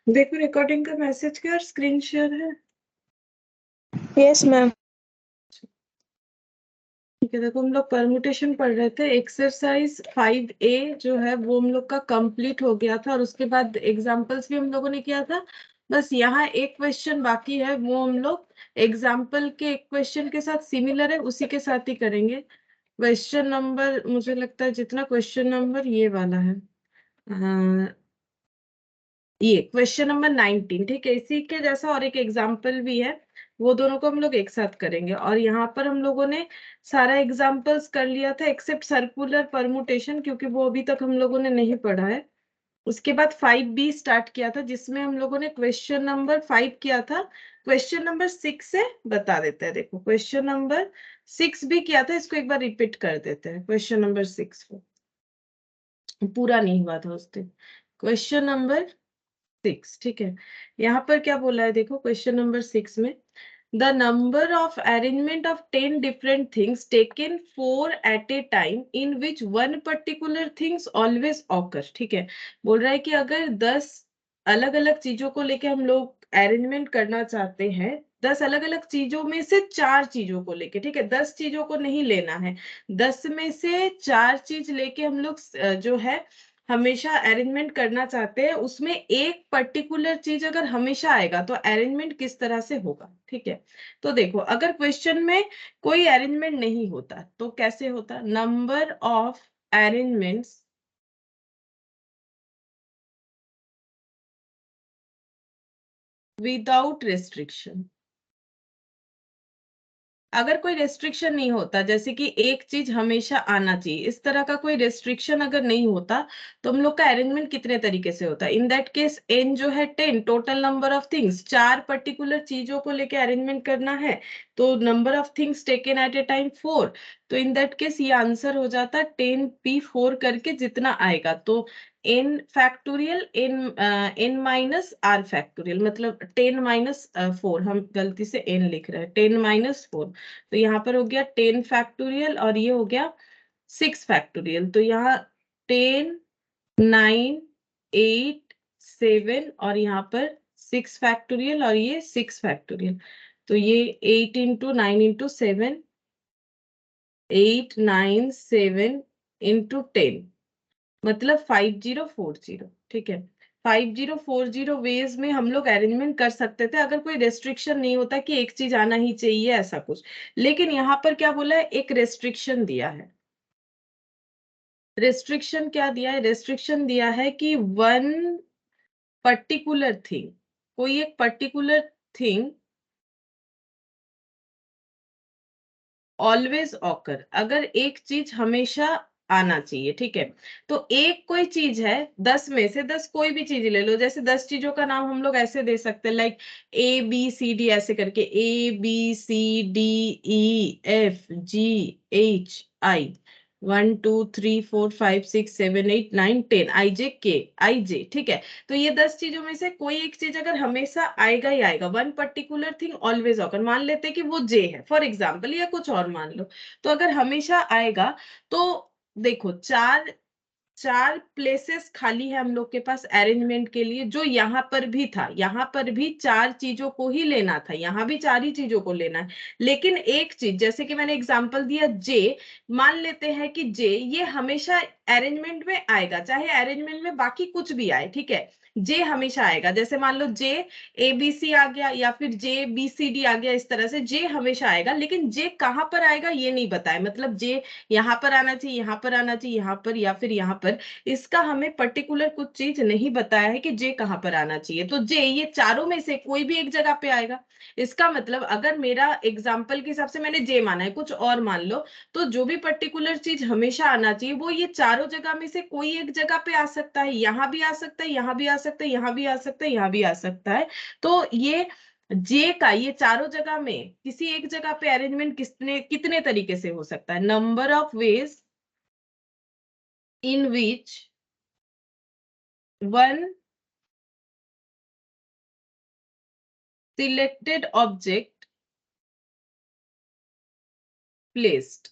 देखो रिकॉर्डिंग का मैसेज क्या और स्क्रीन शेयर है। Yes ma'am. ठीक है, देखो हम लोग परमुटेशन पढ़ रहे थे। एक्सरसाइज 5A जो है वो हम लोग का कंप्लीट हो गया था और उसके बाद एग्जांपल्स भी हम लोगों ने किया था। बस यहाँ एक क्वेश्चन बाकी है, वो हम लोग एग्जाम्पल के एक क्वेश्चन के साथ सिमिलर है उसी के साथ ही करेंगे। क्वेश्चन नंबर मुझे लगता है जितना क्वेश्चन नंबर ये वाला है, ये क्वेश्चन नंबर 19, ठीक है, इसी के जैसा और एक एग्जाम्पल भी है, वो दोनों को हम लोग एक साथ करेंगे। और यहाँ पर हम लोगों ने सारा एग्जाम्पल्स कर लिया था एक्सेप्ट सर्कुलर परमुटेशन, क्योंकि वो अभी तक हम लोगों ने नहीं पढ़ा है। उसके बाद 5B स्टार्ट किया था जिसमें हम लोगों ने क्वेश्चन नंबर 5 किया था। क्वेश्चन नंबर 6 से बता देते हैं। देखो क्वेश्चन नंबर 6 भी किया था, इसको एक बार रिपीट कर देते हैं। क्वेश्चन नंबर 6 को पूरा नहीं हुआ था उस दिन। क्वेश्चन नंबर 6, ठीक है, यहाँ पर क्या बोला है देखो क्वेश्चन नंबर 6 में, the number of arrangement of 10 different things taken 4 at a time in which one particular things always occur. ठीक है, बोल रहा है कि अगर 10 अलग अलग चीजों को लेके हम लोग अरेंजमेंट करना चाहते हैं, 10 अलग अलग चीजों में से 4 चीजों को लेके, ठीक है, 10 चीजों को नहीं लेना है, 10 में से 4 चीज लेके हम लोग जो है हमेशा अरेंजमेंट करना चाहते हैं, उसमें एक पर्टिकुलर चीज अगर हमेशा आएगा तो अरेंजमेंट किस तरह से होगा। ठीक है, तो देखो अगर क्वेश्चन में कोई अरेंजमेंट नहीं होता तो कैसे होता, number of arrangements without restriction. अगर कोई रेस्ट्रिक्शन नहीं होता, जैसे कि एक चीज हमेशा आना चाहिए, इस तरह का कोई रेस्ट्रिक्शन अगर नहीं होता, तो हम लोग का अरेंजमेंट कितने तरीके से होता है। इन दैट केस एन जो है 10, total number of things, 4 particular चीजों को लेके अरेंजमेंट करना है, तो number of things taken at a time 4। तो इन दैट केस ये आंसर हो जाता 10p4 करके जितना आएगा, तो n factorial n minus r factorial, मतलब 10 - 4, हम गलती से n लिख रहे हैं, 10 - 4। तो यहाँ पर हो गया 10 फैक्टोरियल और ये हो गया 6 फैक्टोरियल। तो यहाँ 10, 9, 8, 7 और यहाँ पर 6 फैक्टोरियल और ये 6 फैक्टोरियल। तो ये 8 इंटू 9 इंटू 7, 8, 9, 7 इंटू 10, मतलब 5040। ठीक है, 5040 वेज में हम लोग अरेंजमेंट कर सकते थे अगर कोई रेस्ट्रिक्शन नहीं होता कि एक चीज आना ही चाहिए ऐसा कुछ। लेकिन यहाँ पर क्या बोला है, एक रेस्ट्रिक्शन दिया है। रेस्ट्रिक्शन क्या दिया है, रेस्ट्रिक्शन दिया है कि वन पर्टिकुलर थिंग, कोई एक पर्टिकुलर थिंग ऑलवेज ऑकर, अगर एक चीज हमेशा आना चाहिए। ठीक है, तो एक कोई चीज है, 10 में से 10 कोई भी चीज ले लो, जैसे 10 चीजों का नाम हम लोग ऐसे दे सकते हैं, लाइक ABCD, ऐसे करके ABCDEFGHI, 1 2 3 4 5 6 7 8 9 10, IJKIJ। ठीक है, तो ये 10 चीजों में से कोई एक चीज अगर हमेशा आएगा ही आएगा, one particular thing always occur, मान लेते हैं कि वो जे है फॉर एग्जाम्पल, या कुछ और मान लो, तो अगर हमेशा आएगा तो देखो चार चार प्लेसेस खाली है हम लोग के पास अरेंजमेंट के लिए, जो यहाँ पर भी था, यहाँ पर भी 4 चीजों को ही लेना था, यहाँ भी 4 ही चीजों को लेना है। लेकिन एक चीज, जैसे कि मैंने एग्जांपल दिया जे, मान लेते हैं कि जे ये हमेशा अरेंजमेंट में आएगा, चाहे अरेंजमेंट में बाकी कुछ भी आए। ठीक है, जे हमेशा आएगा, जैसे मान लो जे ABC आ गया या फिर JBCD आ गया, इस तरह से जे हमेशा आएगा। लेकिन जे कहाँ पर आएगा ये नहीं बताए, मतलब जे यहाँ पर आना चाहिए, यहाँ पर आना चाहिए, यहाँ पर या फिर यहाँ पर, इसका हमें पर्टिकुलर कुछ चीज नहीं बताया है कि जे कहाँ पर आना चाहिए। तो जे ये चारों में से कोई भी एक जगह पे आएगा। इसका मतलब अगर मेरा एग्जाम्पल के हिसाब से मैंने जे माना है, कुछ और मान लो, तो जो भी पर्टिकुलर चीज हमेशा आना चाहिए वो ये चारों जगह में से कोई एक जगह पे आ सकता है, यहाँ भी आ सकता है, यहाँ भी आ सकता है, यहाँ भी आ सकता है, यहाँ भी आ सकता है। तो ये जे का ये चारों जगह में किसी एक जगह पे अरेंजमेंट कितने कितने तरीके से हो सकता है, number of veg in which one selected object placed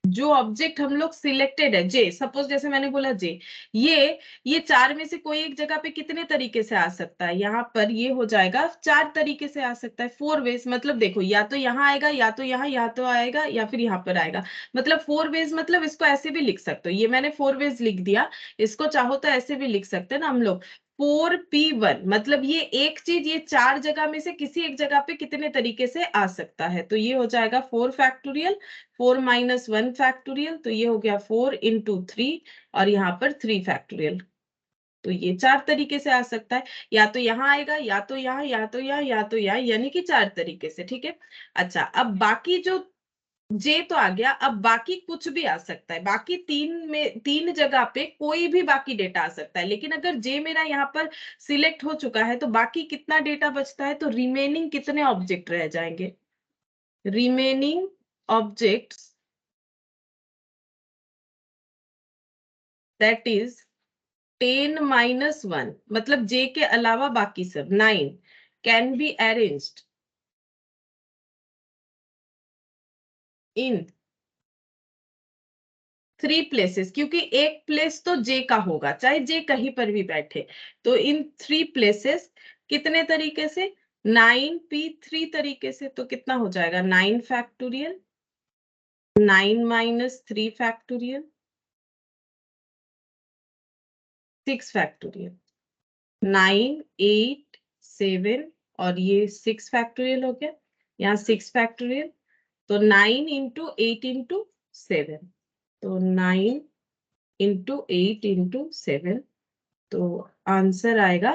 जो ऑब्जेक्ट हम लोग सिलेक्टेड है, जे, सपोज जैसे मैंने बोला जे, ये चार में से कोई एक जगह पे कितने तरीके से आ सकता है, यहाँ पर ये हो जाएगा चार तरीके से आ सकता है, 4 वेज। मतलब देखो, या तो यहाँ आएगा, या तो यहाँ तो आएगा, या फिर यहाँ पर आएगा। मतलब 4 वेज, मतलब इसको ऐसे भी लिख सकते हो, ये मैंने 4 वेज लिख दिया, इसको चाहो तो ऐसे भी लिख सकते हैं ना हम लोग, 4p1। मतलब ये एक चीज, ये चार जगह में से किसी एक जगह पे कितने तरीके से आ सकता है, तो ये हो जाएगा 4 फैक्टोरियल, 4 माइनस 1 फैक्टोरियल, तो ये हो गया 4 इंटू 3, और यहाँ पर 3 फैक्टोरियल। तो ये चार तरीके से आ सकता है, या तो यहाँ आएगा, या तो यहाँ, या तो यहाँ, या तो यहाँ, यानी कि चार तरीके से। ठीक है। अच्छा, अब बाकी जो जे तो आ गया, अब बाकी कुछ भी आ सकता है, बाकी तीन जगह पे कोई भी बाकी डेटा आ सकता है। लेकिन अगर जे मेरा यहाँ पर सिलेक्ट हो चुका है, तो बाकी कितना डेटा बचता है, तो रिमेनिंग कितने ऑब्जेक्ट रह जाएंगे, remaining objects, that is 10 minus 1, मतलब जे के अलावा बाकी सब 9 can be arranged in 3 places, क्योंकि एक प्लेस तो जे का होगा, चाहे जे कहीं पर भी बैठे। तो इन 3 प्लेसेस कितने तरीके से, 9p3 तरीके से। तो कितना हो जाएगा, 9 फैक्टोरियल, 9 माइनस 3 फैक्टोरियल, 6 फैक्टोरियल, 9 8 7, और ये 6 फैक्टोरियल हो गया, यहाँ 6 फैक्टोरियल। तो 9 इंटू 8 इंटू 7, तो 9 इंटू 8 इंटू 7, तो आंसर आएगा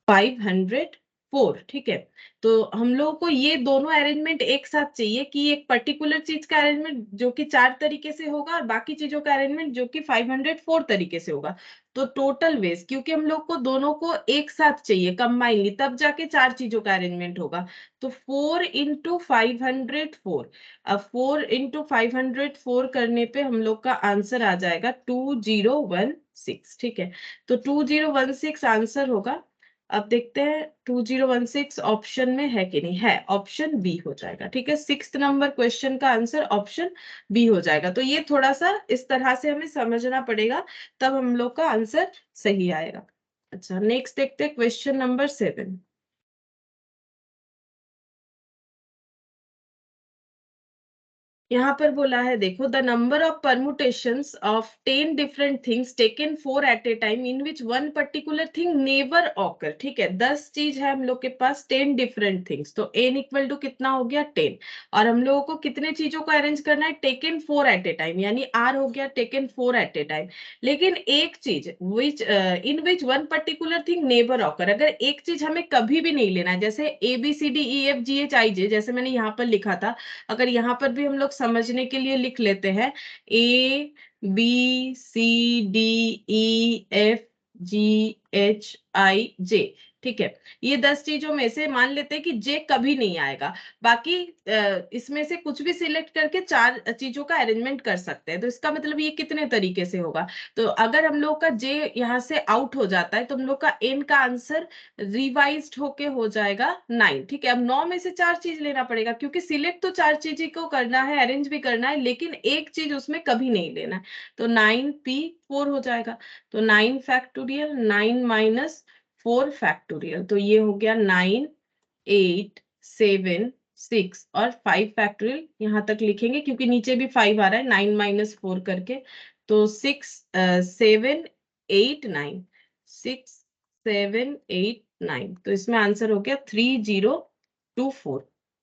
504। ठीक है। तो हम लोगों को ये दोनों अरेंजमेंट एक साथ चाहिए, कि एक पर्टिकुलर चीज का अरेंजमेंट जो कि चार तरीके से होगा, और बाकी चीजों का अरेंजमेंट जो कि 504 तरीके से होगा। तो टोटल वेज, क्योंकि हम लोग को दोनों को एक साथ चाहिए कंबाइनली, तब जाके चार चीजों का अरेंजमेंट होगा। तो 4 इंटू 504, अब 4 इंटू 504 करने पे हम लोग का आंसर आ जाएगा 2016। ठीक है। तो 2016 आंसर होगा। अब देखते हैं 2016 ऑप्शन में है कि नहीं है, ऑप्शन बी हो जाएगा। ठीक है, 6 नंबर क्वेश्चन का आंसर ऑप्शन बी हो जाएगा। तो ये थोड़ा सा इस तरह से हमें समझना पड़ेगा, तब हम लोग का आंसर सही आएगा। अच्छा, नेक्स्ट देखते हैं क्वेश्चन नंबर 7। यहाँ पर बोला है, देखो, the number of permutations of 10 different things taken 4 at a time in which one particular thing never occur. ठीक है, 10 चीज है हम लोग के पास, 10 डिफरेंट थिंग्स, तो n इक्वल टू कितना हो गया 10, और हम लोगों को कितने चीजों को अरेंज करना है, टेकन 4 एट ए टाइम, यानी r हो गया टेकन 4 एट ए टाइम। लेकिन एक चीज which in which one particular thing never occur, अगर एक चीज हमें कभी भी नहीं लेना है, जैसे ABCDEFGHIJ, जैसे मैंने यहाँ पर लिखा था, अगर यहाँ पर भी हम लोग समझने के लिए लिख लेते हैं, ABCDEFGHIJ। ठीक है, ये 10 चीजों में से मान लेते हैं कि जे कभी नहीं आएगा, बाकी इसमें से कुछ भी सिलेक्ट करके चार चीजों का अरेंजमेंट कर सकते हैं। तो इसका मतलब ये कितने तरीके से होगा, तो अगर हम लोग का जे यहाँ से आउट हो जाता है, तो हम लोग का एन का आंसर रिवाइज्ड होके हो जाएगा 9। ठीक है, अब 9 में से चार चीज लेना पड़ेगा, क्योंकि सिलेक्ट तो चार चीज को करना है, अरेंज भी करना है, लेकिन एक चीज उसमें कभी नहीं लेना है। तो 9p4 हो जाएगा। तो 9 फैक्टोरियल, 9 माइनस 4 फैक्टोरियल, तो ये हो गया 9 8 7 6 और 5 फैक्टोरियल। यहाँ तक लिखेंगे क्योंकि नीचे भी 5 आ रहा है, 9 माइनस 4 करके। तो 6 7 8 9, 6 7 8 9, तो इसमें आंसर हो गया 3024।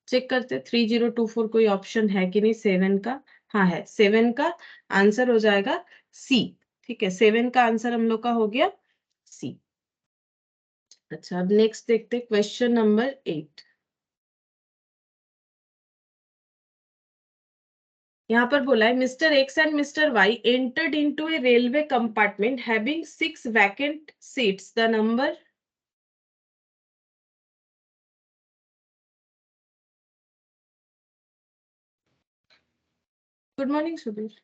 चेक करते 3024 कोई ऑप्शन है कि नहीं 7 का। हाँ है, 7 का आंसर हो जाएगा सी। ठीक है, 7 का आंसर हम लोग का हो गया सी। अच्छा, अब नेक्स्ट देखते हैं क्वेश्चन नंबर 8। यहाँ पर बोला है, mister X and mister Y entered into a railway compartment having 6 vacant seats, the number. Good morning Sudhir.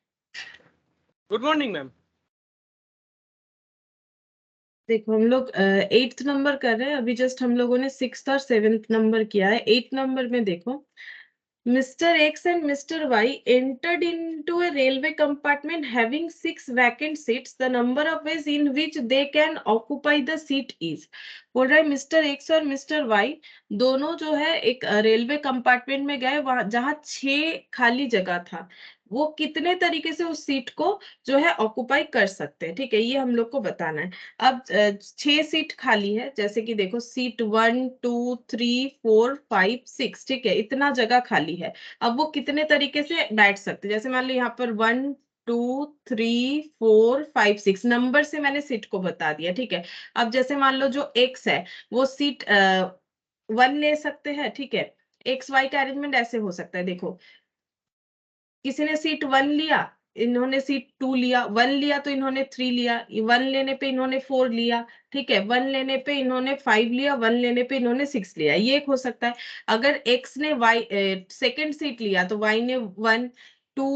Good morning ma'am. देखो, हम लोग 8th नंबर कर रहे हैं अभी, जस्ट हम लोगों ने 6th और 7th नंबर किया है। 8th नंबर में देखो, Mr. X and Mr. Y entered into a railway compartment having 6 vacant seats. The number of ways in which they can occupy the seat is. बोल रहा है मिस्टर एक्स और mister Y दोनों जो है एक रेलवे कंपार्टमेंट में गए, वहां जहां 6 खाली जगह था, वो कितने तरीके से उस सीट को जो है ऑक्युपाई कर सकते हैं। ठीक है, ये हम लोग को बताना है। अब 6 सीट खाली है, जैसे कि देखो सीट 1 2 3 4 5 6, ठीक है, इतना जगह खाली है। अब वो कितने तरीके से बैठ सकते हैं, जैसे मान लो यहाँ पर 1 2 3 4 5 6 नंबर से मैंने सीट को बता दिया। ठीक है, अब जैसे मान लो जो एक्स है वो सीट 1 ले सकते हैं। ठीक है, एक्स वाई का अरेंजमेंट ऐसे हो सकता है, देखो किसी ने सीट 1 लिया, इन्होंने सीट 2 लिया, 1 लिया तो इन्होंने 3 लिया, 1 लेने पे इन्होंने 4 लिया। ठीक है, 1 लेने पे इन्होंने 5 लिया, 1 लेने पे इन्होंने 6 लिया। ये एक हो सकता है। अगर x ने y सेकंड सीट लिया तो y ने 1 2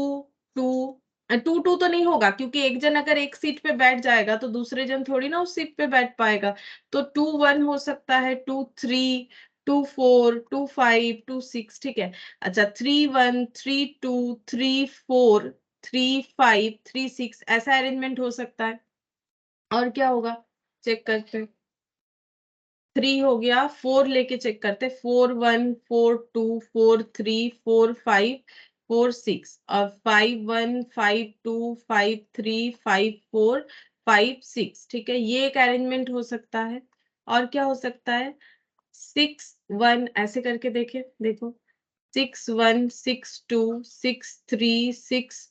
2 टू टू तो नहीं होगा, क्योंकि एक जन अगर एक सीट पे बैठ जाएगा तो दूसरे जन थोड़ी ना उस सीट पे बैठ पाएगा। तो 2 1 हो सकता है, 2 3 2 4 2 5 2 6। ठीक है, अच्छा 3 1 3 2 3 4 3 5 3 6 ऐसा अरेंजमेंट हो सकता है। और क्या होगा चेक करते हैं। 3 हो गया, 4 लेके चेक करते हैं, 4 1 4 2 4 3 4 5 4 6 और 5 1 5 2 5 3 5 4 5 6। ठीक है, ये एक अरेंजमेंट हो सकता है। और क्या हो सकता है, 6 1 ऐसे करके देखे, देखो 6 1 6 2 6 3 6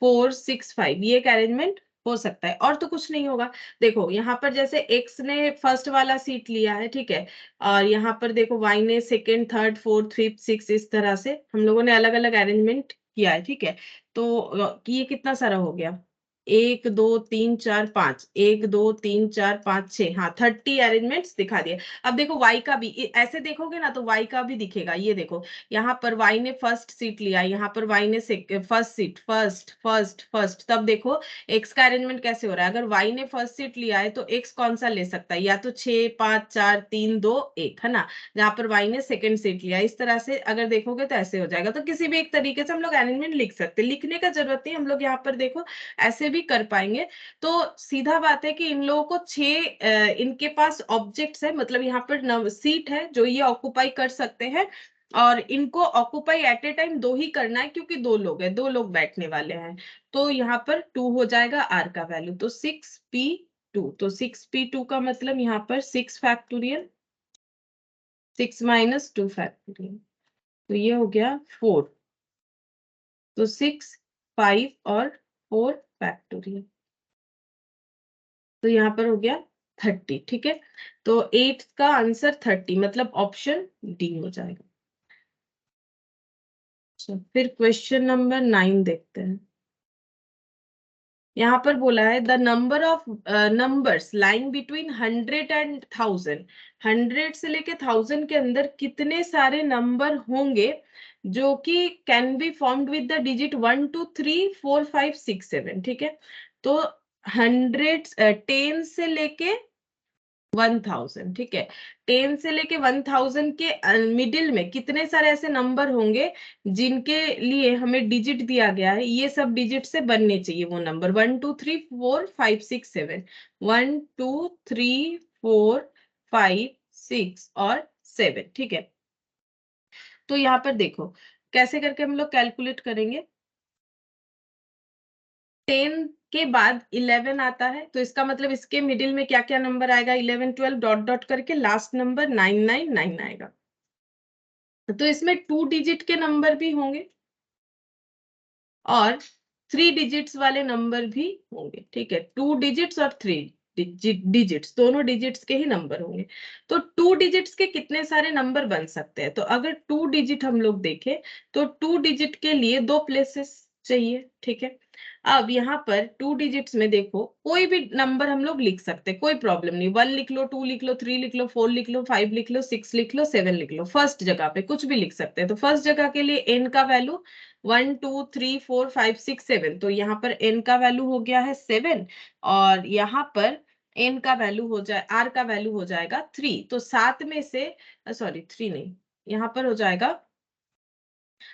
4 6 5, ये एक अरेंजमेंट हो सकता है। और तो कुछ नहीं होगा। देखो यहाँ पर जैसे x ने फर्स्ट वाला सीट लिया है, ठीक है, और यहाँ पर देखो y ने second third fourth fifth six, इस तरह से हम लोगों ने अलग अलग अरेंजमेंट किया है। ठीक है, तो ये कितना सारा हो गया, 1 2 3 4 5, 1 2 3 4 5 6, हाँ 30 अरेंजमेंट्स दिखा दिए। अब देखो y का भी ऐसे देखोगे ना तो y का भी दिखेगा। ये देखो यहाँ पर y ने फर्स्ट सीट लिया, यहाँ पर y ने first seat, first first first. तब देखो x का अरेंजमेंट कैसे हो रहा है। अगर y ने फर्स्ट सीट लिया है तो x कौन सा ले सकता है, या तो 6 5 4 3 2 1, है ना। जहां पर y ने सेकंड सीट लिया, इस तरह से अगर देखोगे तो ऐसे हो जाएगा। तो किसी भी एक तरीके से हम लोग अरेंजमेंट लिख सकते हैं, लिखने का जरूरत नहीं, हम लोग यहाँ पर देखो ऐसे भी कर पाएंगे। तो सीधा बात है कि इन लोगों को 6 इनके पास ऑब्जेक्ट्स है, मतलब यहाँ पर सीट है जो ये ऑक्युपाई कर सकते हैं। और इनको ऑक्युपाई एट ए टाइम 2 ही करना है, क्योंकि 2 लोग हैं, 2 लोग बैठने वाले हैं। तो यहाँ पर 2 हो जाएगा आर का वैल्यू, तो 6p2। तो 6p2 का मतलब यहाँ पर 6 फैक्टोरियल, 6 माइनस 2 फैक्टोरियल, तो ये हो गया 4। तो 6 5 और 4 फैक्टोरियल, तो यहाँ पर हो गया 30। ठीक है, तो 8 का आंसर 30, मतलब ऑप्शन डी हो जाएगा। अच्छा, फिर क्वेश्चन नंबर 9 देखते हैं। यहाँ पर बोला है the number of numbers lying between 100 and 1000। 100 से लेके 1000 के अंदर कितने सारे नंबर होंगे जो कि can be formed with the digit 1 2 3 4 5 6 7। ठीक है, तो 10 से लेके 1000, ठीक है, 10 से लेके 1000 के मिडिल में कितने सारे ऐसे नंबर होंगे जिनके लिए हमें डिजिट दिया गया है, ये सब डिजिट से बनने चाहिए वो नंबर 1 2 3 4 5 6 7, 1 2 3 4 5 6 और 7। ठीक है, तो यहाँ पर देखो कैसे करके हम लोग कैलकुलेट करेंगे। 10 के बाद 11 आता है, तो इसका मतलब इसके मिडिल में क्या क्या नंबर आएगा, 11 12 डॉट डॉट करके लास्ट नंबर 999 आएगा। तो इसमें 2 डिजिट के नंबर भी होंगे और 3 डिजिट्स वाले नंबर भी होंगे। ठीक है, 2 डिजिट्स और 3 डिजिट्स, दोनों डिजिट्स के ही नंबर होंगे। तो 2 डिजिट्स के कितने सारे नंबर बन सकते हैं, तो अगर 2 डिजिट हम लोग देखें तो 2 डिजिट के लिए 2 प्लेसेस चाहिए। ठीक है, अब यहाँ पर 2 डिजिट्स में देखो कोई भी नंबर हम लोग लिख सकते हैं, कोई प्रॉब्लम नहीं, 1 लिख लो, 2 लिख लो, 3 लिख लो, 4 लिख लो, 5 लिख लो, 6 लिख लो, 7 लिख लो, फर्स्ट जगह पे कुछ भी लिख सकते हैं। तो फर्स्ट जगह के लिए n का वैल्यू 1 2 3 4 5 6 7, तो यहाँ पर n का वैल्यू हो गया है 7, और यहाँ पर n का वैल्यू हो जाए, r का वैल्यू हो जाएगा 3। तो 7 में से सॉरी 3 नहीं, यहाँ पर हो जाएगा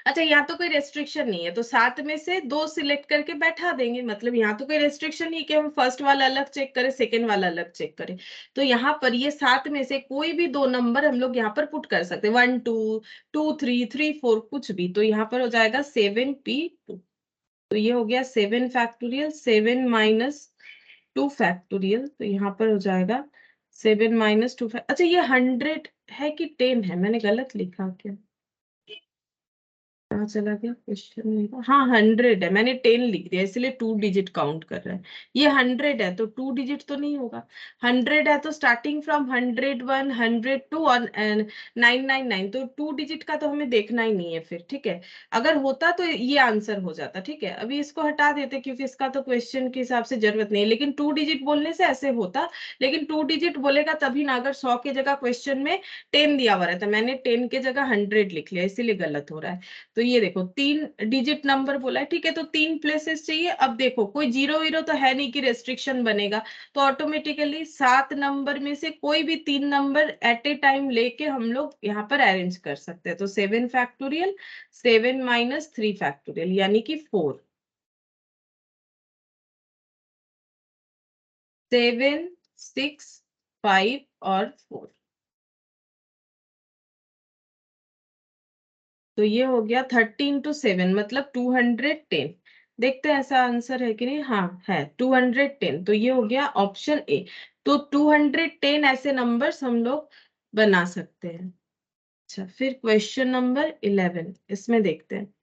अच्छा, यहाँ तो कोई रेस्ट्रिक्शन नहीं है, तो 7 में से 2 सिलेक्ट करके बैठा देंगे, मतलब यहाँ तो कोई रेस्ट्रिक्शन नहीं कि हम फर्स्ट वाला अलग चेक करें, सेकेंड वाला अलग चेक करें। तो यहाँ पर ये 7 में से कोई भी 2 नंबर हम लोग यहाँ पर पुट कर सकते हैं, 1 2 2 3 3 4 कुछ भी। तो यहाँ पर हो जाएगा 7p2। तो ये हो गया 7 फैक्टोरियल, 7 माइनस 2 फैक्टोरियल। तो यहाँ पर हो जाएगा 7 माइनस 2। अच्छा, ये 100 है कि 10 है? मैंने गलत लिखा क्या? कहाँ चला गया क्वेश्चन मेरा? हाँ, 100 है, मैंने 10 लिख दिया इसलिए 2 डिजिट काउंट कर रहा है। ये 100 है तो 2 डिजिट तो नहीं होगा। 100 है तो स्टार्टिंग फ्रॉम 101 102 और 999, तो 2 डिजिट का तो हमें देखना ही नहीं है फिर, ठीक है। अगर होता तो ये आंसर हो जाता, ठीक है। अभी इसको हटा देते क्योंकि इसका तो क्वेश्चन के हिसाब से जरूरत नहीं है, लेकिन 2 डिजिट बोलने से ऐसे होता। लेकिन 2 डिजिट बोलेगा तभी ना, अगर 100 की जगह क्वेश्चन में 10 दिया हुआ रहता। मैंने 10 की जगह 100 लिख लिया, इसीलिए गलत हो रहा है। तो ये देखो 3 डिजिट नंबर बोला है, ठीक है। तो 3 प्लेसेस चाहिए। अब देखो कोई जीरो वीरो तो है नहीं कि रेस्ट्रिक्शन बनेगा, तो ऑटोमेटिकली 7 नंबर में से कोई भी 3 नंबर एट ए टाइम लेके हम लोग यहाँ पर अरेंज कर सकते हैं। तो 7 फैक्टोरियल, 7 माइनस 3 फैक्टोरियल, यानी कि 4। 7 6 5 और 4। तो ये हो गया 13 to 7, मतलब 210। देखते हैं ऐसा आंसर है कि नहीं। हाँ है, 210। तो ये हो गया ऑप्शन ए। तो 210 ऐसे नंबर्स हम लोग बना सकते हैं। अच्छा, फिर क्वेश्चन नंबर 11, इसमें देखते हैं।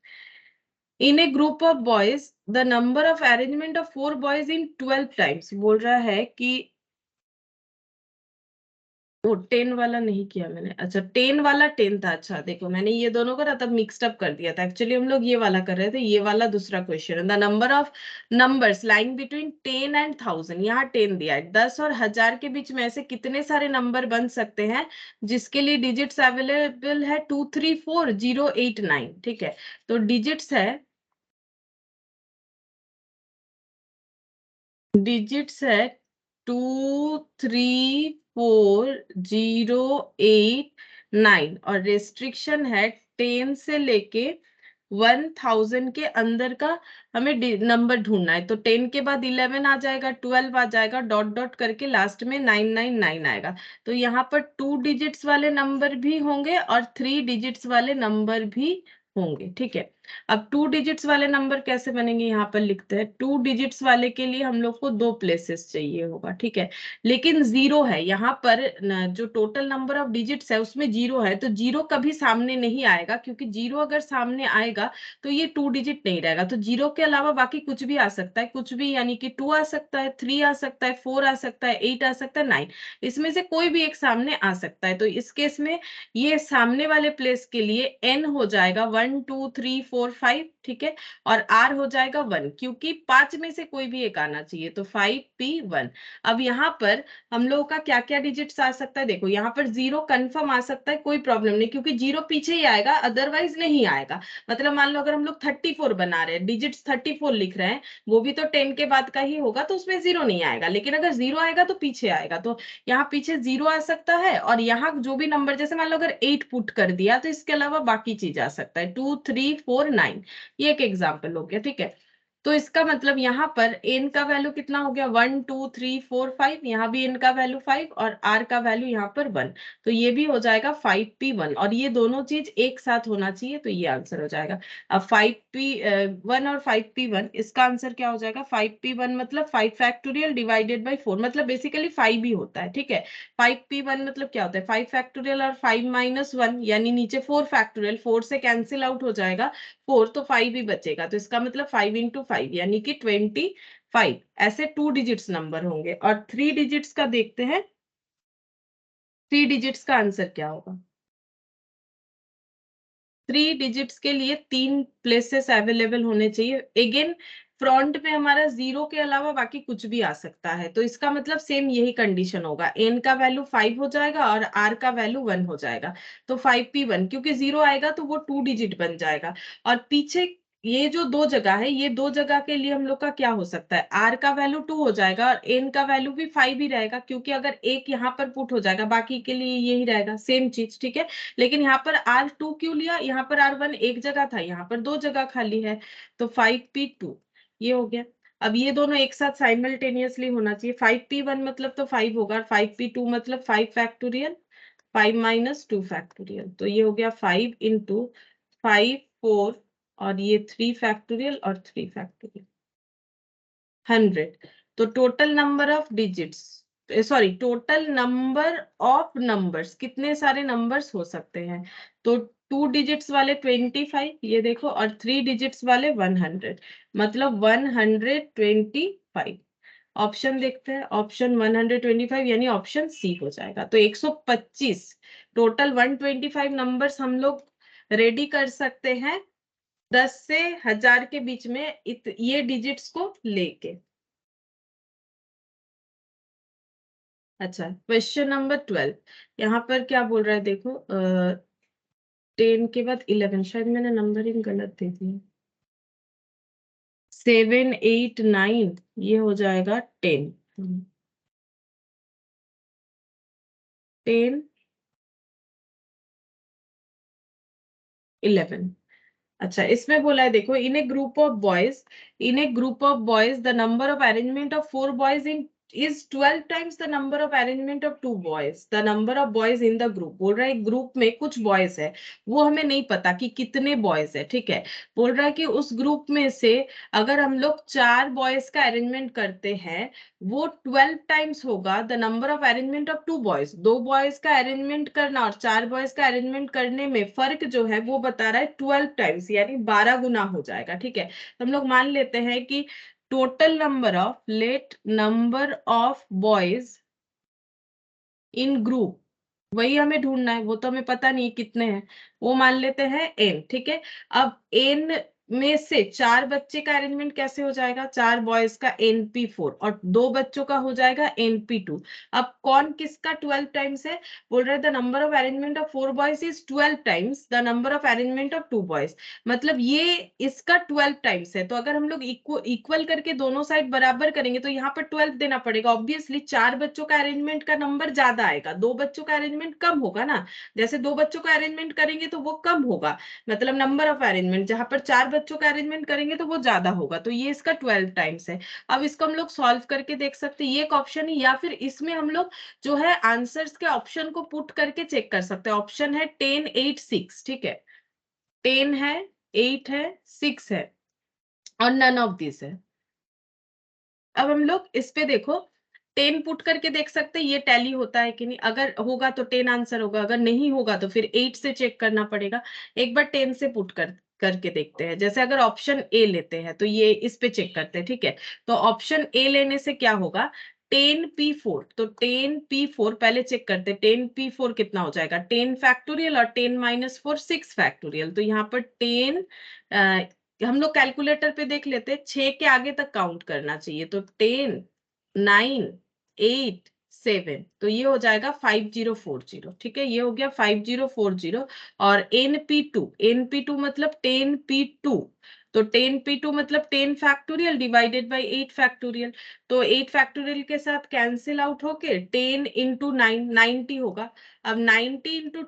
In a group of boys the number of arrangement of 4 boys in 12 times. बोल रहा है कि वो 10 वाला नहीं किया मैंने। अच्छा, 10 वाला 10 था। अच्छा देखो, मैंने ये दोनों करा तब मिक्सड अप कर दिया था। एक्चुअली हम लोग ये वाला कर रहे थे, ये वाला दूसरा क्वेश्चन है। The number of numbers lying between 10 and 1000। यहाँ 10 दिया है। 10 और 1000 के बीच में ऐसे कितने सारे नंबर बन सकते हैं जिसके लिए डिजिट्स अवेलेबल है 2 3 4 0 8 9, ठीक है। तो डिजिट्स है, डिजिट्स है 2 3 4 0 8 9, और रेस्ट्रिक्शन है 10 से लेके 1000 के अंदर का हमें नंबर ढूंढना है। तो 10 के बाद 11 आ जाएगा, 12 आ जाएगा, डॉट डॉट करके लास्ट में 999 आएगा। तो यहाँ पर 2 डिजिट्स वाले नंबर भी होंगे और 3 डिजिट्स वाले नंबर भी होंगे, ठीक है। अब 2 डिजिट्स वाले नंबर कैसे बनेंगे, यहाँ पर लिखते हैं। 2 डिजिट्स वाले के लिए हम लोग को 2 प्लेसेस चाहिए होगा, ठीक है। लेकिन जीरो है यहाँ पर जो टोटल नंबर ऑफ डिजिट्स है उसमें जीरो है, तो जीरो कभी सामने नहीं आएगा, क्योंकि जीरो अगर सामने आएगा तो ये 2 डिजिट नहीं रहेगा। तो जीरो के अलावा बाकी कुछ भी आ सकता है, कुछ भी, यानी कि 2 आ सकता है, 3 आ सकता है, 4 आ सकता है, 8 आ सकता है, 9। इसमें से कोई भी एक सामने आ सकता है। तो इस केस में ये सामने वाले प्लेस के लिए एन हो जाएगा 1 2 3 4 5, ठीक है। और आर हो जाएगा 1, क्योंकि 5 में से कोई भी एक आना चाहिए। तो 5p1। अब यहाँ पर हम लोगों का क्या क्या डिजिट्स आ सकता है, देखो यहाँ पर 0 कंफर्म आ सकता है, कोई प्रॉब्लम नहीं, क्योंकि 0 पीछे ही आएगा, अदरवाइज नहीं आएगा। मतलब मान लो अगर हम लोग 34 बना रहे हैं, डिजिट्स 34 लिख रहे हैं, वो भी तो 10 के बाद का ही होगा, तो उसमें 0 नहीं आएगा। लेकिन अगर 0 आएगा तो पीछे आएगा, तो यहाँ पीछे 0 आ सकता है। और यहाँ जो भी नंबर, जैसे मान लो अगर 8 पुट कर दिया, तो इसके अलावा बाकी चीज आ सकता है, 2 3 4 9। ये एक एग्जाम्पल हो गया, ठीक है। तो इसका मतलब यहाँ पर n का वैल्यू कितना हो गया, 1 2 3 4 5। यहाँ भी n का वैल्यू 5 और r का वैल्यू यहाँ पर 1। तो ये भी हो जाएगा 5p1, और ये दोनों चीज एक साथ होना चाहिए, तो ये आंसर हो जाएगा। अब 5p1 और 5p1, इसका आंसर क्या हो जाएगा। 5p1 मतलब 5 फैक्टोरियल डिवाइडेड बाई 4, मतलब बेसिकली 5 ही होता है, ठीक है। 5p1 मतलब क्या होता है, 5 फैक्टोरियल और 5 माइनस 1, यानी नीचे 4 फैक्टोरियल, 4 से कैंसिल आउट हो जाएगा 4, तो 5 ही बचेगा। तो इसका मतलब 5 इंटू 5 यानी कि 25। ऐसे 2 डिजिट्स नंबर होंगे। और 3 डिजिट्स का देखते हैं, 3 डिजिट्स का आंसर क्या होगा। 3 डिजिट्स के लिए 3 प्लेसेस अवेलेबल होने चाहिए। अगेन फ्रंट में हमारा 0 के अलावा बाकी कुछ भी आ सकता है, तो इसका मतलब सेम यही कंडीशन होगा। n का वैल्यू 5 हो जाएगा और r का वैल्यू 1 हो जाएगा। तो 5p1, क्योंकि 0 आएगा तो वो 2 डिजिट बन जाएगा। और पीछे ये जो दो जगह है, ये दो जगह के लिए हम लोग का क्या हो सकता है, r का वैल्यू 2 हो जाएगा और n का वैल्यू भी 5 ही रहेगा, क्योंकि अगर एक यहाँ पर पुट हो जाएगा बाकी के लिए यही रहेगा, सेम चीज, ठीक है। लेकिन यहाँ पर r2 क्यों लिया, यहाँ पर r1 एक जगह था, यहाँ पर दो जगह खाली है, तो 5p2 ये हो गया। अब ये दोनों एक साथ साइमल्टेनियसली होना चाहिए, 5p1 मतलब तो 5 होगा, 5p2 मतलब 5 फैक्टोरियल, 5 माइनस 2 फैक्टोरियल, तो ये हो गया 5 इंटू 5 4 और ये 3 फैक्टोरियल और 3 फैक्टोरियल 100। तो total number of digits, sorry total number of numbers, कितने सारे नंबर्स हो सकते हैं, तो 2 डिजिट्स वाले 25 ये देखो, और 3 डिजिट्स वाले 100, मतलब 125। ऑप्शन देखते हैं, ऑप्शन 125 यानी ऑप्शन सी हो जाएगा। तो 125 टोटल 125 नंबर्स हम लोग रेडी कर सकते हैं 10 से 1000 के बीच में ये डिजिट्स को लेके। अच्छा, क्वेश्चन नंबर 12, यहाँ पर क्या बोल रहा है देखो, 10 के बाद 11, शायद मैंने नंबरिंग गलत दे दी, 7 8 9 ये हो जाएगा 10 10 11। अच्छा, इसमें बोला है देखो, in a group of boys the number of arrangement of 4 boys in is 12 times the number of arrangement of 2 boys, the number of boys in the group। बोल रहा है ग्रुप में कुछ बॉयज है, वो हमें नहीं पता कि कितने बॉयज है, ठीक है। बोल रहा है कि उस ग्रुप में से अगर हम लोग 4 बॉयज का अरेंजमेंट करते हैं, वो 12 टाइम्स होगा the number of arrangement of 2 boys. 2 boys का अरेंजमेंट करना और 4 बॉयज का अरेंजमेंट करने में फर्क जो है वो बता रहा है 12 टाइम्स, यानी 12 गुना हो जाएगा, ठीक है। तो हम लोग मान लेते हैं कि total number of boys in group, वही हमें ढूंढना है, वो तो हमें पता नहीं कितने हैं, वो मान लेते हैं n, ठीक है। अब n में से 4 बच्चे का अरेंजमेंट कैसे हो जाएगा, 4 बॉयज का np4 और 2 बच्चों का हो जाएगा np2। अब कौन किसका 12 टाइम्स है, बोल रहे the number of arrangement of 4 boys is 12 times the number of arrangement of 2 boys, मतलब ये इसका 12 टाइम्स है। तो अगर हम लोग इक्वल करके दोनों साइड बराबर करेंगे तो यहाँ पर 12 देना पड़ेगा, ऑब्वियसली 4 बच्चों का अरेंजमेंट का नंबर ज्यादा आएगा, 2 बच्चों का अरेंजमेंट कम होगा ना, जैसे 2 बच्चों का अरेंजमेंट करेंगे तो वो कम होगा, मतलब नंबर ऑफ अरेंजमेंट, जहां पर 4 बच्चों का अरेंजमेंट करेंगे तो वो ज्यादा होगा, तो ये इसका 12 टाइम्स है। अब इसको हम लोग सॉल्व करके देख सकते हैं, ये एक ऑप्शन है, या फिर इसमें हम लोग जो है आंसर्स के ऑप्शन को पुट करके चेक कर सकते हैं। ऑप्शन है 10 8 6, ठीक है, 10 है, 8 है, 6 है और नन ऑफ दिस है। अब हम लोग इस पे देखो 10 पुट करके देख सकते हैं ये टैली होता है कि नहीं, अगर होगा तो 10 आंसर होगा, अगर नहीं होगा तो फिर 8 से चेक करना पड़ेगा। एक बार 10 से पुट करके देखते हैं, जैसे अगर ऑप्शन ए लेते हैं तो ये इस पे चेक करते हैं, ठीक है। तो ऑप्शन ए लेने से क्या होगा, 10p4, तो 10p4 पहले चेक करते हैं, 10p4 कितना हो जाएगा, 10 फैक्टोरियल और 10 माइनस 4 6 फैक्टोरियल, तो यहाँ पर 10 हम लोग कैलकुलेटर पे देख लेते हैं, 6 के आगे तक काउंट करना चाहिए, तो 10 9 8 7, तो ये हो जाएगा 5040, ठीक है, ये हो गया 5040। और np2 मतलब 10p2, तो 10p2 मतलब 10 फैक्टोरियल डिवाइडेड बाय 8 फैक्टोरियल, तो 8 फैक्टोरियल के साथ कैंसिल आउट होके 10 इंटू 9 90 होगा। अब 90 इंटू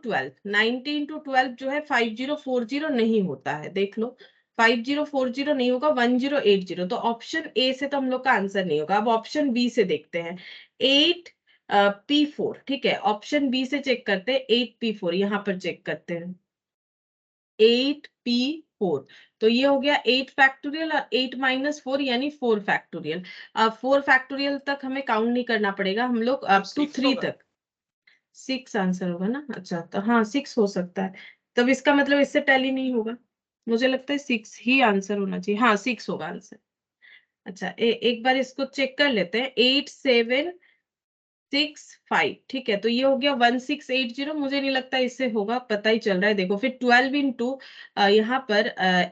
12 जो है 5040 नहीं होता है, देख लो 5040 नहीं होगा, 1080, तो ऑप्शन ए से तो हम लोग का आंसर नहीं होगा। अब ऑप्शन बी से देखते हैं, 8p4, ठीक है, ऑप्शन बी से चेक करते हैं, 8p4 यहाँ पर चेक करते हैं, 8p4, तो ये हो गया 8 फैक्टोरियल और 8 माइनस 4 यानी 4 फैक्टोरियल। अब 4 फैक्टोरियल तक हमें काउंट नहीं करना पड़ेगा, हम लोग अप टू 3 तक, 6 आंसर होगा ना, अच्छा तो हाँ 6 हो सकता है, तब इसका मतलब इससे टैली नहीं होगा, मुझे लगता है 6 ही आंसर होना चाहिए, हाँ 6 होगा आंसर। अच्छा एक बार इसको चेक कर लेते हैं, 8 7 6 5, ठीक है, तो ये हो गया 1680, मुझे नहीं लगता इससे होगा, पता ही चल रहा है देखो, फिर 12 इंटू यहाँ पर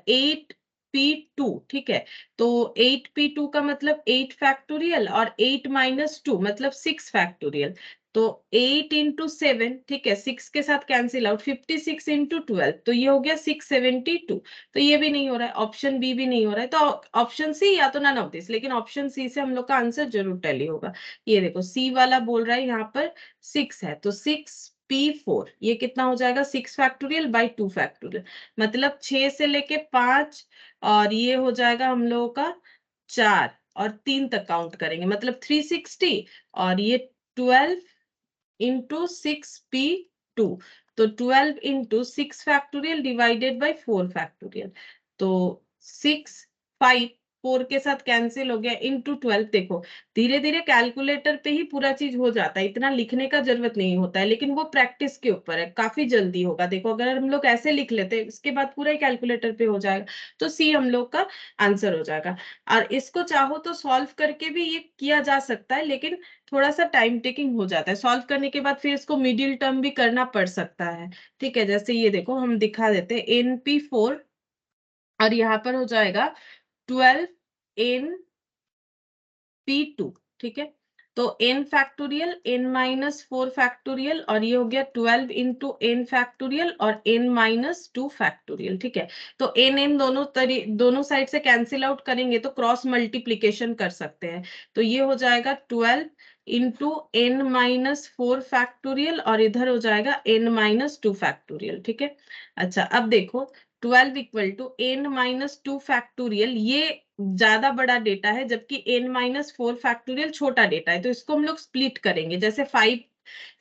8p2, ठीक है, तो 8p2 का मतलब 8 फैक्टोरियल और 8 माइनस 2 मतलब 6 फैक्टोरियल, तो 8 इंटू 7, ठीक है, 6 के साथ कैंसिल आउट, 56 इंटू 12, तो ये हो गया 672। तो ये भी नहीं हो रहा है, ऑप्शन बी भी नहीं हो रहा है, तो ऑप्शन सी या तो नन ऑफ दिस, लेकिन ऑप्शन सी से हम लोग का आंसर जरूर टैली होगा। ये देखो सी वाला बोल रहा है यहाँ पर 6 है, तो 6p4 ये कितना हो जाएगा, 6 फैक्टोरियल बाई 2 फैक्टोरियल, मतलब 6 से लेके 5, और ये हो जाएगा हम लोगों का 4 और 3 तक काउंट करेंगे, मतलब 360, और ये 12 इंटू 6p2, तो 12 into 6 factorial divided by 4 factorial, तो 6 5 4 के साथ कैंसिल हो गया, इंटू 12। देखो धीरे धीरे कैलकुलेटर पे ही पूरा चीज हो जाता है, इतना लिखने का जरूरत नहीं होता है, लेकिन वो प्रैक्टिस के ऊपर है, काफी जल्दी होगा। देखो अगर हम लोग ऐसे लिख लेते उसके बाद पूरा ही कैलकुलेटर पे हो जाएगा, तो सी हम लोग का आंसर हो जाएगा। और इसको चाहो तो सॉल्व करके भी ये किया जा सकता है, लेकिन थोड़ा सा टाइम टेकिंग हो जाता है, सॉल्व करने के बाद फिर इसको मिडिल टर्म भी करना पड़ सकता है, ठीक है। जैसे ये देखो हम दिखा देते हैं, NP4 और यहाँ पर हो जाएगा 12NP2, ठीक है। तो n factorial n minus 4 factorial, और ये हो गया 12 इंटू n फैक्टोरियल और n माइनस 2 फैक्टोरियल, ठीक है। तो n दोनों साइड से कैंसिल आउट करेंगे तो क्रॉस मल्टीप्लीकेशन कर सकते हैं, तो ये हो जाएगा 12 इंटू n माइनस 4 फैक्टोरियल, और इधर हो जाएगा n माइनस 2 फैक्टोरियल, ठीक है। अच्छा अब देखो 12 equal to n minus 2 factorial, ये ज्यादा बड़ा डेटा है, जबकि n माइनस 4 फैक्टोरियल छोटा डेटा है, तो इसको हम लोग स्प्लिट करेंगे, जैसे 5,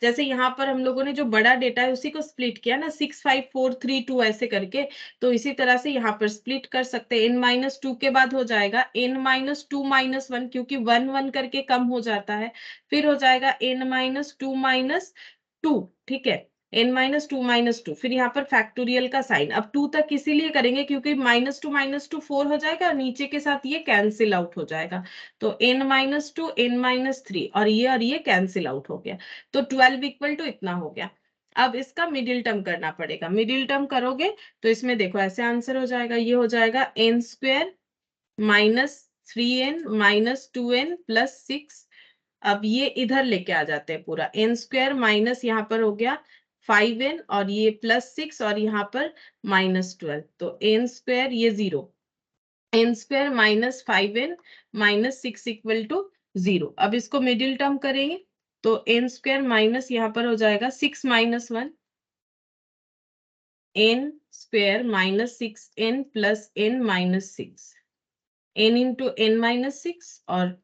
जैसे यहाँ पर हम लोगों ने जो बड़ा डेटा है उसी को स्प्लिट किया ना, 6 5 4 3 2 ऐसे करके, तो इसी तरह से यहाँ पर स्प्लिट कर सकते हैं। n माइनस 2 के बाद हो जाएगा n माइनस 2 माइनस 1, क्योंकि 1 1 करके कम हो जाता है, फिर हो जाएगा n माइनस 2 माइनस 2, ठीक है, n माइनस 2 माइनस 2, फिर यहाँ पर फैक्टोरियल का साइन, अब 2 तक इसीलिए करेंगे क्योंकि माइनस टू 4 हो जाएगा, और नीचे के साथ ये कैंसिल आउट हो जाएगा, तो n माइनस 2 n माइनस 3, और ये कैंसिल आउट हो गया, तो 12 इक्वल टू इतना हो गया। अब इसका मिडिल टर्म करना पड़ेगा, मिडिल टर्म करोगे तो इसमें देखो ऐसे आंसर हो जाएगा, ये हो जाएगा n square minus 3n minus 2n plus 6, अब ये इधर लेके आ जाते हैं पूरा, n स्क्वायर माइनस यहाँ पर हो गया 5n, और ये प्लस 6, और यहाँ पर -12, तो n स्क्वायर ये 0, n square minus 5n minus 6 equal to 0। अब इसको मिडिल टर्म करेंगे तो n स्क्वायर माइनस यहाँ पर हो जाएगा 6 minus 1, n square minus 6n plus n minus 6, n into n minus 6 और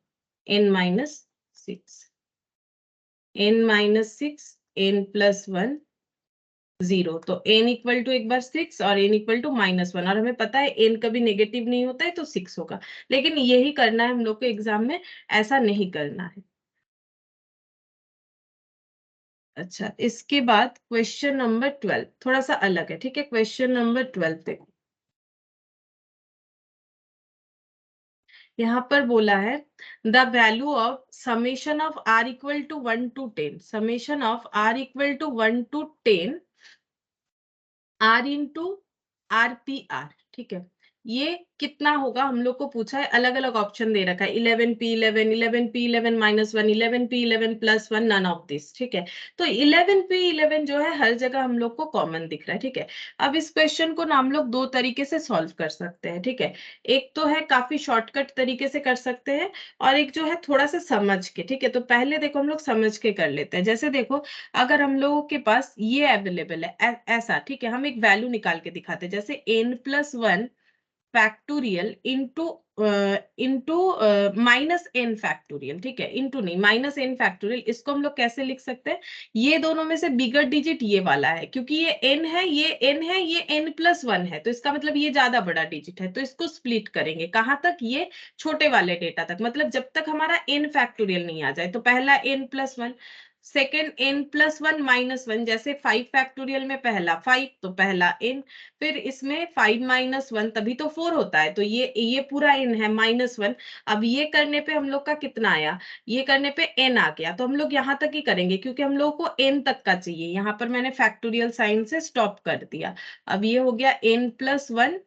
n minus 6, n minus 6 n plus 1 0, तो n इक्वल टू एक बार 6 और n इक्वल टू -1, और हमें पता है n कभी नेगेटिव नहीं होता है तो 6 होगा, लेकिन यही करना है हम लोग को एग्जाम में, ऐसा नहीं करना है। अच्छा इसके बाद क्वेश्चन नंबर 12 थोड़ा सा अलग है, ठीक है। क्वेश्चन नंबर 12 देखो, यहाँ पर बोला है the value of summation of r equal to 1 to 10, summation of r equal to 1 to 10 r into RPR, ठीक है, ये कितना होगा हम लोग को पूछा है, अलग अलग ऑप्शन दे रखा है 11p11 11p11 -1 11p11 +1, none of this, ठीक है। तो 11p11 जो है हर जगह हम लोग को कॉमन दिख रहा है, ठीक है। अब इस क्वेश्चन को ना हम लोग दो तरीके से सॉल्व कर सकते हैं, ठीक है। एक तो है काफी शॉर्टकट तरीके से कर सकते हैं, और एक जो है थोड़ा सा समझ के, ठीक है। तो पहले देखो हम लोग समझ के कर लेते हैं, जैसे देखो अगर हम लोगों के पास ये अवेलेबल है ऐसा, ठीक है, हम एक वैल्यू निकाल के दिखाते हैं, जैसे n+1 factorial into into -n factorial, ठीक है, इंटू नहीं -n फैक्टोरियल, इसको हम लोग कैसे लिख सकते हैं, ये दोनों में से बिगर डिजिट ये वाला है, क्योंकि ये n है, ये n है, ये n+1 है, तो इसका मतलब ये ज्यादा बड़ा डिजिट है, तो इसको स्प्लिट करेंगे कहाँ तक, ये छोटे वाले डेटा तक, मतलब जब तक हमारा n फैक्टोरियल नहीं आ जाए, तो पहला n+1, सेकेंड n+1 -1, जैसे 5 फैक्टोरियल में पहला 5 तो पहला n, फिर इसमें 5 -1 तभी तो 4 होता है, तो ये पूरा n है -1। अब ये करने पे हम लोग का कितना आया, ये करने पे n आ गया, तो हम लोग यहाँ तक ही करेंगे क्योंकि हम लोग को n तक का चाहिए, यहाँ पर मैंने फैक्टोरियल साइन से स्टॉप कर दिया। अब ये हो गया n+1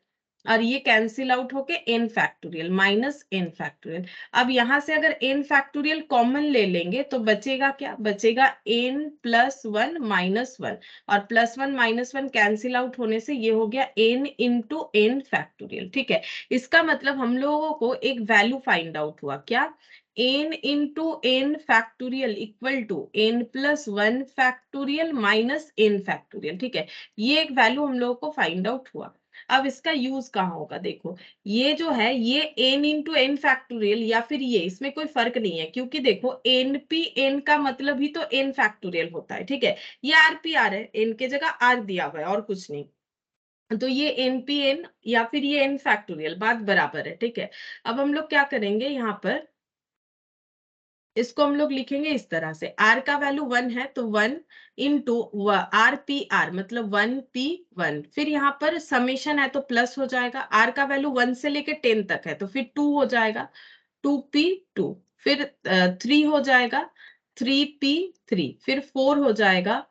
और ये कैंसिल आउट होके n factorial minus n factorial. अब यहां से अगर n फैक्टोरियल कॉमन ले लेंगे तो बचेगा क्या, बचेगा n plus one minus one, और plus one minus one cancel out होने से ये हो गया n इंटू n फैक्टोरियल। ठीक है, इसका मतलब हम लोगों को एक वैल्यू फाइंड आउट हुआ, क्या, n into n factorial equal to n plus one factorial minus n factorial. ठीक है, ये एक वैल्यू हम लोगों को फाइंड आउट हुआ। अब इसका यूज कहाँ होगा, देखो ये जो है ये n इंटू n फैक्टोरियल या फिर ये, इसमें कोई फर्क नहीं है, क्योंकि देखो n p n का मतलब ही तो n फैक्टोरियल होता है। ठीक है, ये r p r है, n के जगह r दिया हुआ है और कुछ नहीं, तो ये n p n या फिर ये n फैक्टोरियल, बात बराबर है। ठीक है, अब हम लोग क्या करेंगे, यहाँ पर इसको हम लोग लिखेंगे इस तरह से, r का वैल्यू 1 है तो 1 इंटू आर पी आर मतलब 1p1, फिर यहाँ पर समेशन है तो प्लस हो जाएगा, r का वैल्यू 1 से लेके 10 तक है तो फिर 2 हो जाएगा, 2p2, फिर 3 हो जाएगा, 3p3, फिर 4 हो जाएगा,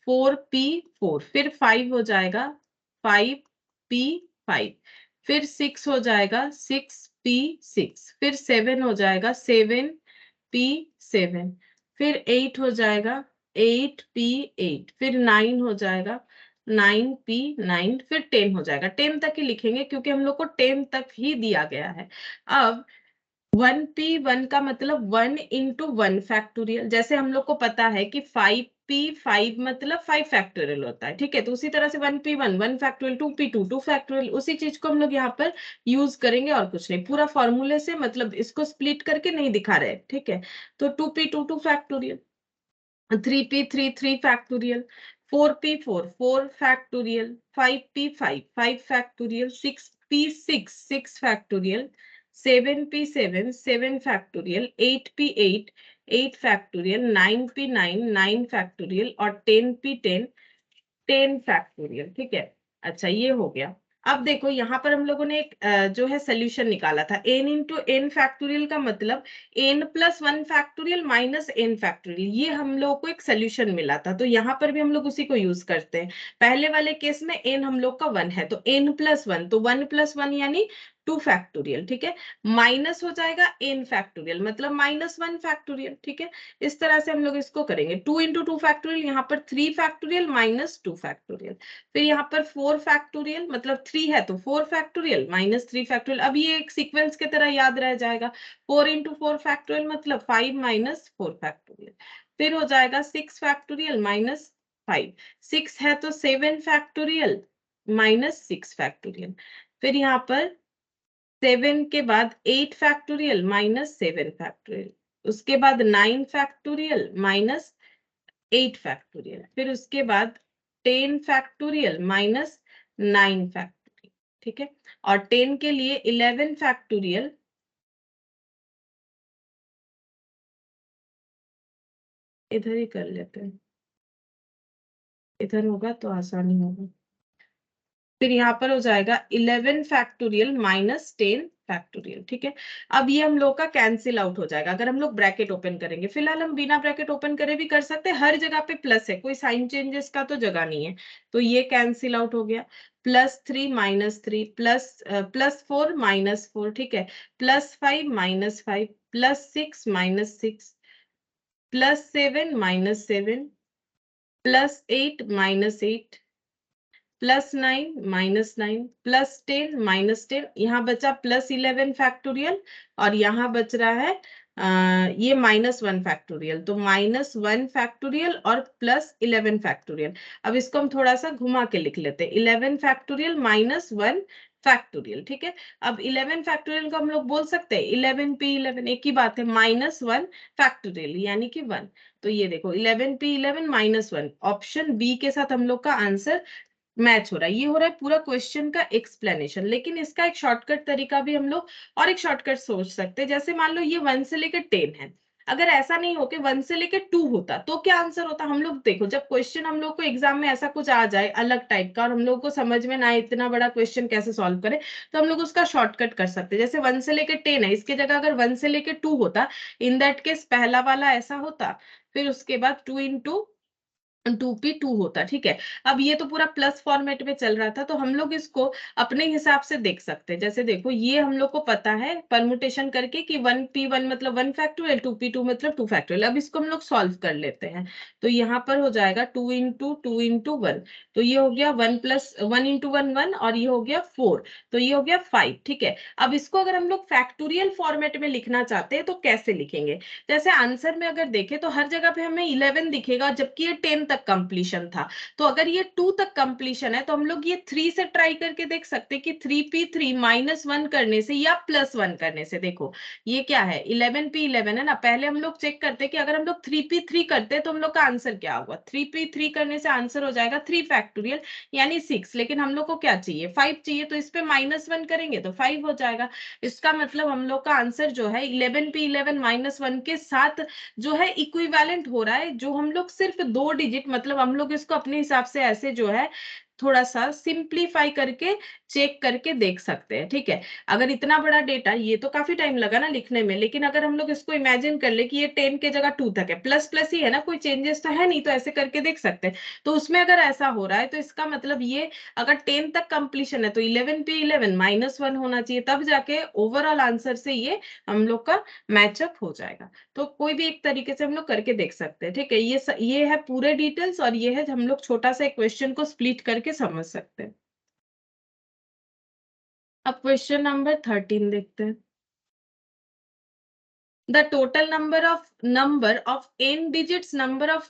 4p4, फिर 5 हो जाएगा, 5p5, फिर 6 हो जाएगा, 6p6, फिर 7 हो जाएगा, 7p7, फिर 8 हो जाएगा, 8p8, फिर 9 हो जाएगा, 9p9, फिर 10 हो जाएगा। 10 तक ही लिखेंगे क्योंकि हम लोग को 10 तक ही दिया गया है। अब 1p1 का मतलब 1 इंटू वन फैक्टोरियल, जैसे हम लोग को पता है कि 5p5 मतलब 5 फैक्टोरियल होता है। ठीक है, तो उसी तरह से 1p1 1 फैक्टोरियल, 2p2 2 फैक्टोरियल, उसी चीज को हम लोग यहाँ पर यूज करेंगे और कुछ नहीं, पूरा फॉर्मूले से मतलब इसको स्प्लिट करके नहीं दिखा रहे। ठीक है, तो 2p2 2 factorial, 3p3 3 factorial, 4p4 4 factorial, 5p5 5 factorial, 6p6 6 factorial, 7p7 7 factorial, 8p8 8 factorial, 9p9 9 factorial और 10p10 10 फैक्टोरियल। ठीक है, अच्छा ये हो गया। अब देखो यहाँ पर हम लोगों ने एक जो है सोल्यूशन निकाला था, n इंटू n फैक्टोरियल का मतलब n plus one factorial minus n factorial, ये हम लोग को एक सोल्यूशन मिला था, तो यहाँ पर भी हम लोग उसी को यूज करते हैं। पहले वाले केस में n हम लोग का 1 है तो n प्लस वन, तो 1 प्लस वन यानी 2 फैक्टोरियल। ठीक है, माइनस हो जाएगा n फैक्टोरियल मतलब माइनस 1 फैक्टोरियल। ठीक है, इस तरह से हम लोग इसको करेंगे, 2 इंटू टू फैक्टोरियल, यहाँ पर 3 फैक्टोरियल माइनस 2 फैक्टोरियल, फिर यहाँ पर 4 फैक्टोरियल मतलब 3 है तो 4 फैक्टोरियल माइनस 3 फैक्टोरियल। अब ये एक सीक्वेंस की तरह याद रह जाएगा, 4 इंटू 4 फैक्टोरियल मतलब 5 माइनस 4 फैक्टोरियल, फिर हो जाएगा 6 फैक्टोरियल माइनस 5, 6 है तो 7 फैक्टोरियल माइनस 6 फैक्टोरियल, फिर यहाँ पर 7 के बाद 8 फैक्टोरियल माइनस 7 फैक्टोरियल, उसके बाद 9 फैक्टोरियल माइनस 8 फैक्टोरियल, फिर उसके बाद 10 फैक्टोरियल माइनस 9 फैक्टोरियल। ठीक है, और 10 के लिए 11 फैक्टोरियल, इधर ही कर लेते हैं, इधर होगा तो आसानी होगा, फिर यहाँ पर हो जाएगा 11 फैक्टोरियल माइनस 10 फैक्टोरियल। ठीक है, अब ये हम लोग का कैंसिल आउट हो जाएगा अगर हम लोग ब्रैकेट ओपन करेंगे, फिलहाल हम बिना ब्रैकेट ओपन करे भी कर सकते हैं, हर जगह पे प्लस है, कोई साइन चेंजेस का तो जगह नहीं है, तो ये कैंसिल आउट हो गया, +3 -3 +4 -4, ठीक है, +5 -5 +6 -6 +7 -7 +8 -8 +9 -9 +10 -10, यहाँ बचा +11 फैक्टोरियल और यहाँ बच रहा है ये -1 फैक्टोरियल, तो -1 फैक्टोरियल और +11 फैक्टोरियल। अब इसको हम थोड़ा सा घुमा के लिख लेते हैं, 11 फैक्टोरियल -1 फैक्टोरियल। ठीक है, अब 11 फैक्टोरियल को हम लोग बोल सकते हैं 11p11, एक ही बात है, -1 फैक्टोरियल यानी कि 1, तो ये देखो 11p11 -1, ऑप्शन बी के साथ हम लोग का आंसर मैच हो रहा है। ये हो रहा है पूरा क्वेश्चन का एक्सप्लेनेशन, लेकिन इसका एक शॉर्टकट तरीका भी हम लोग और एक शॉर्टकट सोच सकते हैं, जैसे मान लो ये 1 से लेकर 10 है, अगर ऐसा नहीं हो कि 1 से लेकर 2 होता तो क्या आंसर होता, हम लोग देखो जब क्वेश्चन हम लोग को एग्जाम में ऐसा कुछ आ जाए अलग टाइप का और हम लोग को समझ में ना आए इतना बड़ा क्वेश्चन कैसे सॉल्व करें, तो हम लोग उसका शॉर्टकट कर सकते हैं, जैसे 1 से लेकर 10 है, इसके जगह अगर 1 से लेकर 2 होता, इन दैट केस पहला वाला ऐसा होता, फिर उसके बाद 2 इंटू 2p2 होता, ठीक है। अब ये तो पूरा प्लस फॉर्मेट में चल रहा था, तो हम लोग इसको अपने हिसाब से देख सकते हैं। जैसे देखो, ये हम लोग को पता है परमुटेशन करके कि 1p1 मतलब 1 फैक्टोरियल, 2p2 मतलब 2 फैक्टोरियल। अब इसको हम लोग सॉल्व कर लेते हैं। तो यहाँ पर हो जाएगा 2 × 2 × 1, तो ये हो गया 1 + 1 × 1 1, और ये हो गया 4, तो ये हो गया 5, ठीक है। अब इसको अगर हम लोग फैक्टोरियल फॉर्मेट में लिखना चाहते हैं तो कैसे लिखेंगे? जैसे आंसर में अगर देखें तो हर जगह पे हमें 11 दिखेगा, जबकि ये 10 तक कंप्लीशन था। तो अगर ये 2 तक कंप्लीशन है तो हम लोग ये 3 से ट्राई करके देख सकते हैं कि 3p3 -1 करने से या +1 करने से। देखो ये क्या है, 11p11 है ना। पहले हम लोग चेक करते हैं कि अगर हम लोग 3p3 करते हैं तो हम लोग का आंसर क्या होगा। 3p3 करने से आंसर हो जाएगा 3 फैक्टोरियल यानी 6, लेकिन हम लोग को क्या चाहिए, 5 चाहिए, तो इस पे -1 करेंगे तो 5 हो जाएगा। इसका मतलब हम लोग का आंसर जो है 11p11 -1 के साथ जो है इक्विवेलेंट हो रहा है, जो हम लोग सिर्फ 2 डिजिट, मतलब हम लोग इसको अपने हिसाब से ऐसे जो है थोड़ा सा सिंप्लीफाई करके चेक करके देख सकते हैं, ठीक है। अगर इतना बड़ा डेटा, ये तो काफी टाइम लगा ना लिखने में, लेकिन अगर हम लोग इसको इमेजिन कर ले कि ये 10 के जगह 2 तक है, प्लस प्लस ही है ना, कोई चेंजेस तो है नहीं, तो ऐसे करके देख सकते हैं। तो उसमें अगर ऐसा हो रहा है तो इसका मतलब ये अगर 10 तक कंप्लीशन है तो 11p11 -1 होना चाहिए, तब जाके ओवरऑल आंसर से ये हम लोग का मैचअप हो जाएगा। तो कोई भी एक तरीके से हम लोग करके देख सकते हैं, ठीक है। ये है पूरे डिटेल्स, और ये है हम लोग छोटा सा क्वेश्चन को स्प्लिट करके समझ सकते हैं। अब क्वेश्चन नंबर 13 देखते हैं। The total number of n digits, number of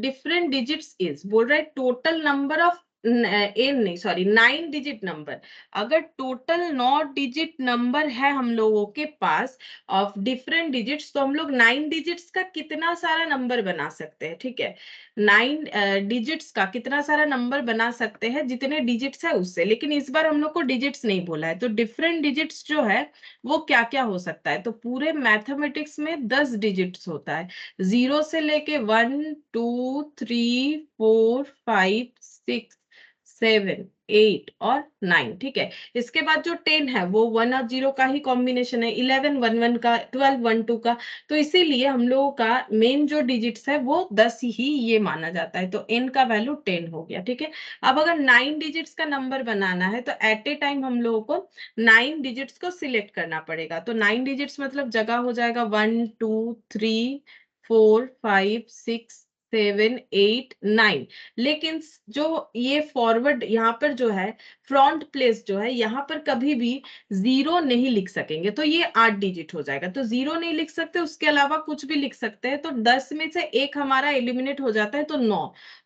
different digits is, बोल रहा है टोटल नंबर ऑफ n नहीं सॉरी 9 डिजिट नंबर। अगर टोटल 9 डिजिट नंबर है हम लोगों के पास ऑफ डिफरेंट डिजिट्स, तो हम लोग 9 डिजिट्स का कितना सारा नंबर बना सकते हैं, ठीक है। 9 डिजिट्स का कितना सारा नंबर बना सकते हैं, जितने डिजिट्स है उससे। लेकिन इस बार हम लोग को डिजिट्स नहीं बोला है, तो डिफरेंट डिजिट्स जो है वो क्या क्या हो सकता है। तो पूरे मैथमेटिक्स में 10 डिजिट्स होता है, 0 से लेके 1 2 3 4 5 6 7 8 और 9, ठीक है। इसके बाद जो 10 है वो 1 और 0 का ही कॉम्बिनेशन है, 11 1 1 का, 12 1 2 का। तो इसीलिए हम लोगों का मेन जो डिजिट्स है वो 10 ही ये माना जाता है, तो n का वैल्यू 10 हो गया, ठीक है। अब अगर 9 डिजिट्स का नंबर बनाना है तो एट ए टाइम हम लोगों को 9 डिजिट्स को सिलेक्ट करना पड़ेगा। तो 9 डिजिट्स मतलब जगह हो जाएगा 1 2 3 4 5 6 7 8 9। लेकिन जो ये फॉरवर्ड यहाँ पर जो है फ्रंट प्लेस जो है, यहाँ पर कभी भी 0 नहीं लिख सकेंगे, तो ये 8 डिजिट हो जाएगा। तो 0 नहीं लिख सकते, उसके अलावा कुछ भी लिख सकते हैं। तो 10 में से एक हमारा एलिमिनेट हो जाता है, तो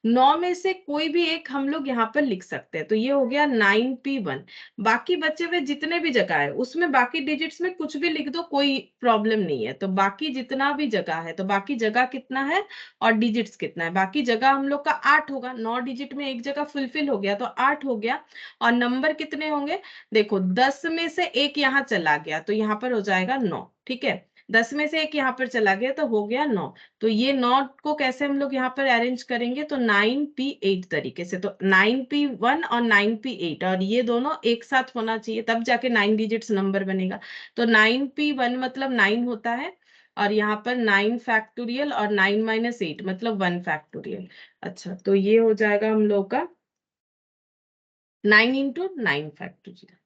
9 में से कोई भी एक हम लोग यहाँ पर लिख सकते हैं। तो ये हो गया 9p1। बाकी बचे हुए जितने भी जगह है उसमें बाकी डिजिट्स में कुछ भी लिख दो, कोई प्रॉब्लम नहीं है। तो बाकी जितना भी जगह है, तो बाकी जगह कितना है और डिजिट्स कितना है, बाकी जगह हम लोग का 8 होगा। 9 डिजिट में एक जगह फुलफिल हो गया तो 8 हो गया। और नंबर कितने होंगे, देखो 10 में से एक यहाँ चला गया तो यहाँ पर हो जाएगा 9, ठीक है। 10 में से एक यहाँ पर चला गया तो हो गया 9। तो ये 9 को कैसे हम लोग यहाँ पर अरेंज करेंगे, तो 9p8 तरीके से। तो 9p1 और 9p8, और ये दोनों एक साथ होना चाहिए, तब जाके 9 डिजिट्स नंबर बनेगा। तो 9p1 मतलब 9 होता है, और यहाँ पर 9 फैक्टोरियल, और 9 - 8 मतलब 1 फैक्टोरियल। अच्छा, तो ये हो जाएगा हम लोग का 9 × 9 फैक्टोरियल।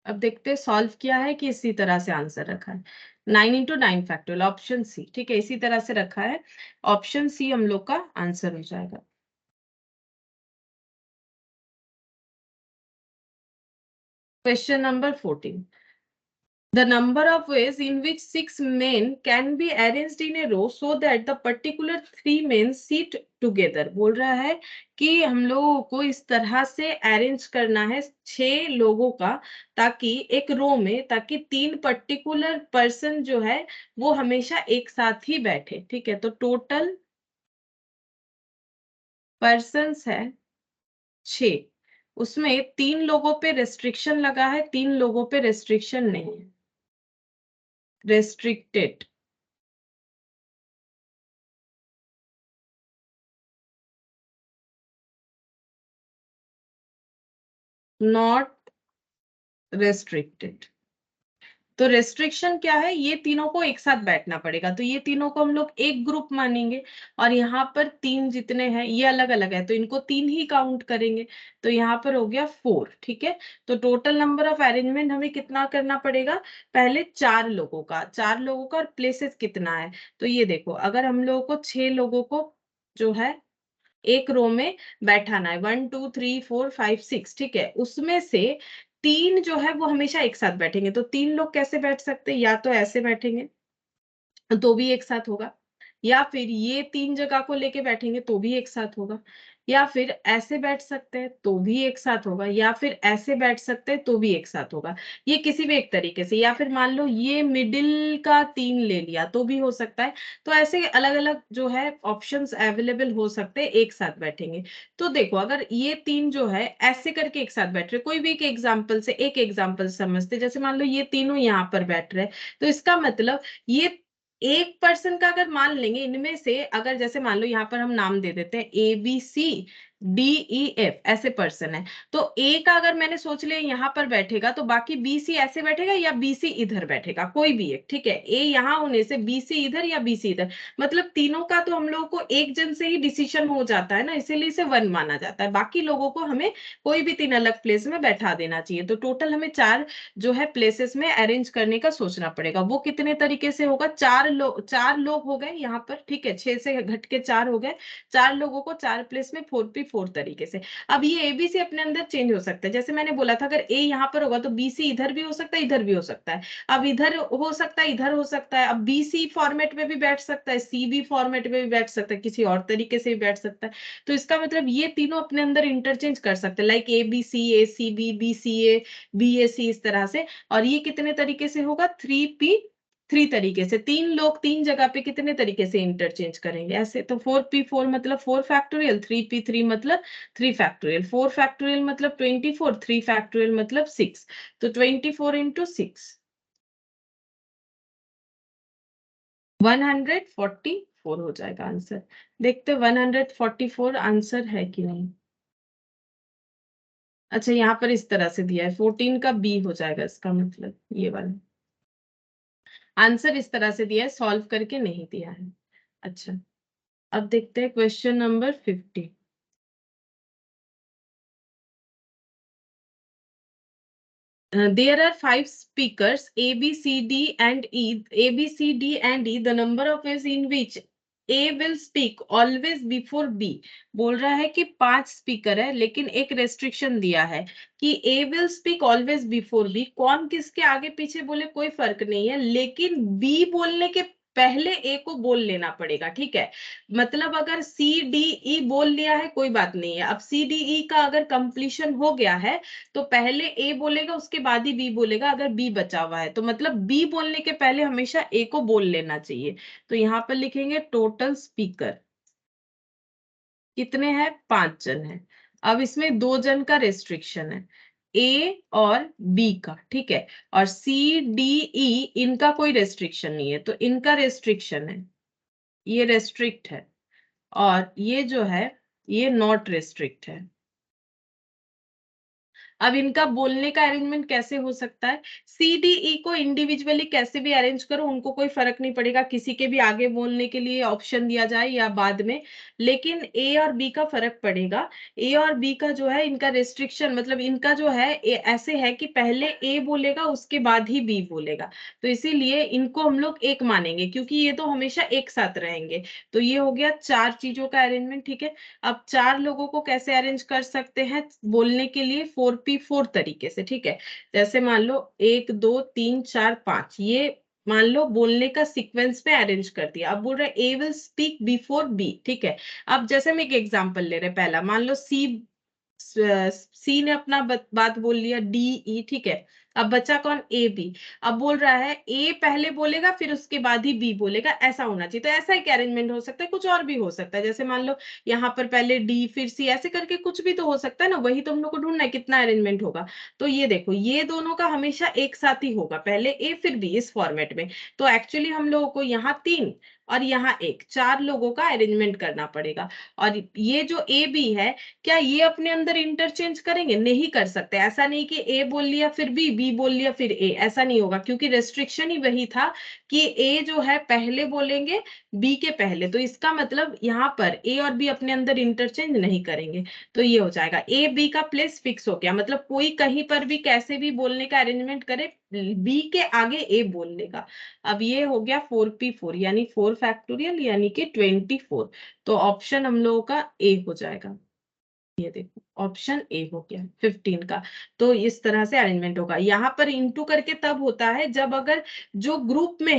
अब देखते हैं सॉल्व किया है कि इसी तरह से आंसर रखा है। 9 × 9 फैक्टोरियल, ऑप्शन सी, ठीक है, इसी तरह से रखा है। ऑप्शन सी हम लोग का आंसर हो जाएगा। Question number 14। The number of ways in which 6 men can be arranged in a row so that the particular 3 men sit together, बोल रहा है कि हम लोगों को इस तरह से अरेंज करना है 6 लोगों का, ताकि एक रो में, ताकि 3 पर्टिकुलर पर्सन जो है वो हमेशा एक साथ ही बैठे, ठीक है। तो टोटल पर्सन्स है 6, उसमें 3 लोगों पे रेस्ट्रिक्शन लगा है, 3 लोगों पे रेस्ट्रिक्शन नहीं है, रेस्ट्रिक्टेड, नॉट restricted। तो रेस्ट्रिक्शन क्या है, ये तीनों को एक साथ बैठना पड़ेगा, तो ये तीनों को हम लोग एक ग्रुप मानेंगे, और यहाँ पर 3 जितने हैं ये अलग अलग है तो इनको 3 ही काउंट करेंगे, तो यहाँ पर हो गया 4, ठीक है। तो टोटल नंबर ऑफ अरेंजमेंट हमें कितना करना पड़ेगा, पहले 4 लोगों का, 4 लोगों का, और प्लेसेस कितना है, तो ये देखो अगर हम लोगों को 6 लोगों को जो है एक रो में बैठाना है, 1 2 3 4 5 6, ठीक है, उसमें से 3 जो है वो हमेशा एक साथ बैठेंगे, तो 3 लोग कैसे बैठ सकते हैं, या तो ऐसे बैठेंगे तो भी एक साथ होगा, या फिर ये 3 जगह को लेके बैठेंगे तो भी एक साथ होगा, या फिर ऐसे बैठ सकते हैं तो भी एक साथ होगा, या फिर ऐसे बैठ सकते हैं तो भी एक साथ होगा, ये किसी भी एक तरीके से, या फिर मान लो ये मिडिल का 3 ले लिया तो भी हो सकता है। तो ऐसे अलग अलग जो है ऑप्शंस अवेलेबल हो सकते हैं एक साथ बैठेंगे। तो देखो अगर ये 3 जो है ऐसे करके एक साथ बैठ रहे, कोई भी एक एग्जाम्पल से एक एग्जाम्पल समझते, जैसे मान लो ये तीनों यहाँ पर बैठ रहे, तो इसका मतलब ये एक पर्सन का अगर मान लेंगे, इनमें से अगर जैसे मान लो यहाँ पर हम नाम दे देते हैं ABCDEF, ऐसे पर्सन है, तो ए का अगर मैंने सोच लिया यहाँ पर बैठेगा तो बाकी BC ऐसे बैठेगा या BC इधर बैठेगा, कोई भी एक, ठीक है, ए यहाँ होने से BC इधर या BC इधर, मतलब तीनों का तो हम लोगों को एक जन से ही डिसीजन हो जाता है ना, इसीलिए इसे 1 माना जाता है, बाकी लोगों को हमें कोई भी 3 अलग प्लेस में बैठा देना चाहिए। तो टोटल हमें 4 जो है प्लेसेस में अरेंज करने का सोचना पड़ेगा, वो कितने तरीके से होगा, 4 लोग हो गए यहाँ पर, ठीक है, 6 से घट के 4 हो गए, 4 लोगों को 4 प्लेस में 4p4 तरीके से। अब ये ABC अपने अंदर चेंज हो सकता है, जैसे मैंने बोला था अगर A यहाँ पर होगा तो BC इधर भी हो सकता है, इधर भी हो सकता है, अब इधर हो सकता है, इधर हो सकता है, अब BC फॉर्मेट में भी बैठ सकता है, CB फॉर्मेट में भी बैठ सकता है, किसी और तरीके से भी बैठ सकता है। तो इसका मतलब ये तीनों अपने अंदर इंटरचेंज कर सकते हैं, like ABC ACB BCA BAC इस तरह से। और ये कितने तरीके से होगा, 3p3 तरीके से, 3 लोग 3 जगह पे कितने तरीके से इंटरचेंज करेंगे ऐसे, तो 4p4 मतलब 4 फैक्टोरियल, 3p3 मतलब 3 फैक्टोरियल, 4 फैक्टोरियल मतलब 24, 3 फैक्टोरियल मतलब 6, तो 24 into 6 144 हो जाएगा आंसर। देखते 144 आंसर है कि नहीं। अच्छा यहाँ पर इस तरह से दिया है, 14 का B हो जाएगा, इसका मतलब ये वाला आंसर इस तरह से दिया है, सॉल्व करके नहीं दिया है। अच्छा अब देखते हैं question number 50। There are 5 speakers A, B, C, D and E. A, B, C, D and E. The number of ways in which A will speak always before B. बोल रहा है कि 5 स्पीकर है, लेकिन एक रेस्ट्रिक्शन दिया है कि A will speak always before B. कौन किसके आगे पीछे बोले कोई फर्क नहीं है, लेकिन B बोलने के पहले A को बोल लेना पड़ेगा, ठीक है। मतलब अगर CDE बोल लिया है कोई बात नहीं है, अब CDE का अगर कंप्लीशन हो गया है तो पहले ए बोलेगा उसके बाद ही बी बोलेगा, अगर बी बचा हुआ है तो मतलब बी बोलने के पहले हमेशा ए को बोल लेना चाहिए। तो यहाँ पर लिखेंगे टोटल स्पीकर कितने हैं, 5 जन हैं। अब इसमें 2 जन का रेस्ट्रिक्शन है, ए और बी का, ठीक है, और सी डी ई इनका कोई रेस्ट्रिक्शन नहीं है, तो इनका रेस्ट्रिक्शन है, ये रेस्ट्रिक्ट है, और ये जो है ये नॉट रेस्ट्रिक्ट है। अब इनका बोलने का अरेंजमेंट कैसे हो सकता है, CDE को इंडिविजुअली कैसे भी अरेंज करो उनको कोई फर्क नहीं पड़ेगा, किसी के भी आगे बोलने के लिए ऑप्शन दिया जाए या बाद में, लेकिन A और B का फर्क पड़ेगा। A और B का जो है इनका रेस्ट्रिक्शन मतलब इनका जो है ऐसे है कि पहले A बोलेगा उसके बाद ही B बोलेगा, तो इसीलिए इनको हम लोग एक मानेंगे क्योंकि ये तो हमेशा एक साथ रहेंगे। तो ये हो गया 4 चीजों का अरेंजमेंट, ठीक है। अब 4 लोगों को कैसे अरेंज कर सकते हैं बोलने के लिए, 4p4 तरीके से, ठीक है। जैसे मान लो 1 2 3 4 5, ये मान लो बोलने का सीक्वेंस में अरेंज कर दिया। अब बोल रहे ए विल स्पीक बिफोर बी, ठीक है। अब जैसे हम एक एग्जांपल ले रहे हैं, पहला मान लो सी ने अपना बात बोल लिया, डी ई, ठीक है। अब बचा कौन, ए बी। अब बोल रहा है ए पहले बोलेगा फिर उसके बाद ही बी बोलेगा, ऐसा होना चाहिए। तो ऐसा एक अरेंजमेंट हो सकता है, कुछ और भी हो सकता है, जैसे मान लो यहाँ पर पहले डी फिर सी, ऐसे करके कुछ भी तो हो सकता है ना, वही तो हम लोग को ढूंढना है कितना अरेंजमेंट होगा। तो ये देखो ये दोनों का हमेशा एक साथ ही होगा, पहले ए फिर बी, इस फॉर्मेट में। तो एक्चुअली हम लोगों को यहाँ 3 और यहाँ एक, 4 लोगों का अरेंजमेंट करना पड़ेगा। और ये जो ए बी है, क्या ये अपने अंदर इंटरचेंज करेंगे? नहीं कर सकते। ऐसा नहीं कि ए बोल लिया फिर बी बोल लिया फिर ए, ऐसा नहीं होगा, क्योंकि रेस्ट्रिक्शन ही वही था कि ए जो है पहले बोलेंगे बी के पहले, तो इसका मतलब यहाँ पर ए और बी अपने अंदर इंटरचेंज नहीं करेंगे। तो ये हो जाएगा, ए बी का प्लेस फिक्स हो गया, मतलब कोई कहीं पर भी कैसे भी बोलने का अरेंजमेंट करे, बी के आगे ए बोल लेगा। अब ये हो गया 4p4 यानी 4 फैक्टोरियल यानी कि 24। तो ऑप्शन हम लोगों का ए हो जाएगा। ये देखो ऑप्शन ए हो गया 15 का। तो इस तरह से अरेंजमेंट होगा। यहाँ पर इंटू करके तब होता है जब अगर जो ग्रुप में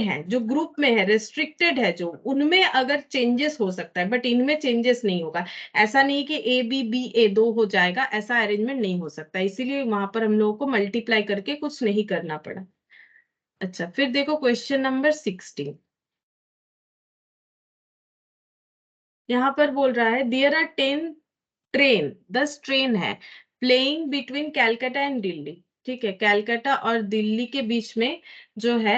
है रेस्ट्रिक्टेड है जो, उनमें अगर चेंजेस हो सकता है, बट इनमें चेंजेस नहीं होगा। ऐसा नहीं कि ए बी बी ए 2 हो जाएगा, ऐसा अरेंजमेंट नहीं हो सकता, इसीलिए वहां पर हम लोगों को मल्टीप्लाई करके कुछ नहीं करना पड़ा। अच्छा, फिर देखो क्वेश्चन नंबर 16। यहाँ पर बोल रहा है देयर आर 10 ट्रेन है playing between Calcutta and Delhi. ठीक है, कैलकाटा और दिल्ली के बीच में जो है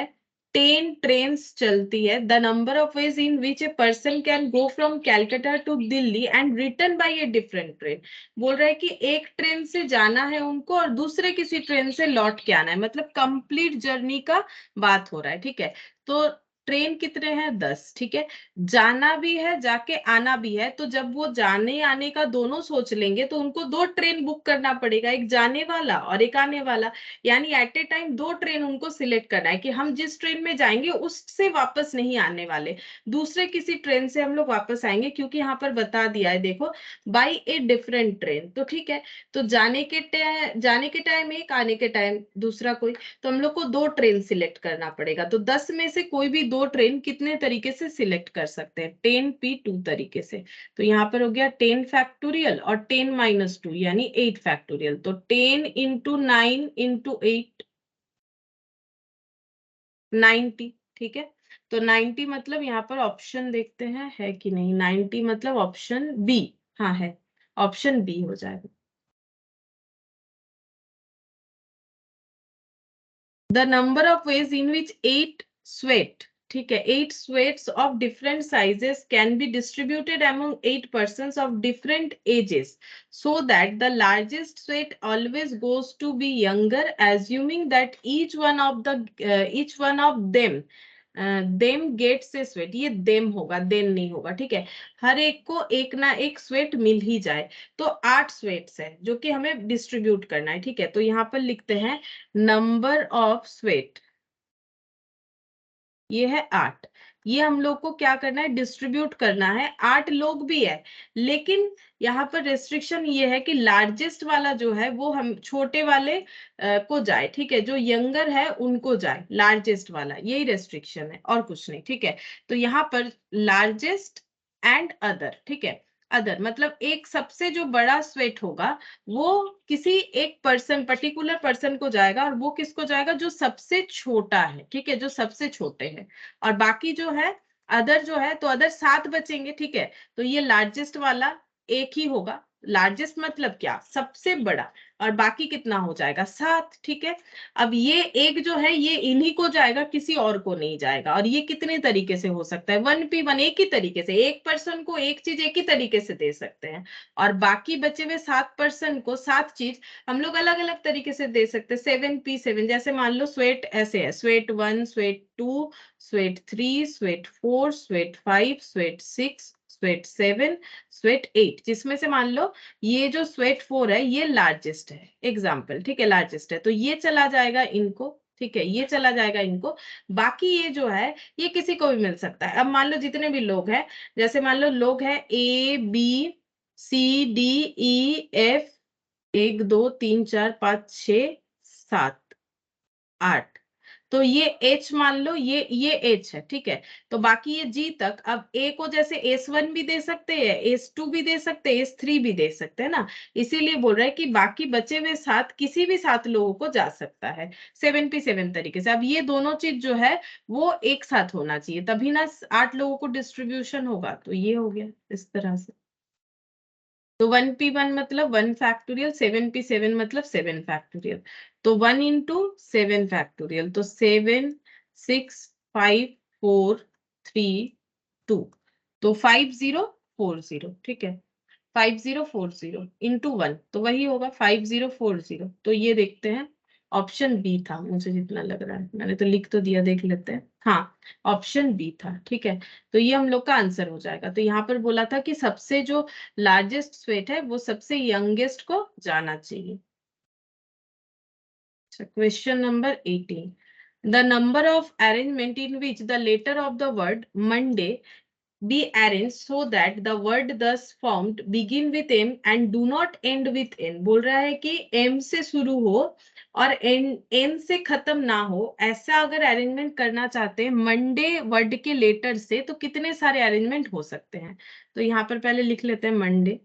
10 ट्रेन्स चलती है। The number of ways in which a person can go from Calcutta to Delhi and return by a different train. बोल रहा है कि एक ट्रेन से जाना है उनको और दूसरे किसी ट्रेन से लौट के आना है, मतलब कंप्लीट जर्नी का बात हो रहा है। ठीक है, तो ट्रेन कितने हैं? 10। ठीक है, जाना भी है जाके आना भी है, तो जब वो जाने आने का दोनों सोच लेंगे तो उनको 2 ट्रेन बुक करना पड़ेगा, एक जाने वाला और एक आने वाला। यानी एट ए टाइम 2 ट्रेन उनको सिलेक्ट करना है कि हम जिस ट्रेन में जाएंगे उससे वापस नहीं आने वाले, दूसरे किसी ट्रेन से हम लोग वापस आएंगे, क्योंकि यहाँ पर बता दिया है देखो बाई ए डिफरेंट ट्रेन। तो ठीक है, तो जाने के टाइम एक, आने के टाइम दूसरा कोई, तो हम लोग को 2 ट्रेन सिलेक्ट करना पड़ेगा। तो 10 में से कोई भी 2 ट्रेन कितने तरीके से सिलेक्ट कर सकते हैं? 10p2 तरीके से। तो यहाँ पर हो गया 10 फैक्टोरियल और 10 माइनस 2 यानी 8 फैक्टोरियल। तो 10 इंटू 9 इंटू 8 90। ठीक है, तो 90 मतलब यहाँ पर ऑप्शन देखते हैं है कि नहीं। 90 मतलब ऑप्शन बी, हाँ है, ऑप्शन बी हो जाएगा। The number of ways in which 8 sweat, ठीक है, 8 sweats of different sizes can be distributed among 8 persons of different ages, so that the largest sweat always goes to be younger, assuming that each one of them gets a sweat। ये them होगा, then नहीं होगा। ठीक है, हर एक को एक ना एक स्वेट मिल ही जाए। तो 8 स्वेट्स है जो कि हमें डिस्ट्रीब्यूट करना है। ठीक है, तो यहाँ पर लिखते हैं नंबर ऑफ स्वेट, ये है 8। ये हम लोग को क्या करना है? डिस्ट्रीब्यूट करना है। 8 लोग भी है, लेकिन यहाँ पर रेस्ट्रिक्शन ये है कि लार्जेस्ट वाला जो है वो हम छोटे वाले को जाए। ठीक है, जो यंगर है उनको जाए लार्जेस्ट वाला, यही रेस्ट्रिक्शन है और कुछ नहीं। ठीक है, तो यहाँ पर लार्जेस्ट एंड अदर। ठीक है, अदर मतलब एक सबसे जो बड़ा स्वेट होगा वो किसी एक पर्सन, पर्टिकुलर पर्सन को जाएगा, और वो किसको जाएगा? जो सबसे छोटा है। ठीक है, जो सबसे छोटे हैं। और बाकी जो है अदर जो है, तो अदर 7 बचेंगे। ठीक है, तो ये लार्जेस्ट वाला एक ही होगा। लार्जेस्ट मतलब क्या? सबसे बड़ा। और बाकी कितना हो जाएगा? 7। ठीक है, अब ये एक जो है ये इन्हीं को जाएगा, किसी और को नहीं जाएगा। और ये कितने तरीके से हो सकता है? 1p1, एक ही तरीके से, एक पर्सन को एक चीज एक ही तरीके से दे सकते हैं। और बाकी बचे हुए 7 पर्सन को 7 चीज हम लोग अलग अलग तरीके से दे सकते हैं। 7p7, जैसे मान लो स्वेट ऐसे है, sweat 1, sweat 2, sweat 3, sweat 4, sweat 5, sweat 6, sweat 7, sweat 8, जिसमें से मान लो ये जो स्वेट 4 है ये लार्जेस्ट है, एग्जाम्पल। ठीक है, लार्जेस्ट है, तो ये चला जाएगा इनको। ठीक है, ये चला जाएगा इनको। बाकी ये जो है ये किसी को भी मिल सकता है। अब मान लो जितने भी लोग हैं, जैसे मान लो लोग हैं ABCDEF, 1 2 3 4 5 6 7 8, तो ये H मान लो, ये H है। ठीक है, तो बाकी ये G तक। अब A को जैसे S1 भी दे सकते हैं, S2 भी दे सकते हैं, S3 भी दे सकते हैं ना। इसीलिए बोल रहा है कि बाकी बचे हुए 7 किसी भी 7 लोगों को जा सकता है 7p7 तरीके से। अब ये दोनों चीज जो है वो एक साथ होना चाहिए, तभी ना 8 लोगों को डिस्ट्रीब्यूशन होगा। तो ये हो गया इस तरह से। तो 1p1 मतलब 1 फैक्टोरियल, 7p7 मतलब 7 फैक्टोरियल। तो 1 इंटू 7 फैक्टोरियल, तो 7 6 5 4 3 2, तो 5040, ठीक है, 5040 इंटू 1, तो वही होगा 5040। तो ये देखते हैं, ऑप्शन बी था, मुझे जितना लग रहा है, मैंने तो लिख तो दिया, देख लेते हैं। हाँ, ऑप्शन बी था, ठीक है। तो ये हम लोग का आंसर हो जाएगा। तो यहाँ पर बोला था कि सबसे जो लार्जेस्ट स्वेट है वो सबसे यंगेस्ट को जाना चाहिए। Question number 18, the number of arrangement in which the letter of the word Monday be arranged so that the word thus formed begin with M and do not end with N। बोल रहा है कि M से शुरू हो और N से खत्म ना हो, ऐसा अगर अरेंजमेंट करना चाहते हैं मंडे वर्ड के लेटर से, तो कितने सारे अरेंजमेंट हो सकते हैं। तो यहाँ पर पहले लिख लेते हैं मंडे।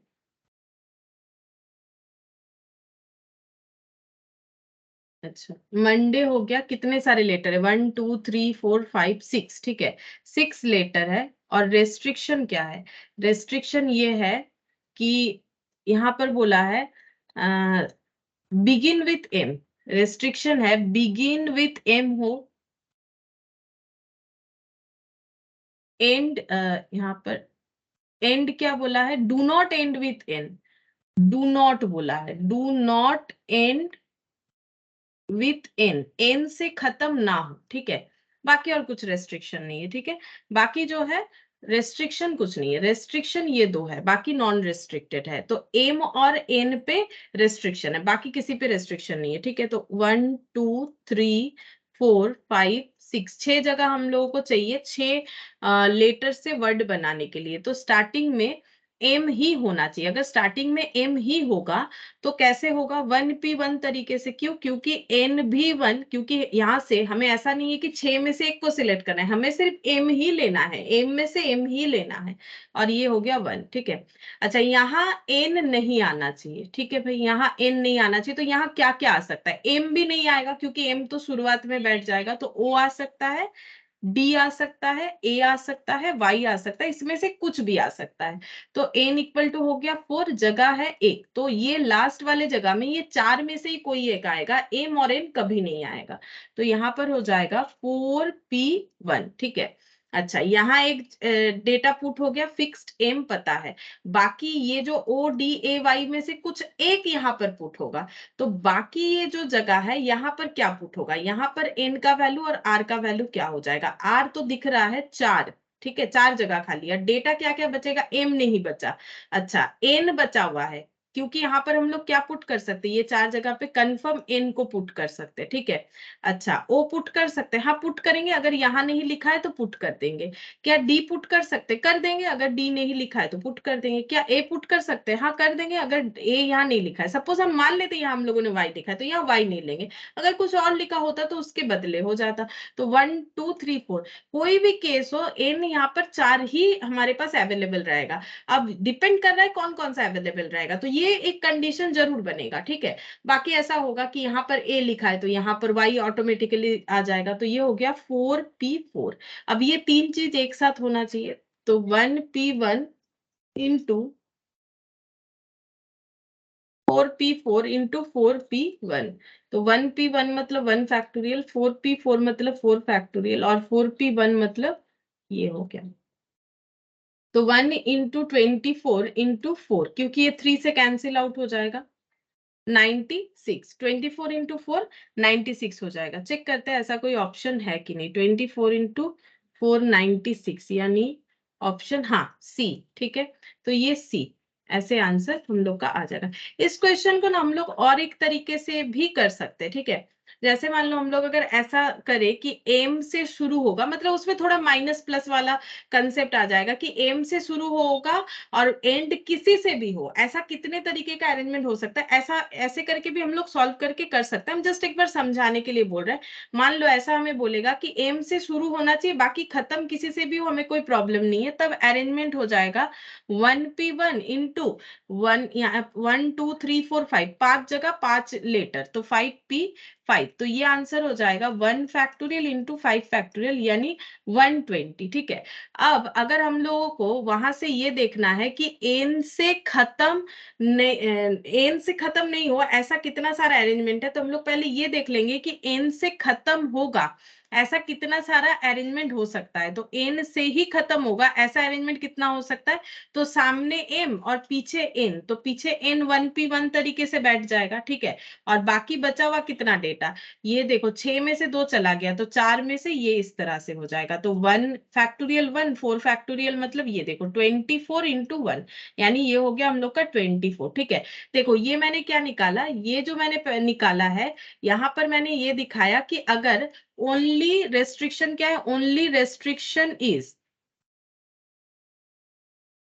अच्छा, मंडे हो गया, कितने सारे लेटर है, 1 2 3 4 5 6, ठीक है, 6 लेटर है। और रेस्ट्रिक्शन क्या है, रेस्ट्रिक्शन ये है कि यहाँ पर बोला है बिगिन विथ एम, रेस्ट्रिक्शन है बिगिन विथ एम हो, एंड यहाँ पर एंड क्या बोला है, do not end with N, do not बोला है, do not end with N, N से खत्म ना हो, ठीक है। बाकी और कुछ रेस्ट्रिक्शन नहीं है, ठीक है। बाकी जो है रेस्ट्रिक्शन कुछ नहीं है, रेस्ट्रिक्शन ये दो है, बाकी नॉन रेस्ट्रिक्टेड है। तो एम और एन पे रेस्ट्रिक्शन है, बाकी किसी पे रेस्ट्रिक्शन नहीं है, ठीक है। तो 1 2 3 4 5 6, 6 जगह हम लोगों को चाहिए, 6 लेटर से वर्ड बनाने के लिए। तो स्टार्टिंग में एम ही होना चाहिए। अगर स्टार्टिंग में एम ही होगा तो कैसे होगा, 1P1 तरीके से। क्यों, क्योंकि एन भी 1, क्योंकि यहाँ से हमें ऐसा नहीं है कि 6 में से एक को सिलेक्ट करना है, हमें सिर्फ एम ही लेना है, एम में से एम ही लेना है। और ये हो गया 1, ठीक है। अच्छा, यहाँ एन नहीं आना चाहिए, ठीक है भाई, यहाँ एन नहीं आना चाहिए। तो यहाँ क्या क्या आ सकता है, एम भी नहीं आएगा क्योंकि एम तो शुरुआत में बैठ जाएगा, तो ओ आ सकता है, डी आ सकता है, ए आ सकता है, वाई आ सकता है, इसमें से कुछ भी आ सकता है। तो एन इक्वल टू हो गया 4, जगह है एक, तो ये लास्ट वाले जगह में ये 4 में से ही कोई एक आएगा, एम और एन कभी नहीं आएगा। तो यहाँ पर हो जाएगा 4P1, ठीक है। अच्छा, यहाँ एक डेटा पुट हो गया, फिक्स्ड एम पता है, बाकी ये जो ओ डी ए वाई में से कुछ एक यहाँ पर पुट होगा। तो बाकी ये जो जगह है यहाँ पर क्या पुट होगा, यहाँ पर एन का वैल्यू और आर का वैल्यू क्या हो जाएगा। आर तो दिख रहा है 4, ठीक है, 4 जगह खाली है। डेटा क्या क्या बचेगा, एम नहीं बचा। अच्छा, एन बचा हुआ है, क्योंकि यहाँ पर हम लोग क्या पुट कर सकते हैं, ये 4 जगह पे कंफर्म एन को पुट कर सकते हैं, ठीक है। अच्छा, ओ पुट कर सकते हैं, हाँ पुट करेंगे, अगर यहाँ नहीं लिखा है तो पुट कर देंगे। क्या डी पुट कर सकते, कर देंगे, अगर डी नहीं लिखा है तो पुट कर देंगे। क्या ए पुट कर सकते हैं, हाँ कर देंगे, अगर ए यहाँ नहीं लिखा है। सपोज हम मान लेते हैं यहाँ हम लोगों ने वाई लिखा है तो यहाँ वाई नहीं लेंगे, अगर कुछ और लिखा होता तो उसके बदले हो जाता। तो 1 2 3 4 कोई भी केस हो, एन यहाँ पर 4 ही हमारे पास अवेलेबल रहेगा। अब डिपेंड कर रहा है कौन कौन सा अवेलेबल रहेगा, तो ये एक कंडीशन जरूर बनेगा, ठीक है। बाकी ऐसा होगा कि यहाँ पर ए लिखा है तो यहाँ पर वाई ऑटोमेटिकली आ जाएगा। तो ये हो गया 4P4। अब ये 3 चीज एक साथ होना चाहिए, तो 1P1 into 4P4 into 4P1। तो 1P1 मतलब 1 फैक्टोरियल, 4P4 मतलब 4 फैक्टोरियल, और 4P1 मतलब ये हो गया। तो 1 इंटू 24 इंटू 4, क्योंकि ये 3 से कैंसिल आउट हो जाएगा, 96। 24 इंटू 4 96 हो जाएगा। चेक करते हैं ऐसा कोई ऑप्शन है कि नहीं। 24 इंटू 4 96, यानी ऑप्शन हाँ सी, ठीक है। तो ये सी, ऐसे आंसर हम लोग का आ जाएगा। इस क्वेश्चन को ना हम लोग और एक तरीके से भी कर सकते हैं, ठीक है। जैसे मान लो हम लोग अगर ऐसा करें कि एम से शुरू होगा, मतलब उसमें थोड़ा माइनस प्लस वाला कंसेप्ट आ जाएगा कि एम से शुरू होगा और एंड किसी से भी हो, ऐसा कितने तरीके का अरेंजमेंट हो सकता है। ऐसा ऐसे करके भी हम लोग सॉल्व करके कर सकते हैं, हम जस्ट एक बार समझाने के लिए बोल रहे हैं। मान लो ऐसा हमें बोलेगा कि एम से शुरू होना चाहिए, बाकी खत्म किसी से भी हो, हमें कोई प्रॉब्लम नहीं है, तब अरेंजमेंट हो जाएगा 1P1 इंटू 1 1 2 3 4 5, 5 जगह 5 लेटर, तो 5P5। तो ये आंसर हो जाएगा 1 फैक्टोरियल इंटू 5 फैक्टोरियल, यानी 120, ठीक है। अब अगर हम लोगों को वहां से ये देखना है कि एन से खत्म नहीं हुआ ऐसा कितना सारा अरेंजमेंट है, तो हम लोग पहले ये देख लेंगे कि एन से खत्म होगा ऐसा कितना सारा अरेंजमेंट हो सकता है, तो n से ही खत्म होगा ऐसा अरेंजमेंट कितना हो सकता है, तो सामने m और पीछे n, तो पीछे n 1p1 तरीके से बैठ जाएगा, ठीक है। और बाकी बचा हुआ कितना डेटा, ये देखो 6 में से 2 चला गया तो 4 में से ये इस तरह से हो जाएगा, तो 1 फैक्टोरियल 1 4 फैक्टोरियल मतलब ये देखो 24 इंटू 1, यानी ये हो गया हम लोग का 24, ठीक है। देखो ये मैंने क्या निकाला, ये जो मैंने निकाला है यहां पर मैंने ये दिखाया कि अगर ओनली रेस्ट्रिक्शन क्या है, only restriction is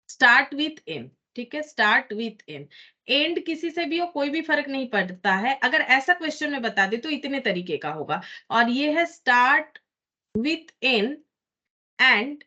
start with M, ठीक है, स्टार्ट विथ एम, एंड किसी से भी हो कोई भी फर्क नहीं पड़ता है, अगर ऐसा क्वेश्चन में बता दे तो इतने तरीके का होगा। और ये है start with N and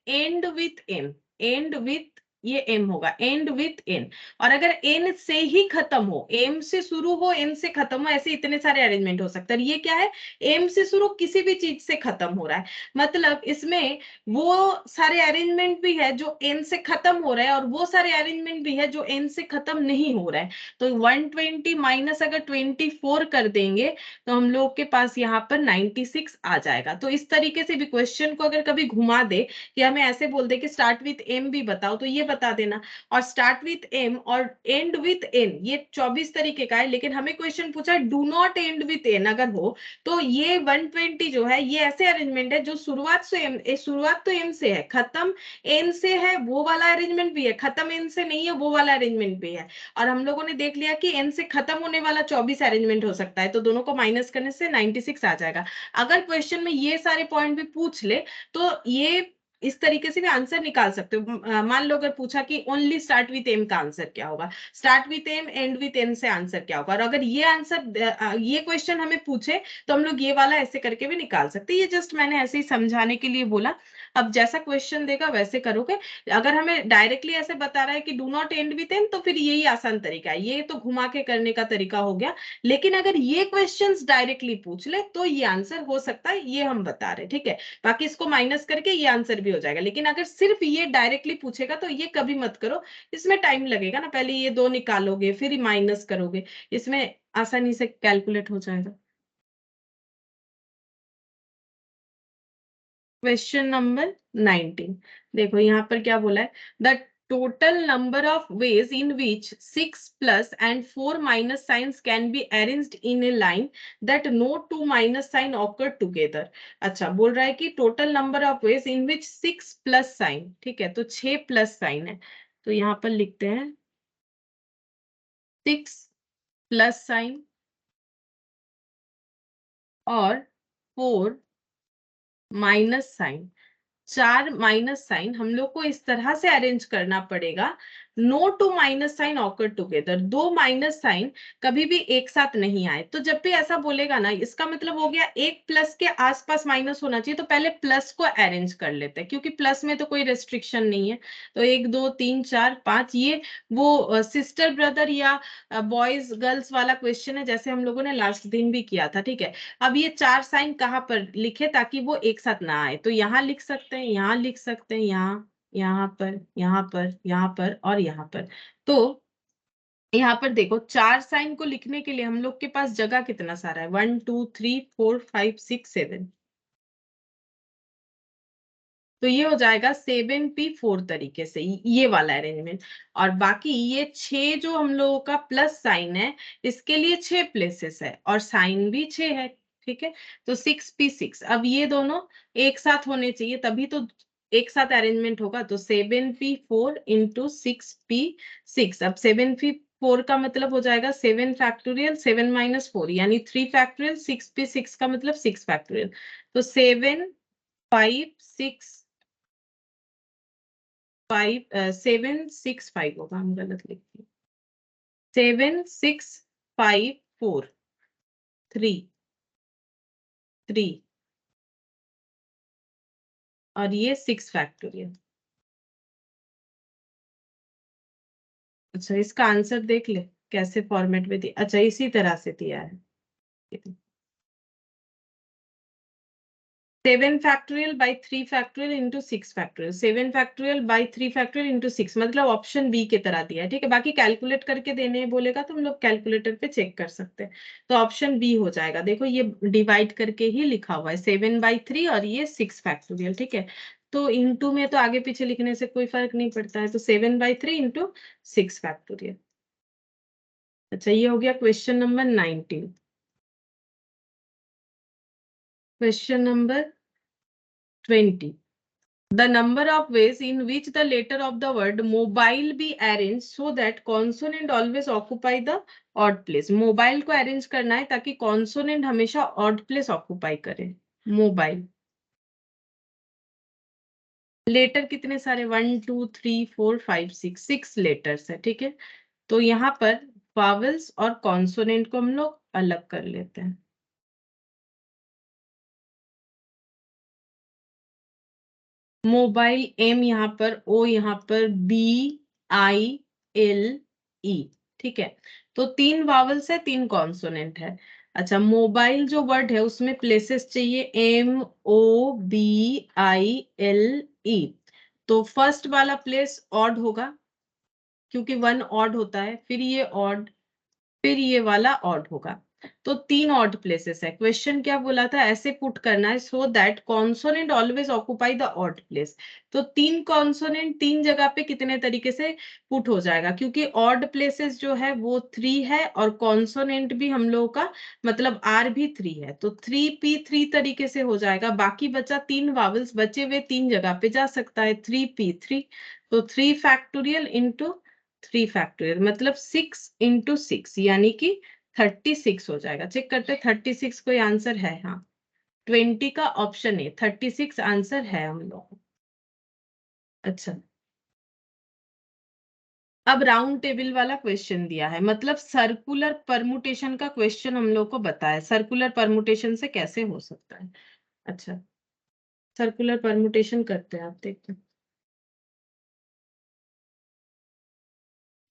end with M, end with ये एम होगा, एंड विथ एन। और अगर एन से ही खत्म हो, एम से शुरू हो एन से खत्म हो, ऐसे इतने सारे अरेंजमेंट हो सकते हैं। ये क्या है, एम से शुरू किसी भी चीज से खत्म हो रहा है, मतलब इसमें वो सारे अरेंजमेंट भी है जो एन से खत्म हो रहे हैं और वो सारे अरेंजमेंट भी है जो एन से खत्म नहीं हो रहा है। तो 120 माइनस अगर 24 कर देंगे तो हम लोग के पास यहाँ पर 96 आ जाएगा। तो इस तरीके से भी क्वेश्चन को अगर कभी घुमा दे कि हमें ऐसे बोल दे कि स्टार्ट विथ एम भी बताओ, तो ये बता देना। और स्टार्ट विथ एम और एंड विथ एन ये 24 तरीके का है, लेकिन हमें क्वेश्चन पूछा do not end with N अगर हो, तो ये 120 जो है ये ऐसे अरेंजमेंट है जो शुरुआत से एम, शुरुआत तो एम से है, खत्म एन से है, वो वाला अरेंजमेंट भी है, खत्म एन से नहीं है वो वाला अरेंजमेंट भी है। और हम लोगों ने देख लिया कि एन से खत्म होने वाला 24 अरेंजमेंट हो सकता है, तो दोनों को माइनस करने से 96 आ जाएगा। अगर क्वेश्चन में ये सारे पॉइंट भी पूछ ले तो ये इस तरीके से भी आंसर निकाल सकते हो। मान लो अगर पूछा कि ओनली स्टार्ट विथ एम का आंसर क्या होगा, start with M end with N से आंसर क्या होगा, और अगर ये आंसर ये क्वेश्चन हमें पूछे तो हम लोग ये वाला ऐसे करके भी निकाल सकते हैं। ये जस्ट मैंने ऐसे ही समझाने के लिए बोला, अब जैसा क्वेश्चन देगा वैसे करोगे। अगर हमें डायरेक्टली ऐसे बता रहा है कि do not end with N, तो फिर यही आसान तरीका है, ये तो घुमा के करने का तरीका हो गया। लेकिन अगर ये क्वेश्चंस डायरेक्टली पूछ ले तो ये आंसर हो सकता है, ये हम बता रहे, ठीक है। बाकी इसको माइनस करके ये आंसर भी हो जाएगा, लेकिन अगर सिर्फ ये डायरेक्टली पूछेगा तो ये कभी मत करो, इसमें टाइम लगेगा ना, पहले ये 2 निकालोगे फिर माइनस करोगे, इसमें आसानी से कैलकुलेट हो जाएगा। क्वेश्चन नंबर 19, देखो यहाँ पर क्या बोला है, the total number of ways in which 6 plus and 4 minus signs can be arranged in a line that no 2 minus sign occur together। अच्छा बोल रहा है कि total number of ways in which 6 plus sign, ठीक है, तो 6 plus sign है, तो यहाँ पर लिखते हैं 6 प्लस साइन और 4 माइनस साइन, 4 माइनस साइन हम लोग को इस तरह से अरेंज करना पड़ेगा, no two minus sign occur together, 2 minus sign कभी भी एक साथ नहीं आए। तो जब भी ऐसा बोलेगा ना, इसका मतलब हो गया एक प्लस के आसपास माइनस होना चाहिए, तो पहले प्लस को अरेंज कर लेते हैं क्योंकि प्लस में तो कोई रेस्ट्रिक्शन नहीं है। तो 1 2 3 4 5 ये वो सिस्टर ब्रदर या बॉयज गर्ल्स वाला क्वेश्चन है, जैसे हम लोगों ने लास्ट दिन भी किया था, ठीक है। अब ये 4 साइन कहाँ पर लिखे ताकि वो एक साथ ना आए, तो यहाँ लिख सकते हैं, यहाँ लिख सकते हैं, यहाँ, यहाँ पर, यहाँ पर, यहाँ पर और यहाँ पर। तो यहाँ पर देखो 4 साइन को लिखने के लिए हम लोग के पास जगह कितना सारा है, 1 2 3 4 5 6 7, तो ये हो जाएगा 7p4 तरीके से ये वाला अरेंजमेंट। और बाकी ये 6 जो हम लोगों का प्लस साइन है, इसके लिए 6 प्लेसेस है और साइन भी 6 है, ठीक है। तो 6p6, अब ये दोनों एक साथ होने चाहिए तभी तो एक साथ अरेंजमेंट होगा, तो 7p4 इंटू 6p6। अब 7p4 का मतलब हो जाएगा 7 फैक्टोरियल, 7 माइनस 4 यानी 3 फैक्टोरियल, 6p6 का मतलब 6 फैक्टोरियल, तो 7 5 6 5 7 6 5 होगा, हम गलत लिखते हैं, 7 6 5 4 3 3 और ये 6 फैक्टोरियल। अच्छा इसका आंसर देख ले कैसे फॉर्मेट में दिया, अच्छा इसी तरह से दिया है। 7 factorial by 3 factorial into 6 factorial, 7 factorial by 3 factorial into 6, मतलब ऑप्शन बी की तरह दिया है, ठीक है। बाकी कैलकुलेट करके देने बोलेगा तो हम लोग कैलकुलेटर पे चेक कर सकते हैं। तो ऑप्शन बी हो जाएगा। देखो ये डिवाइड करके ही लिखा हुआ है, 7/3 और ये 6 फैक्टोरियल, ठीक है। तो इंटू में तो आगे पीछे लिखने से कोई फर्क नहीं पड़ता है, तो 7/3 इंटू 6 फैक्टोरियल। अच्छा, ये हो गया question number 19। Question number 20. The number of ways in which the letter of the word mobile be arranged so that consonant always occupy the odd place. Mobile को अरेंज करना है ताकि कॉन्सोनेंट हमेशा odd place occupy करे। Mobile letter कितने सारे, 1 2 3 4 5 6, 6 letters है, ठीक है। तो यहाँ पर वावल्स और कॉन्सोनेंट को हम लोग अलग कर लेते हैं। मोबाइल एम यहाँ पर, ओ यहाँ पर, BILE, ठीक है। तो 3 वावल्स है, 3 कॉन्सोनेंट है। अच्छा, मोबाइल जो वर्ड है उसमें प्लेसेस चाहिए, MOBILE। तो फर्स्ट वाला प्लेस ऑड होगा क्योंकि 1 ऑड होता है, फिर ये ऑड, फिर ये वाला ऑड होगा। तो 3 ऑड प्लेसेस है। क्वेश्चन क्या बोला था, ऐसे पुट करना है so that consonant always occupy the odd place. तो 3 कॉन्सोनेंट 3 जगह पे कितने तरीके से पुट हो जाएगा, क्योंकि ऑड प्लेसेस जो है वो 3 है और कॉन्सोनेंट भी हम लोगों का मतलब आर भी 3 है, तो 3P3 तरीके से हो जाएगा। बाकी बचा 3 वावल्स, बचे हुए 3 जगह पे जा सकता है, 3P3। तो 3 फैक्टोरियल इंटू 3 फैक्टोरियल मतलब 6 इंटू 6 यानी कि 36 हो जाएगा। चेक करते 36 कोई आंसर है, हाँ 20 का ऑप्शन है, 36 आंसर है हम लोग। अच्छा, अब राउंड टेबल वाला क्वेश्चन दिया है, मतलब सर्कुलर परमुटेशन का क्वेश्चन हम लोग को बताया, सर्कुलर परमुटेशन से कैसे हो सकता है। अच्छा, सर्कुलर परमुटेशन करते हैं, आप देखते हैं।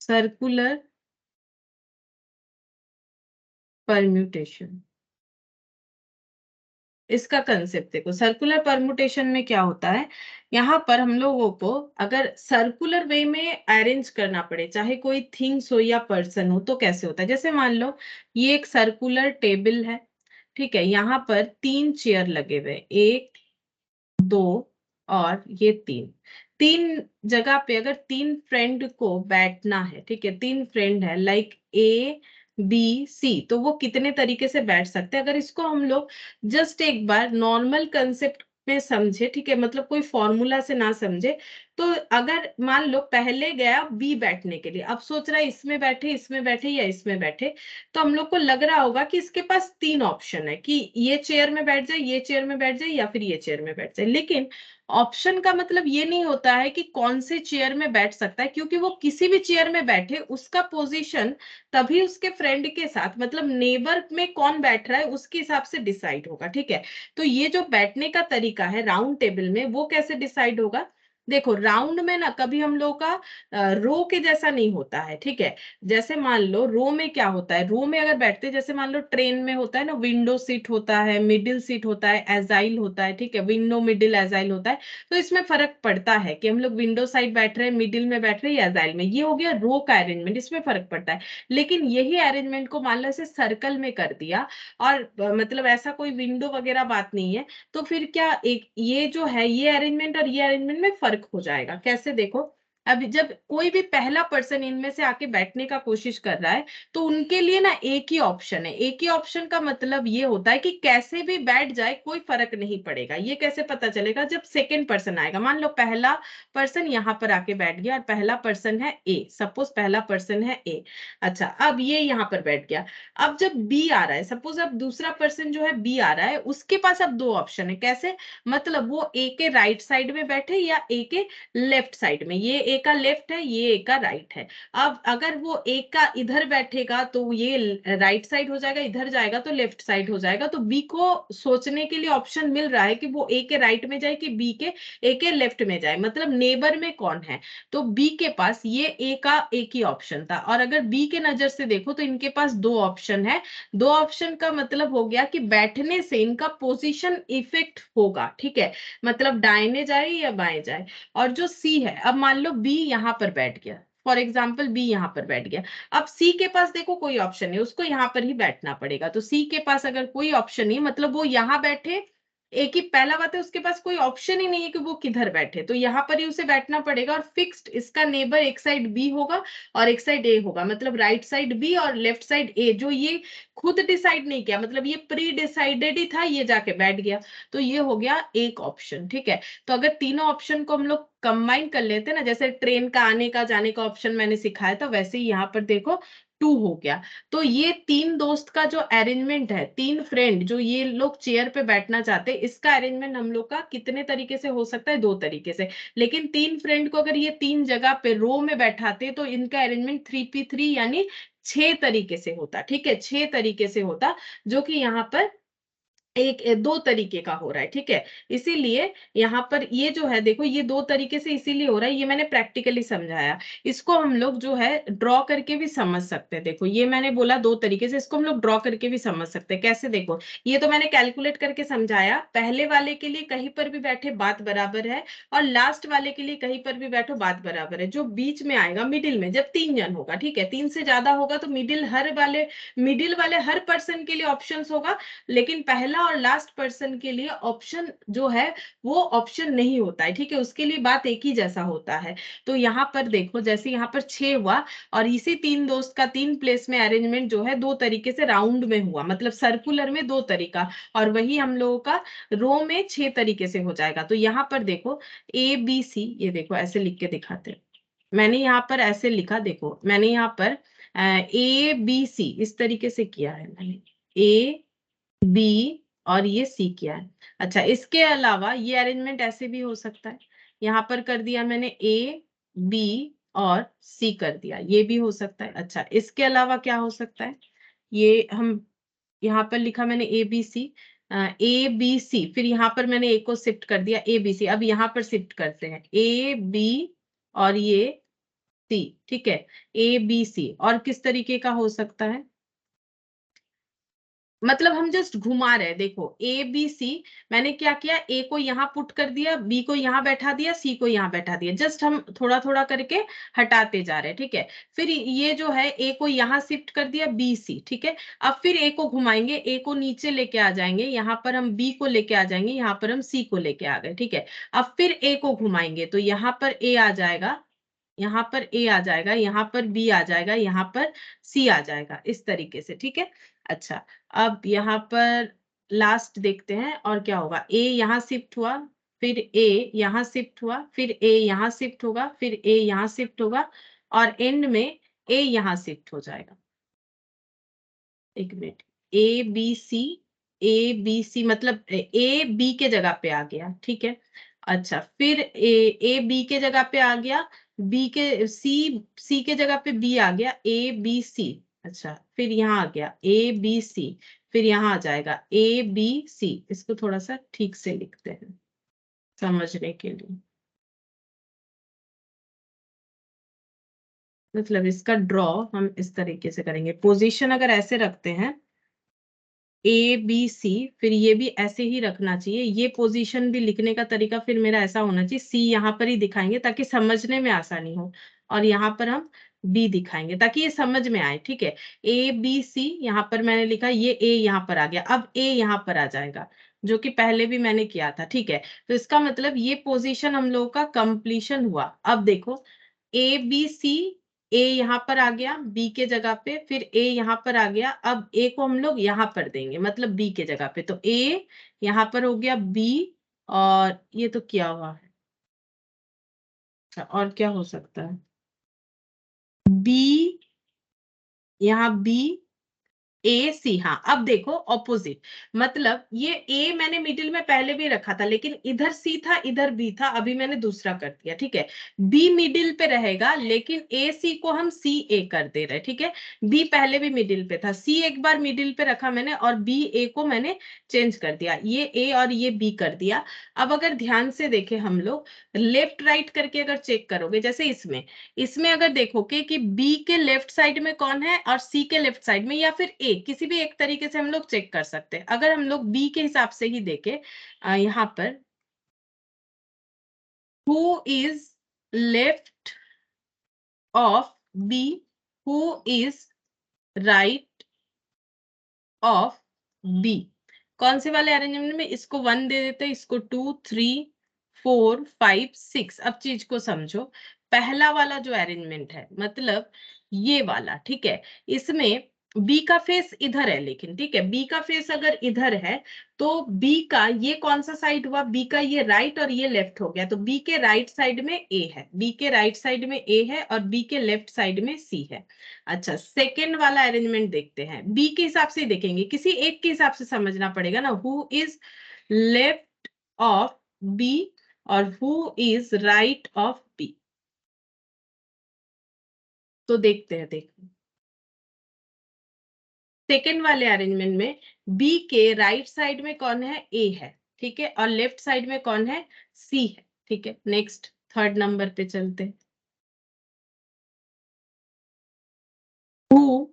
सर्कुलर परम्यूटेशन, इसका कंसेप्ट देखो। सर्कुलर परमुटेशन में क्या होता है, यहाँ पर हम लोगों को अगर सर्कुलर वे में अरेंज करना पड़े, चाहे कोई थिंग्स हो या पर्सन हो, तो कैसे होता है। जैसे मान लो ये एक सर्कुलर टेबल है, ठीक है। यहाँ पर 3 चेयर लगे हुए, 1 2 और ये 3 जगह पे अगर 3 फ्रेंड को बैठना है, ठीक है, 3 फ्रेंड है लाइक A B C, तो वो कितने तरीके से बैठ सकते हैं। अगर इसको हम लोग जस्ट एक बार नॉर्मल कंसेप्ट में समझे, ठीक है, मतलब कोई फॉर्मूला से ना समझे, तो अगर मान लो पहले गया बी बैठने के लिए, अब सोच रहा है इसमें बैठे या इसमें बैठे, तो हम लोग को लग रहा होगा कि इसके पास 3 ऑप्शन है कि ये चेयर में बैठ जाए, ये चेयर में बैठ जाए या फिर ये चेयर में बैठ जाए। लेकिन ऑप्शन का मतलब ये नहीं होता है कि कौन से चेयर में बैठ सकता है, क्योंकि वो किसी भी चेयर में बैठे उसका पोजीशन तभी उसके फ्रेंड के साथ मतलब नेबर में कौन बैठ रहा है उसके हिसाब से डिसाइड होगा, ठीक है। तो ये जो बैठने का तरीका है राउंड टेबल में, वो कैसे डिसाइड होगा। देखो राउंड में ना कभी हम लोग का रो के जैसा नहीं होता है, ठीक है। जैसे मान लो रो में क्या होता है, रो में अगर बैठते, जैसे मान लो ट्रेन में होता है ना, विंडो सीट होता है, मिडिल सीट होता है, एजाइल होता है, ठीक है, विंडो मिडिल एजाइल होता है। तो इसमें फर्क पड़ता है कि हम लोग विंडो साइड बैठ रहे हैं, मिडिल में बैठ रहे हैं या एजाइल में, ये हो गया रो का अरेंजमेंट, इसमें फर्क पड़ता है। लेकिन यही अरेंजमेंट को मान लो ऐसे सर्कल में कर दिया और मतलब ऐसा कोई विंडो वगैरह बात नहीं है, तो फिर क्या एक ये जो है ये अरेंजमेंट और ये अरेंजमेंट में फर्क हो जाएगा। कैसे देखो, अब जब कोई भी पहला पर्सन इनमें से आके बैठने का कोशिश कर रहा है, तो उनके लिए ना एक ही ऑप्शन है। एक ही ऑप्शन का मतलब ये होता है कि कैसे भी बैठ जाए कोई फर्क नहीं पड़ेगा। ये कैसे पता चलेगा, जब सेकंड पर्सन आएगा, मान लो पहला पर्सन यहाँ पर आके बैठ गया और पहला पर्सन है ए, सपोज पहला पर्सन है ए। अच्छा, अब ये यहाँ पर बैठ गया। अब जब बी आ रहा है, सपोज अब दूसरा पर्सन जो है बी आ रहा है, उसके पास अब 2 ऑप्शन है। कैसे, मतलब वो ए के राइट साइड में बैठे या ए के लेफ्ट साइड में। ये ए का लेफ्ट है, ये ए का राइट है। अब अगर वो ए का इधर बैठेगा तो ये राइट साइड हो जाएगा, इधर जाएगा तो लेफ्ट साइड हो जाएगा। तो बी को सोचने के लिए ऑप्शन मिल रहा है कि वो ए के राइट में जाए कि बी के ए के लेफ्ट में जाए, मतलब नेबर में कौन है। तो बी के पास ये ए का एक ही ऑप्शन था, और अगर बी के नजर से देखो तो इनके पास दो ऑप्शन है। दो ऑप्शन का मतलब हो गया कि बैठने से इनका पोजीशन इफेक्ट होगा, ठीक है, मतलब दाहिने जाए या बाएं जाए। और जो सी है, अब मान लो बी यहाँ पर बैठ गया, फॉर एग्जाम्पल बी यहाँ पर बैठ गया। अब सी के पास देखो कोई ऑप्शन नहीं, उसको यहाँ पर ही बैठना पड़ेगा। तो सी के पास अगर कोई ऑप्शन नहीं, मतलब वो यहाँ बैठे, एक ही पहला बात है उसके पास कोई ऑप्शन ही नहीं है कि वो किधर बैठे, तो यहाँ पर ही उसे बैठना पड़ेगा। और फिक्स्ड इसका नेबर एक साइड बी होगा और एक साइड ए होगा, मतलब राइट साइड बी और लेफ्ट साइड ए। जो ये खुद डिसाइड नहीं किया, मतलब ये प्री डिसाइडेड ही था, ये जाके बैठ गया। तो ये हो गया एक ऑप्शन, ठीक है। तो अगर तीनों ऑप्शन को हम लोग कंबाइन कर लेते हैं ना, जैसे ट्रेन का आने का जाने का ऑप्शन मैंने सिखाया था, वैसे ही यहाँ पर देखो 2 हो गया। तो ये तीन दोस्त का जो अरेंजमेंट है, तीन फ्रेंड जो ये लोग चेयर पे बैठना चाहते हैं, इसका अरेंजमेंट हम लोग का कितने तरीके से हो सकता है, 2 तरीके से। लेकिन तीन फ्रेंड को अगर ये तीन जगह पे रो में बैठाते तो इनका अरेंजमेंट 3p3 यानी 6 तरीके से होता, ठीक है, 6 तरीके से होता, जो कि यहाँ पर एक 2 तरीके का हो रहा है, ठीक है। इसीलिए यहाँ पर ये जो है देखो, ये 2 तरीके से इसीलिए हो रहा है, ये मैंने प्रैक्टिकली समझाया। इसको हम लोग जो है ड्रॉ करके भी समझ सकते हैं। देखो ये मैंने बोला 2 तरीके से, इसको हम लोग ड्रॉ करके भी समझ सकते हैं। कैसे, देखो ये तो मैंने कैलकुलेट करके समझाया। पहले वाले के लिए कहीं पर भी बैठे बात बराबर है, और लास्ट वाले के लिए कहीं पर भी बैठो बात बराबर है। जो बीच में आएगा मिडिल में, जब 3 जन होगा, ठीक है, 3 से ज्यादा होगा तो मिडिल वाले हर पर्सन के लिए ऑप्शंस होगा, लेकिन पहला और लास्ट पर्सन के लिए ऑप्शन जो है वो ऑप्शन नहीं होता है, ठीक है, उसके लिए बात एक ही जैसा होता है। तो यहाँ पर देखो, जैसे यहाँ पर 6 हुआ, और इसी तीन दोस्त का 3 प्लेस में अरेंजमेंट जो है 2 तरीके से राउंड में हुआ, मतलब सर्कुलर में 2 तरीका, और वही हम लोगों का रो में 6 तरीके से हो जाएगा। तो यहाँ पर देखो ए बी सी, ये देखो ऐसे लिख के दिखाते हैं। मैंने यहाँ पर ऐसे लिखा, देखो मैंने यहाँ पर ए बी सी इस तरीके से किया है मैंने, ए बी और ये सी किया है। अच्छा, इसके अलावा ये अरेंजमेंट ऐसे भी हो सकता है, यहाँ पर कर दिया मैंने ए बी और सी कर दिया, ये भी हो सकता है। अच्छा, इसके अलावा क्या हो सकता है, ये हम यहाँ पर लिखा मैंने ए बी सी, फिर यहाँ पर मैंने ए को शिफ्ट कर दिया ए बी सी। अब यहाँ पर शिफ्ट करते हैं ए बी और ये सी, ठीक है, ए बी सी। और किस तरीके का हो सकता है, मतलब हम जस्ट घुमा रहे हैं। देखो ए बी सी, मैंने क्या किया, ए को यहाँ पुट कर दिया, बी को यहाँ बैठा दिया, सी को यहाँ बैठा दिया, जस्ट हम थोड़ा थोड़ा करके हटाते जा रहे हैं, ठीक है। फिर ये जो है ए को यहाँ शिफ्ट कर दिया बी सी, ठीक है। अब फिर ए को घुमाएंगे, ए को नीचे लेके आ जाएंगे, यहाँ पर हम बी को लेके आ जाएंगे, यहाँ पर हम सी को लेके आ गए, ठीक है। अब फिर ए को घुमाएंगे तो यहाँ पर ए आ जाएगा, यहाँ पर ए आ जाएगा, यहाँ पर बी आ जाएगा, यहाँ पर सी आ जाएगा, इस तरीके से, ठीक है। अच्छा, अब यहाँ पर लास्ट देखते हैं और क्या होगा, ए यहाँ शिफ्ट हुआ, फिर ए यहाँ शिफ्ट हुआ, फिर ए यहाँ शिफ्ट होगा, फिर ए यहाँ शिफ्ट होगा, और एंड में ए यहाँ शिफ्ट हो जाएगा। एक मिनट, ए बी सी मतलब ए बी के जगह पे आ गया, ठीक है। अच्छा, फिर ए बी के जगह पे आ गया, बी के सी सी के जगह पे बी आ गया, ए बी सी। अच्छा, फिर यहाँ आ गया ए बी सी, फिर यहाँ आ जाएगा ए बी सी। इसको थोड़ा सा ठीक से लिखते हैं समझने के लिए, मतलब इसका ड्रॉ हम इस तरीके से करेंगे। पोजीशन अगर ऐसे रखते हैं ए बी सी, फिर ये भी ऐसे ही रखना चाहिए, ये पोजीशन भी लिखने का तरीका फिर मेरा ऐसा होना चाहिए, सी यहाँ पर ही दिखाएंगे ताकि समझने में आसानी हो, और यहाँ पर हम बी दिखाएंगे ताकि ये समझ में आए, ठीक है। ए बी सी यहाँ पर मैंने लिखा, ये ए यहाँ पर आ गया, अब ए यहाँ पर आ जाएगा, जो कि पहले भी मैंने किया था, ठीक है। तो इसका मतलब ये पोजीशन हम लोगों का कंप्लीशन हुआ। अब देखो ए बी सी, ए यहाँ पर आ गया बी के जगह पे, फिर ए यहाँ पर आ गया, अब ए को हम लोग यहाँ पर देंगे, मतलब बी के जगह पे, तो ए यहाँ पर हो गया बी, और ये तो क्या हुआ है। अच्छा, और क्या हो सकता है, बी, यहाँ बी, ए सी, हाँ अब देखो ऑपोजिट, मतलब ये ए मैंने मिडिल में पहले भी रखा था, लेकिन इधर सी था इधर बी था, अभी मैंने दूसरा कर दिया, ठीक है। बी मिडिल पे रहेगा, लेकिन ए सी को हम सी ए कर दे रहे, ठीक है। बी पहले भी मिडिल पे था, सी एक बार मिडिल पे रखा मैंने, और बी ए को मैंने चेंज कर दिया, ये ए और ये बी कर दिया। अब अगर ध्यान से देखें हम लोग, लेफ्ट राइट करके अगर चेक करोगे, जैसे इसमें इसमें अगर देखोगे कि बी के लेफ्ट साइड में कौन है और सी के लेफ्ट साइड में, या फिर ए, किसी भी एक तरीके से हम लोग चेक कर सकते हैं। अगर हम लोग बी के हिसाब से ही देखें, यहाँ पर who is left of B, who is right of B, कौन से वाले अरेंजमेंट में, इसको 1 दे देते हैं, इसको 2 3 4 5 6। अब चीज को समझो, पहला वाला जो अरेंजमेंट है, मतलब ये वाला, ठीक है, इसमें बी का फेस इधर है, लेकिन ठीक है, बी का फेस अगर इधर है तो बी का ये कौन सा साइड हुआ, बी का ये राइट और ये लेफ्ट हो गया, तो बी के राइट साइड में ए है, बी के राइट साइड में ए है, और बी के लेफ्ट साइड में सी है। अच्छा, सेकेंड वाला अरेंजमेंट देखते हैं, बी के हिसाब से ही देखेंगे, किसी एक के हिसाब से समझना पड़ेगा ना, who is left of B और who is right of B. तो देखते हैं, देखो सेकेंड वाले अरेंजमेंट में बी के राइट साइड में कौन है, ए है, ठीक है, और लेफ्ट साइड में कौन है, सी है, ठीक है। नेक्स्ट थर्ड नंबर पे चलते हैं, who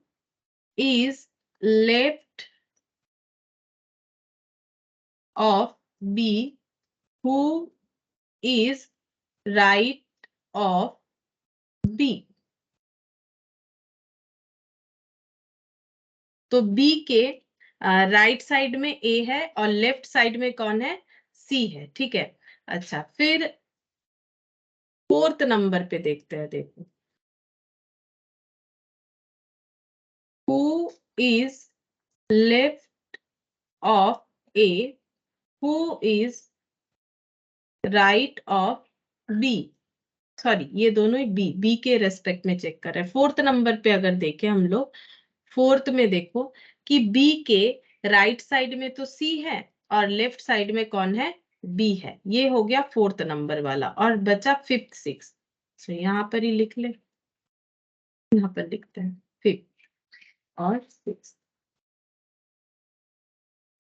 is left of B, who is right of B. तो बी के राइट साइड में ए है और लेफ्ट साइड में कौन है, सी है, ठीक है। अच्छा, फिर फोर्थ नंबर पे देखते हैं, देखो who is left of A, who is right of B, sorry ये दोनों ही बी, बी के रेस्पेक्ट में चेक कर रहे हैं। फोर्थ नंबर पे अगर देखें हम लोग, फोर्थ में देखो कि बी के राइट साइड में तो सी है और लेफ्ट साइड में कौन है, बी है, ये हो गया फोर्थ नंबर वाला, और बचा फिफ्थ सिक्स, तो यहाँ पर ही लिख ले, यहाँ पर लिखते हैं फिफ्थ और six.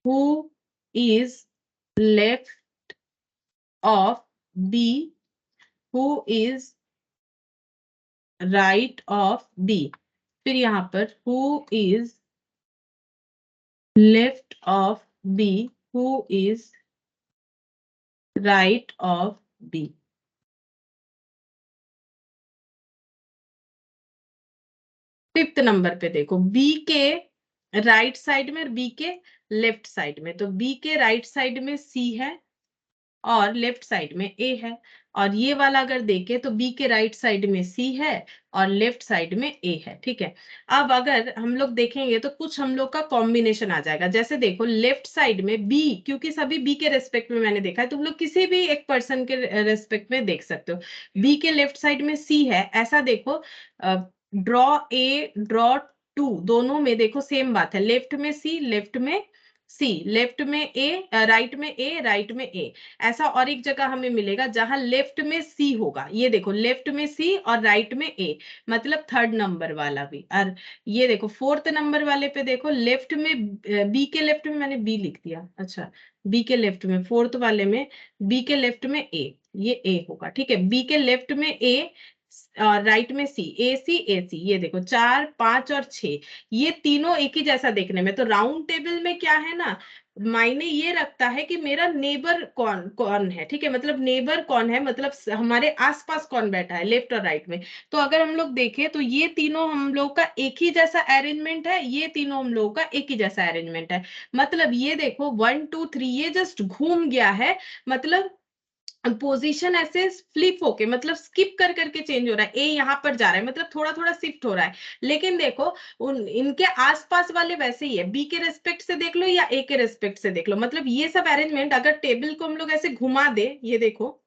Who is left of B, who is right of B, फिर यहाँ पर who is left of B, who is right of B. Fifth number पे देखो, बी के राइट साइड में और बी के लेफ्ट साइड में, तो बी के राइट साइड में सी है और लेफ्ट साइड में ए है, और ये वाला अगर देखे तो बी के राइट साइड में सी है और लेफ्ट साइड में ए है, ठीक है। अब अगर हम लोग देखेंगे तो कुछ हम लोग का कॉम्बिनेशन आ जाएगा, जैसे देखो लेफ्ट साइड में बी, क्योंकि सभी बी के रेस्पेक्ट में मैंने देखा है, तुम लोग किसी भी एक पर्सन के रेस्पेक्ट में देख सकते हो, बी के लेफ्ट साइड में सी है, ऐसा देखो ड्रॉ ए ड्रॉ टू, दोनों में देखो सेम बात है, लेफ्ट में सी लेफ्ट में सी, लेफ्ट में ए राइट में ए राइट में ए, ऐसा और एक जगह हमें मिलेगा जहां लेफ्ट में सी होगा, ये देखो लेफ्ट में सी और राइट में ए, मतलब थर्ड नंबर वाला भी। और ये देखो फोर्थ नंबर वाले पे देखो, लेफ्ट में बी के लेफ्ट में मैंने बी लिख दिया, अच्छा बी के लेफ्ट में, फोर्थ वाले में बी के लेफ्ट में ए, ये ए होगा, ठीक है, बी के लेफ्ट में ए और राइट में सी, ए सी ए सी, ये देखो 4 5 और 6, ये तीनों एक ही जैसा देखने में, तो राउंड टेबल में क्या है ना, मायने ये रखता है कि मेरा नेबर कौन कौन है, ठीक है, मतलब नेबर कौन है, मतलब हमारे आसपास कौन बैठा है लेफ्ट और राइट में। तो अगर हम लोग देखें तो ये तीनों हम लोग का एक ही जैसा अरेंजमेंट है, ये तीनों हम लोग का एक ही जैसा अरेंजमेंट है, मतलब ये देखो 1 2 3 ये जस्ट घूम गया है, मतलब पोजीशन ऐसे फ्लिप होके, मतलब स्किप कर करके चेंज हो रहा है, ए यहाँ पर जा रहा है, मतलब थोड़ा थोड़ा शिफ्ट हो रहा है, लेकिन देखो इनके आसपास वाले वैसे ही है, बी के रेस्पेक्ट से देख लो या ए के रेस्पेक्ट से देख लो, मतलब ये सब अरेंजमेंट अगर टेबल को हम लोग ऐसे घुमा दे, ये देखो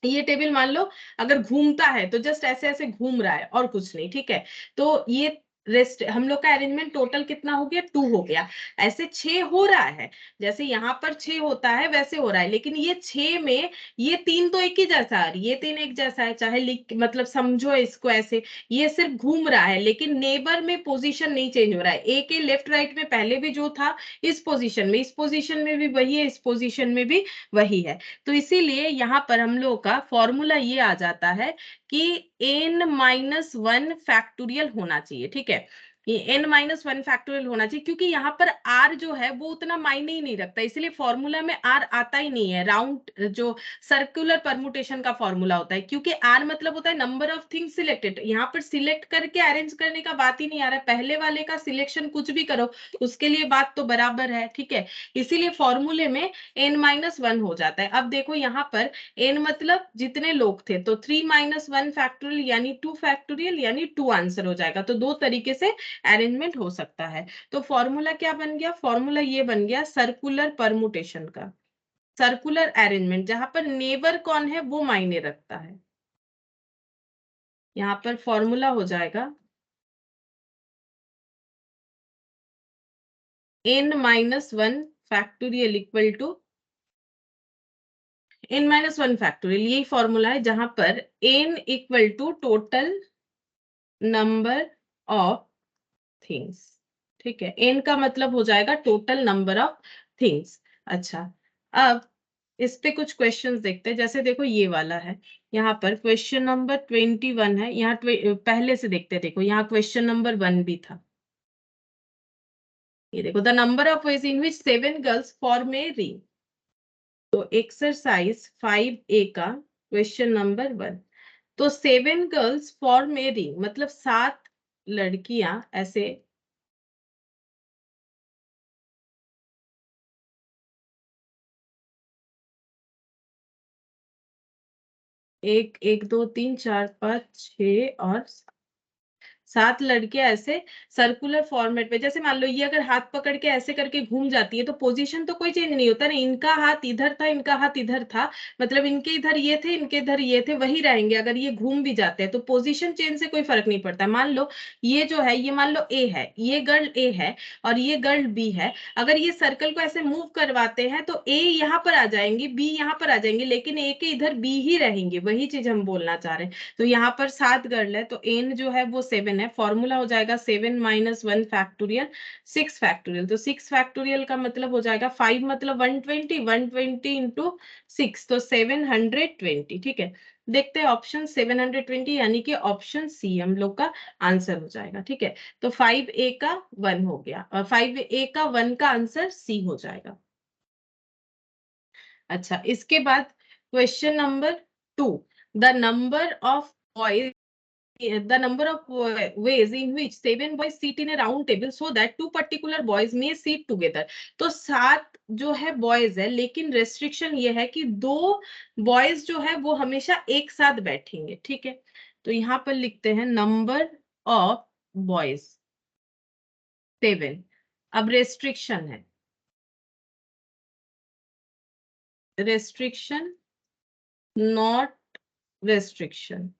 ये टेबल मान लो अगर घूमता है तो जस्ट ऐसे ऐसे घूम रहा है और कुछ नहीं, ठीक है, तो ये रेस्ट हम लोग का अरेंजमेंट टोटल कितना हो गया 2 हो गया। ऐसे 6 हो रहा है, जैसे यहाँ पर 6 होता है वैसे हो रहा है, लेकिन ये 6 में ये 3 तो एक ही जैसा है, ये 3 एक जैसा है, चाहे लिख मतलब समझो इसको ऐसे, ये सिर्फ घूम रहा है लेकिन नेबर में पोजीशन नहीं चेंज हो रहा है। ए के लेफ्ट राइट में पहले भी जो था इस पोजीशन में, इस पोजीशन में भी वही है, इस पोजीशन में भी वही है। तो इसीलिए यहाँ पर हम लोग का फॉर्मूला ये आ जाता है कि n-1 फैक्टोरियल होना चाहिए। ठीक है, ये n-1 फैक्टोरियल होना चाहिए, क्योंकि यहाँ पर r जो है वो उतना मायने ही नहीं रखता, इसलिए फॉर्मूला में r आता ही नहीं है। राउंड जो सर्कुलर परमुटेशन का फॉर्मूला होता है, क्योंकि r मतलब होता है नंबर ऑफ थिंग्स सिलेक्टेड, यहाँ पर सिलेक्ट करके अरेंज करने का बात ही नहीं आ रहा है। पहले वाले का सिलेक्शन कुछ भी करो उसके लिए बात तो बराबर है। ठीक है, इसीलिए फॉर्मूले में n-1 हो जाता है। अब देखो यहाँ पर n मतलब जितने लोग थे, तो 3-1 फैक्टोरियल यानी 2 फैक्टोरियल यानी 2 आंसर हो जाएगा। तो दो तरीके से अरेंजमेंट हो सकता है। तो फॉर्मूला क्या बन गया, फॉर्मूला ये बन गया सर्कुलर परमुटेशन का, सर्कुलर अरेंजमेंट, जहां पर नेबर कौन है वो मायने रखता है। यहाँ पर फॉर्मूला हो जाएगा n-1 factorial equal to n-1 factorial, यही फॉर्मूला है जहां पर n equal to total number of things. ठीक है, n का मतलब हो जाएगा टोटल नंबर ऑफ थिंग्स। अच्छा, अब इस पे कुछ क्वेश्चंस देखते हैं। जैसे देखो ये वाला है, यहाँ पर क्वेश्चन नंबर 21 है, यहाँ पहले से देखते हैं। देखो यहाँ क्वेश्चन नंबर 1 भी था। ये देखो, the number of ways in which 7 girls form a ring. तो एक्सरसाइज 5A का क्वेश्चन नंबर 1, तो 7 गर्ल्स फॉर्म ए रिंग मतलब 7 लड़कियां ऐसे एक एक दो तीन चार पाँच छह और 7 लड़कियां ऐसे सर्कुलर फॉर्मेट में, जैसे मान लो ये अगर हाथ पकड़ के ऐसे करके घूम जाती है तो पोजीशन तो कोई चेंज नहीं होता ना, इनका हाथ इधर था इनका हाथ इधर था, मतलब इनके इधर ये थे इनके इधर ये थे, वही रहेंगे। अगर ये घूम भी जाते हैं तो पोजीशन चेंज से कोई फर्क नहीं पड़ता। मान लो ये जो है, ये मान लो ए है, ये गर्ल ए है और ये गर्ल बी है, अगर ये सर्कल को ऐसे मूव करवाते हैं तो ए यहाँ पर आ जाएंगे, बी यहाँ पर आ जाएंगे, लेकिन ए के इधर बी ही रहेंगे। वही चीज हम बोलना चाह रहे हैं। तो यहाँ पर 7 गर्ल है तो एन जो है वो 7 है। फॉर्मूला हो जाएगा 7-1 फैक्टोरियल 6 फैक्टोरियल। तो 6 फैक्टोरियल का मतलब हो जाएगा 5 मतलब 120, 120 इंटू 6 तो 720। ठीक है, देखते हैं ऑप्शन 720 यानी कि ऑप्शन सी हम लोग का आंसर हो जाएगा। ठीक है, तो 5A का 1 हो गया और 5A का 1 का आंसर सी हो जाएगा। अच्छा, इसके बाद question number 2, the number of boys the number of ways in which 7 boys sit in a round table so that 2 particular boys may sit together। तो 7 जो है बॉयज है, लेकिन रेस्ट्रिक्शन ये है कि 2 बॉयज जो है वो हमेशा एक साथ बैठेंगे। ठीक है, तो यहाँ पर लिखते हैं नंबर ऑफ बॉयज 7। अब रेस्ट्रिक्शन है, restriction not restriction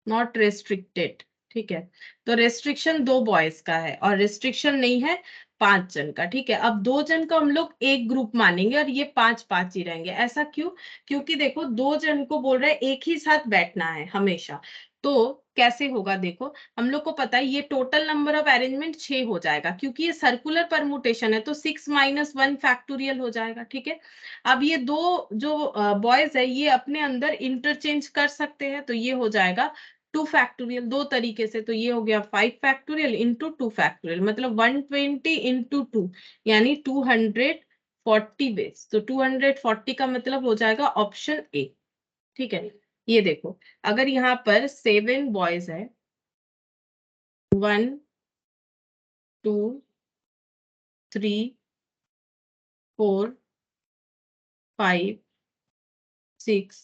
not restricted. ठीक है, तो रेस्ट्रिक्शन 2 बॉयज का है और रेस्ट्रिक्शन नहीं है 5 जन का। ठीक है, अब 2 जन को हम लोग एक ग्रुप मानेंगे और ये 5-5 ही रहेंगे। ऐसा क्यों, क्योंकि देखो 2 जन को बोल रहे हैं एक ही साथ बैठना है हमेशा। तो कैसे होगा, देखो हम लोग को पता है ये टोटल नंबर ऑफ अरेंजमेंट 6 हो जाएगा, क्योंकि ये सर्कुलर परमुटेशन है तो 6-1 फैक्टोरियल हो जाएगा। ठीक है, अब ये दो जो बॉयज है ये अपने अंदर इंटरचेंज कर सकते हैं, तो ये हो जाएगा 2 फैक्टोरियल दो तरीके से। तो ये हो गया 5 फैक्टोरियल इंटू 2 फैक्टोरियल, मतलब 120 इंटू 2 यानी 240 बेस। तो 240 का मतलब हो जाएगा ऑप्शन ए। ठीक है, ये देखो अगर यहाँ पर 7 बॉयज है, 1 2 3 4 5 6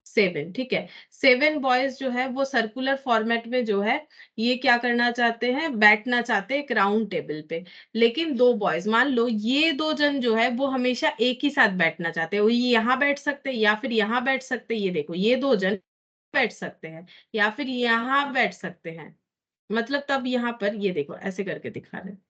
7। ठीक है, 7 बॉयज जो है वो सर्कुलर फॉर्मेट में जो है ये क्या करना चाहते हैं, बैठना चाहते हैं एक राउंड टेबल पे। लेकिन 2 बॉयज, मान लो ये 2 जन जो है वो हमेशा एक ही साथ बैठना चाहते हैं, वो ये यहाँ बैठ सकते हैं या फिर यहाँ बैठ सकते हैं। ये देखो ये 2 जन बैठ सकते हैं या फिर यहाँ बैठ सकते हैं। मतलब तब यहाँ पर ये देखो ऐसे करके दिखा रहे हैं,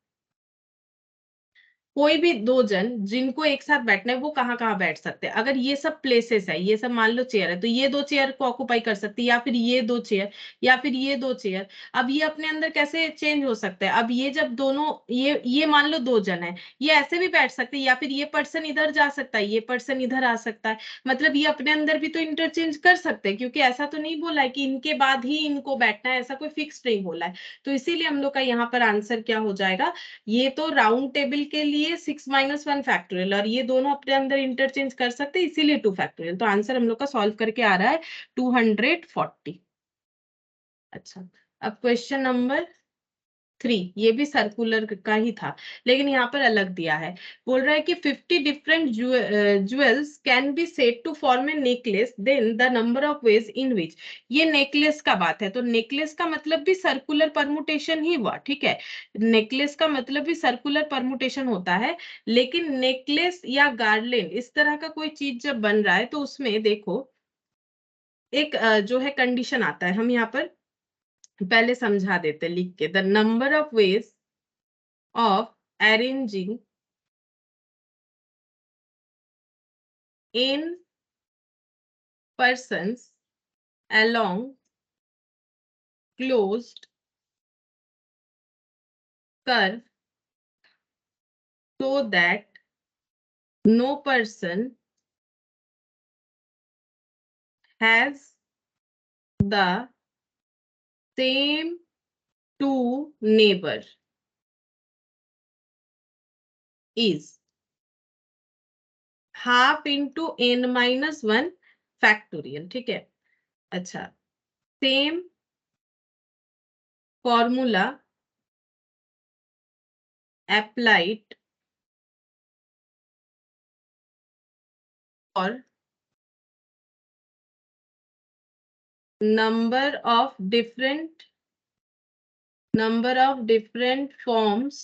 कोई भी दो जन जिनको एक साथ बैठना है वो कहाँ कहाँ बैठ सकते हैं। अगर ये सब प्लेसेस है, ये सब मान लो चेयर है, तो ये दो चेयर को ऑक्युपाई कर सकती है, या फिर ये दो चेयर, या फिर ये दो चेयर। अब ये अपने अंदर कैसे चेंज हो सकता है, अब ये जब दोनों ये मान लो दो जन है, ये ऐसे भी बैठ सकते हैं, या फिर ये पर्सन इधर जा सकता है, ये पर्सन इधर आ सकता है। मतलब ये अपने अंदर भी तो इंटरचेंज कर सकते हैं, क्योंकि ऐसा तो नहीं बोला है कि इनके बाद ही इनको बैठना है, ऐसा कोई फिक्स नहीं बोला है। तो इसीलिए हम लोग का यहाँ पर आंसर क्या हो जाएगा, ये तो राउंड टेबल के लिए 6 - 1 फैक्टोरियल, और ये दोनों अपने अंदर इंटरचेंज कर सकते हैं, इसीलिए 2 फैक्टोरियल। तो आंसर हम लोग का सॉल्व करके आ रहा है 240। अच्छा, अब क्वेश्चन नंबर 3, ये भी सर्कुलर का ही था, लेकिन यहाँ पर अलग दिया है। बोल रहा है कि 50 different jewels can be said to form a necklace, then the number of ways in which. ये नेकलेस का बात है, तो नेकलेस का मतलब भी सर्कुलर परमुटेशन ही हुआ, ठीक है। नेकलेस का मतलब भी सर्कुलर परमुटेशन होता है, लेकिन नेकलेस या गार्लैंड इस तरह का कोई चीज जब बन रहा है, तो उसमें देखो एक जो है कंडीशन आता है। हम यहाँ पर पहले समझा देते लिख के, the number of veg of arranging n persons along closed curve so that no person has the same two neighbor is half into n-1 factorial, ठीक है। अच्छा, same formula applied for number of different forms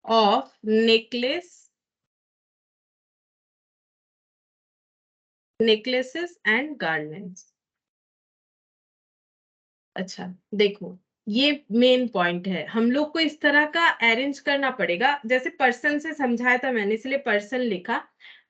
of necklaces and garlands। अच्छा, देखो ये main point है, हम लोग को इस तरह का अरेंज करना पड़ेगा। जैसे पर्सन से समझाया था मैंने, इसलिए पर्सन लिखा।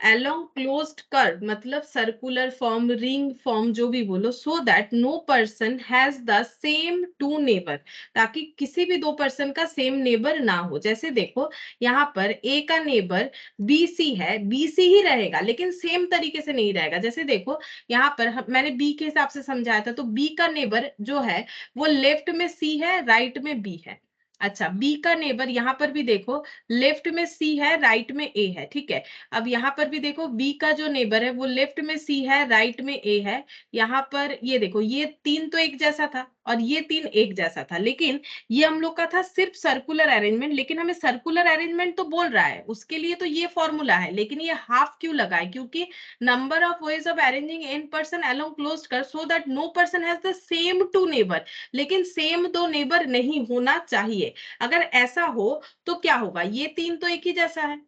अलोंग क्लोज्ड कर्व मतलब सर्कुलर फॉर्म, रिंग फॉर्म, जो भी बोलो, so that no person has the same two neighbour, ताकि किसी भी दो पर्सन का सेम नेबर ना हो। जैसे देखो यहाँ पर ए का नेबर BC है, BC ही रहेगा, लेकिन सेम तरीके से नहीं रहेगा। जैसे देखो यहाँ पर मैंने बी के हिसाब से समझाया था, तो बी का नेबर जो है वो लेफ्ट में सी है, राइट में बी है। अच्छा, बी का नेबर यहाँ पर भी देखो, लेफ्ट में सी है, राइट में ए है, ठीक है। अब यहाँ पर भी देखो बी का जो नेबर है वो लेफ्ट में सी है, राइट में ए है। यहाँ पर ये देखो, ये तीन तो एक जैसा था और ये तीन एक जैसा था, लेकिन ये हम लोग का था सिर्फ सर्कुलर अरेंजमेंट। लेकिन हमें सर्कुलर अरेंजमेंट तो बोल रहा है, उसके लिए तो ये फॉर्मूला है, लेकिन ये हाफ क्यों लगा है, क्योंकि number of ways of arranging N person along closed curve so that no person has the same two neighbour. लेकिन सेम दो नेबर नहीं होना चाहिए। अगर ऐसा हो तो क्या होगा, ये तीन तो एक ही जैसा है,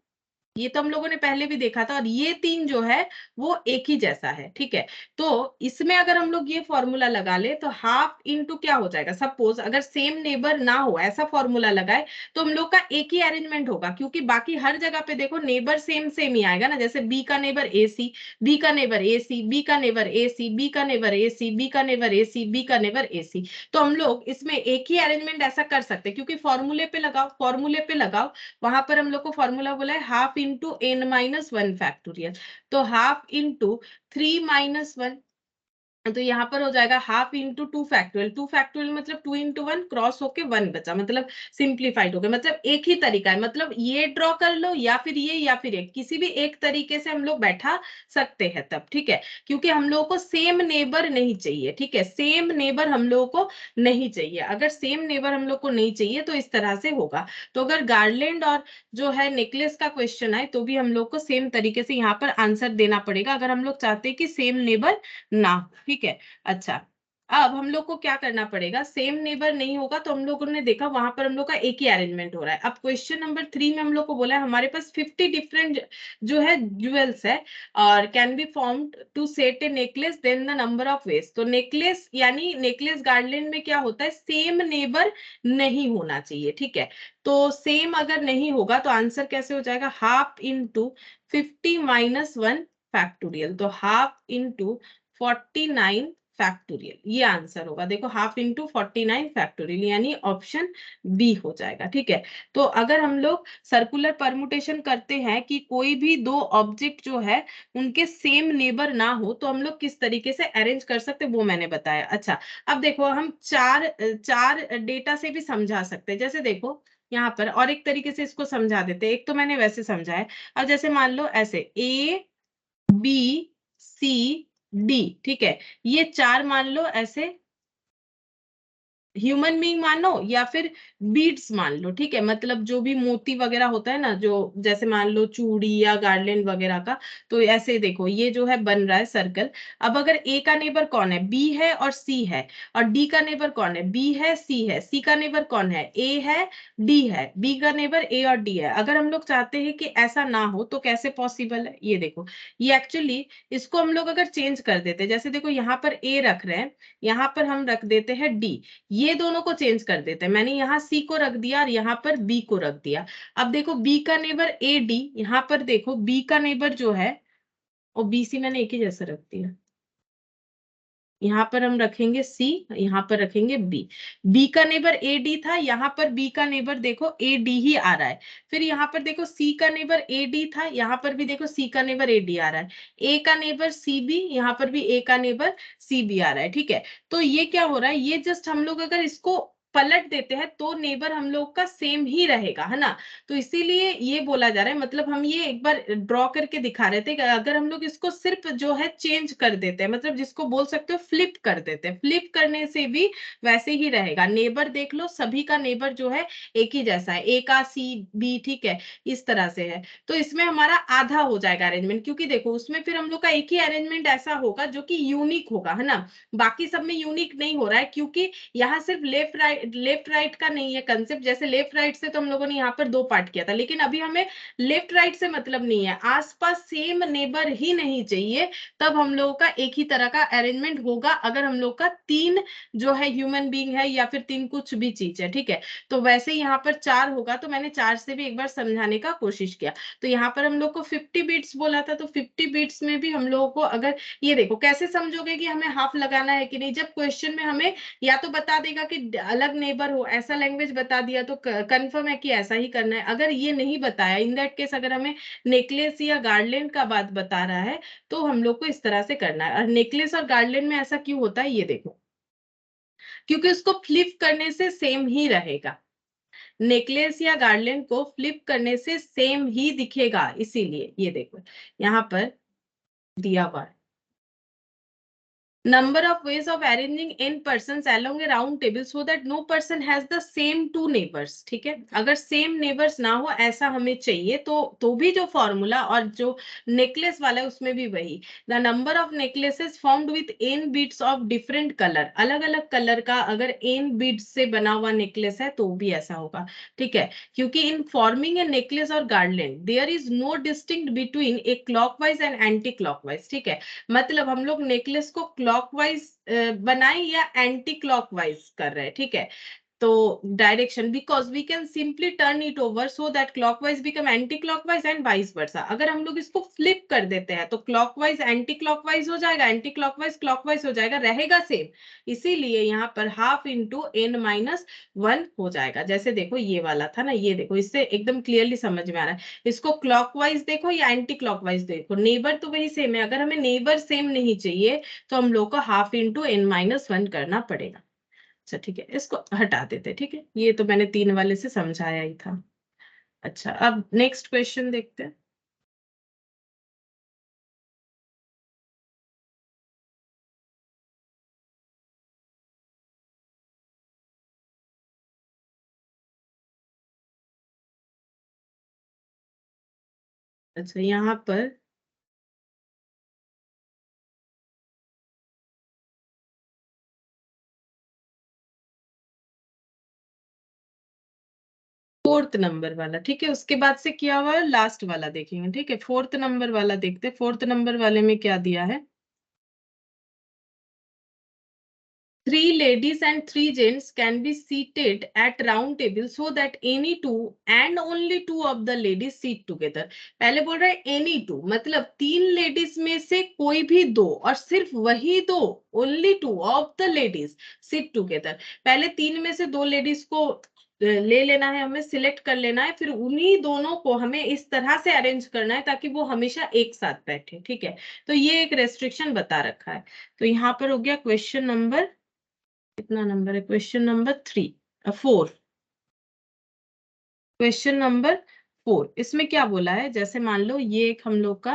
ये तो हम लोगों ने पहले भी देखा था, और ये तीन जो है वो एक ही जैसा है, ठीक है। तो इसमें अगर हम लोग ये फॉर्मूला लगा ले तो हाफ इंटू क्या हो जाएगा, सपोज अगर सेम नेबर ना हो ऐसा फॉर्मूला लगाए तो हम लोग का एक ही अरेंजमेंट होगा, क्योंकि बाकी हर जगह पे देखो नेबर सेम सेम ही आएगा ना। जैसे बी का नेबर AC, बी का नेबर AC, बी का नेबर AC, बी का नेबर AC, बी का नेबर AC, बी का नेबर AC। तो हम लोग इसमें एक ही अरेंजमेंट ऐसा कर सकते हैं, क्योंकि फॉर्मूले पे लगाओ, फॉर्मूले पे लगाओ। वहां पर हम लोग को फॉर्मूला बोला है हाफ इंटू n - 1 फैक्टोरियल, तो हाफ इंटू 3 - 1, तो यहाँ पर हो जाएगा हाफ इंटू 2 फैक्टोरियल। 2 फैक्टोरियल मतलब 2 × 1 क्रॉस होके 1 बचा, मतलब सिंप्लीफाइड हो गया। मतलब एक ही तरीका है, मतलब ये ड्रॉ कर लो या फिर ये या फिर एक, किसी भी एक तरीके से हम लोग बैठा सकते हैं तब, ठीक है। क्योंकि हम लोगों को सेम नेबर नहीं चाहिए, ठीक है, सेम नेबर हम लोगों को नहीं चाहिए। अगर सेम नेबर हम लोग को नहीं चाहिए तो इस तरह से होगा। तो अगर गार्लैंड और जो है नेकलेस का क्वेश्चन है, तो भी हम लोग को सेम तरीके से यहाँ पर आंसर देना पड़ेगा, अगर हम लोग चाहते हैं कि सेम नेबर ना हो, ठीक है। अच्छा, अब हम लोग को क्या करना पड़ेगा, सेम नेबर नहीं होगा तो हम लोगों ने देखा वहां पर हम लोग का एक ही अरेंजमेंट हो रहा है। अब क्वेश्चन नंबर 3 में हम लोग को बोला है हमारे पास 50 डिफरेंट जो है ज्वेल्स है और can be formed to set a necklace, then the number of ways. तो नेकलेस यानी नेकलेस गार्डलेंड में क्या होता है, सेम नेबर नहीं होना चाहिए, ठीक है। तो सेम अगर नहीं होगा तो आंसर कैसे हो जाएगा, हाफ इंटू 50 - 1 फैक्टोरियल। तो हाफ इंटू 49 फैक्टोरियल, ये आंसर होगा। देखो हाफ इंटू 49 फैक्टोरियल यानी ऑप्शन बी हो जाएगा, ठीक है। तो अगर हम लोग सर्कुलर परमुटेशन करते हैं कि कोई भी दो ऑब्जेक्ट जो है उनके सेम नेबर ना हो तो हम लोग किस तरीके से अरेंज कर सकते हैं वो मैंने बताया। अच्छा, अब देखो हम चार चार डेटा से भी समझा सकते हैं। जैसे देखो यहाँ पर और एक तरीके से इसको समझा देते हैं, एक तो मैंने वैसे समझा है। अब जैसे मान लो ऐसे ए बी सी डी, ठीक है, ये चार मान लो ऐसे ह्यूमन बीइंग मानो या फिर बीड्स मान लो, ठीक है, मतलब जो भी मोती वगैरह होता है ना, जो जैसे मान लो चूड़ी या गार्लैंड वगैरह का। तो ऐसे देखो ये जो है बन रहा है सर्कल। अब अगर ए का नेबर कौन है, बी है और सी है, और डी का नेबर कौन है, बी है सी है, सी का नेबर कौन है, ए है डी है, बी का नेबर ए और डी है। अगर हम लोग चाहते हैं कि ऐसा ना हो तो कैसे पॉसिबल है, ये देखो, ये एक्चुअली इसको हम लोग अगर चेंज कर देते, जैसे देखो यहाँ पर ए रख रहे हैं, यहाँ पर हम रख देते हैं डी, ये दोनों को चेंज कर देते हैं। मैंने यहाँ सी को रख दिया और यहाँ पर बी को रख दिया। अब देखो बी का नेबर ए डी, यहाँ पर देखो बी का नेबर जो है, और बी सी मैंने एक ही जैसा रख दिया, यहाँ पर हम रखेंगे सी, यहाँ पर रखेंगे बी। बी का नेबर ए डी था, यहाँ पर बी का नेबर देखो ए डी ही आ रहा है। फिर यहाँ पर देखो सी का नेबर ए डी था, यहाँ पर भी देखो सी का नेबर ए डी आ रहा है। ए का नेबर सी बी, यहाँ पर भी ए का नेबर सी बी आ रहा है, ठीक है। तो ये क्या हो रहा है, ये जस्ट हम लोग अगर इसको पलट देते हैं तो नेबर हम लोग का सेम ही रहेगा, है ना। तो इसीलिए ये बोला जा रहा है, मतलब हम ये एक बार ड्रॉ करके दिखा रहे थे कि अगर हम लोग इसको सिर्फ जो है चेंज कर देते हैं, मतलब जिसको बोल सकते हो फ्लिप कर देते हैं, फ्लिप करने से भी वैसे ही रहेगा। नेबर देख लो, सभी का नेबर जो है एक ही जैसा है, ए का सी बी, ठीक है, इस तरह से है। तो इसमें हमारा आधा हो जाएगा अरेंजमेंट, क्योंकि देखो उसमें फिर हम लोग का एक ही अरेंजमेंट ऐसा होगा जो कि यूनिक होगा, है ना। बाकी सब में यूनिक नहीं हो रहा है, क्योंकि यहाँ सिर्फ लेफ्ट राइट का नहीं है कंसेप्ट। जैसे लेफ्ट राइट से तो हम लोगों ने यहाँ पर दो पार्ट किया था, लेकिन अभी हमें लेफ्ट राइट से मतलब नहीं है, आसपास सेम नेबर ही नहीं चाहिए, तब हम लोगों का एक ही तरह का अरेंजमेंट होगा। अगर हम लोग का तीन जो है ह्यूमन बीइंग है या फिर तीन कुछ भी चीज है, ठीक है। तो वैसे यहाँ पर चार होगा, तो मैंने चार से भी एक बार समझाने का कोशिश किया। तो यहाँ पर हम लोग को 50 बीट्स बोला था, तो 50 बीट्स में भी हम लोगों को अगर, ये देखो कैसे समझोगे कि हमें हाफ लगाना है कि नहीं, जब क्वेश्चन में हमें या तो बता देगा कि अलग नेबर हो, ऐसा लैंग्वेज बता दिया तो कंफर्म है कि ऐसा ही करना है। अगर ये नहीं बताया, इन दैट केस अगर हमें नेकलेस या गार्डलेंड का बात बता रहा है तो हम लोग को इस तरह से करना है। और नेकलेस और गार्डलेंड में ऐसा क्यों होता है, ये देखो, क्योंकि उसको फ्लिप करने से सेम ही रहेगा। नेकलेस या गार्डलेंड को फ्लिप करने से सेम ही दिखेगा, इसीलिए ये देखो यहाँ पर दिया हुआ है। Number of ways of arranging n persons along a round table so that no person has the same two neighbors, ठीक है। अगर सेम नेबर्स ना हो ऐसा हमें चाहिए, तो भी जो फॉर्मूला और जो नेकलेस वाला है उसमें भी वही, the number of necklaces formed with n beads of different colour, अलग अलग कलर का अगर n बीड्स से बना हुआ नेकलेस है तो भी ऐसा होगा, ठीक है। क्योंकि इन फॉर्मिंग ए नेकलेस और garland there is no distinct between a clockwise and anticlockwise, ठीक है। मतलब हम लोग नेकलेस को क्लॉकवाइज बनाए या एंटी क्लॉकवाइज कर रहे हैं, ठीक है। तो direction, because we can simply turn it over so that clockwise become anti clockwise and vice versa. अगर हम लोग इसको फ्लिप कर देते हैं तो क्लॉकवाइज एंटी क्लॉकवाइज हो जाएगा, एंटी क्लॉकवाइज क्लॉकवाइज हो जाएगा, रहेगा सेम। इसीलिए यहाँ पर हाफ इंटू n-1 हो जाएगा। जैसे देखो ये वाला था ना, ये देखो, इससे एकदम क्लियरली समझ में आ रहा है। इसको क्लॉकवाइज देखो या एंटी क्लॉकवाइज देखो, नेबर तो वही सेम है। अगर हमें नेबर सेम नहीं चाहिए तो हम लोग को हाफ इंटू n-1 करना पड़ेगा। अच्छा ठीक है, इसको हटा देते, ठीक है, ये तो मैंने तीन वाले से समझाया ही था। अच्छा, अब नेक्स्ट क्वेश्चन देखते हैं। अच्छा यहाँ पर 4th नंबर वाला, ठीक है। उसके बाद से क्या हुआ है, लास्ट वाला देखेंगे, ठीक है। 4th नंबर वाला देखते हैं। 4th नंबर वाले में क्या दिया है, 3 ladies and 3 gents can be seated at round table so that any two and only two of the ladies sit together। पहले बोल रहा है any two, मतलब 3 लेडीज में से कोई भी दो, और सिर्फ वही दो, only two of the ladies sit together। पहले 3 में से 2 लेडीज को ले लेना है, हमें सिलेक्ट कर लेना है, फिर उन्हीं दोनों को हमें इस तरह से अरेंज करना है ताकि वो हमेशा एक साथ बैठे, ठीक है। तो ये एक रेस्ट्रिक्शन बता रखा है। तो यहाँ पर हो गया क्वेश्चन नंबर, कितना नंबर है, क्वेश्चन नंबर 4। क्वेश्चन नंबर 4, इसमें क्या बोला है, जैसे मान लो ये एक हम लोग का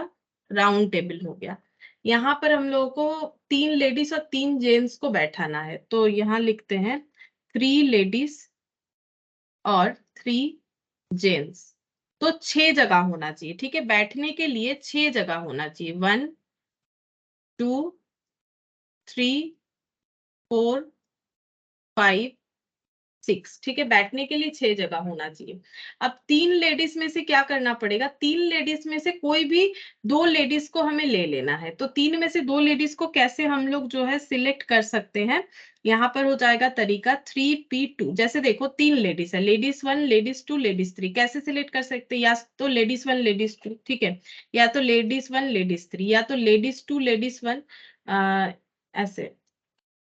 राउंड टेबल हो गया। यहाँ पर हम लोगों को 3 लेडीज और 3 जेंट्स को बैठाना है, तो यहाँ लिखते हैं 3 लेडीज और 3 जेंट्स। तो 6 जगह होना चाहिए, ठीक है। बैठने के लिए 6 जगह होना चाहिए, 1 2 3 4 5 6, ठीक है। बैठने के लिए 6 जगह होना चाहिए। अब 3 लेडीज में से क्या करना पड़ेगा, 3 लेडीज में से कोई भी 2 लेडीज को हमें ले लेना है। तो 3 में से 2 लेडीज को कैसे हम लोग जो है सिलेक्ट कर सकते हैं, यहाँ पर हो जाएगा तरीका 3P2। जैसे देखो 3 लेडीज है, लेडीज 1 लेडीज 2 लेडीज 3, कैसे सिलेक्ट कर सकते हैं, या तो लेडीज 1 लेडीज 2, ठीक है, या तो लेडीज 1 लेडीज 3, या तो लेडीज 2 लेडीज 1, ऐसे,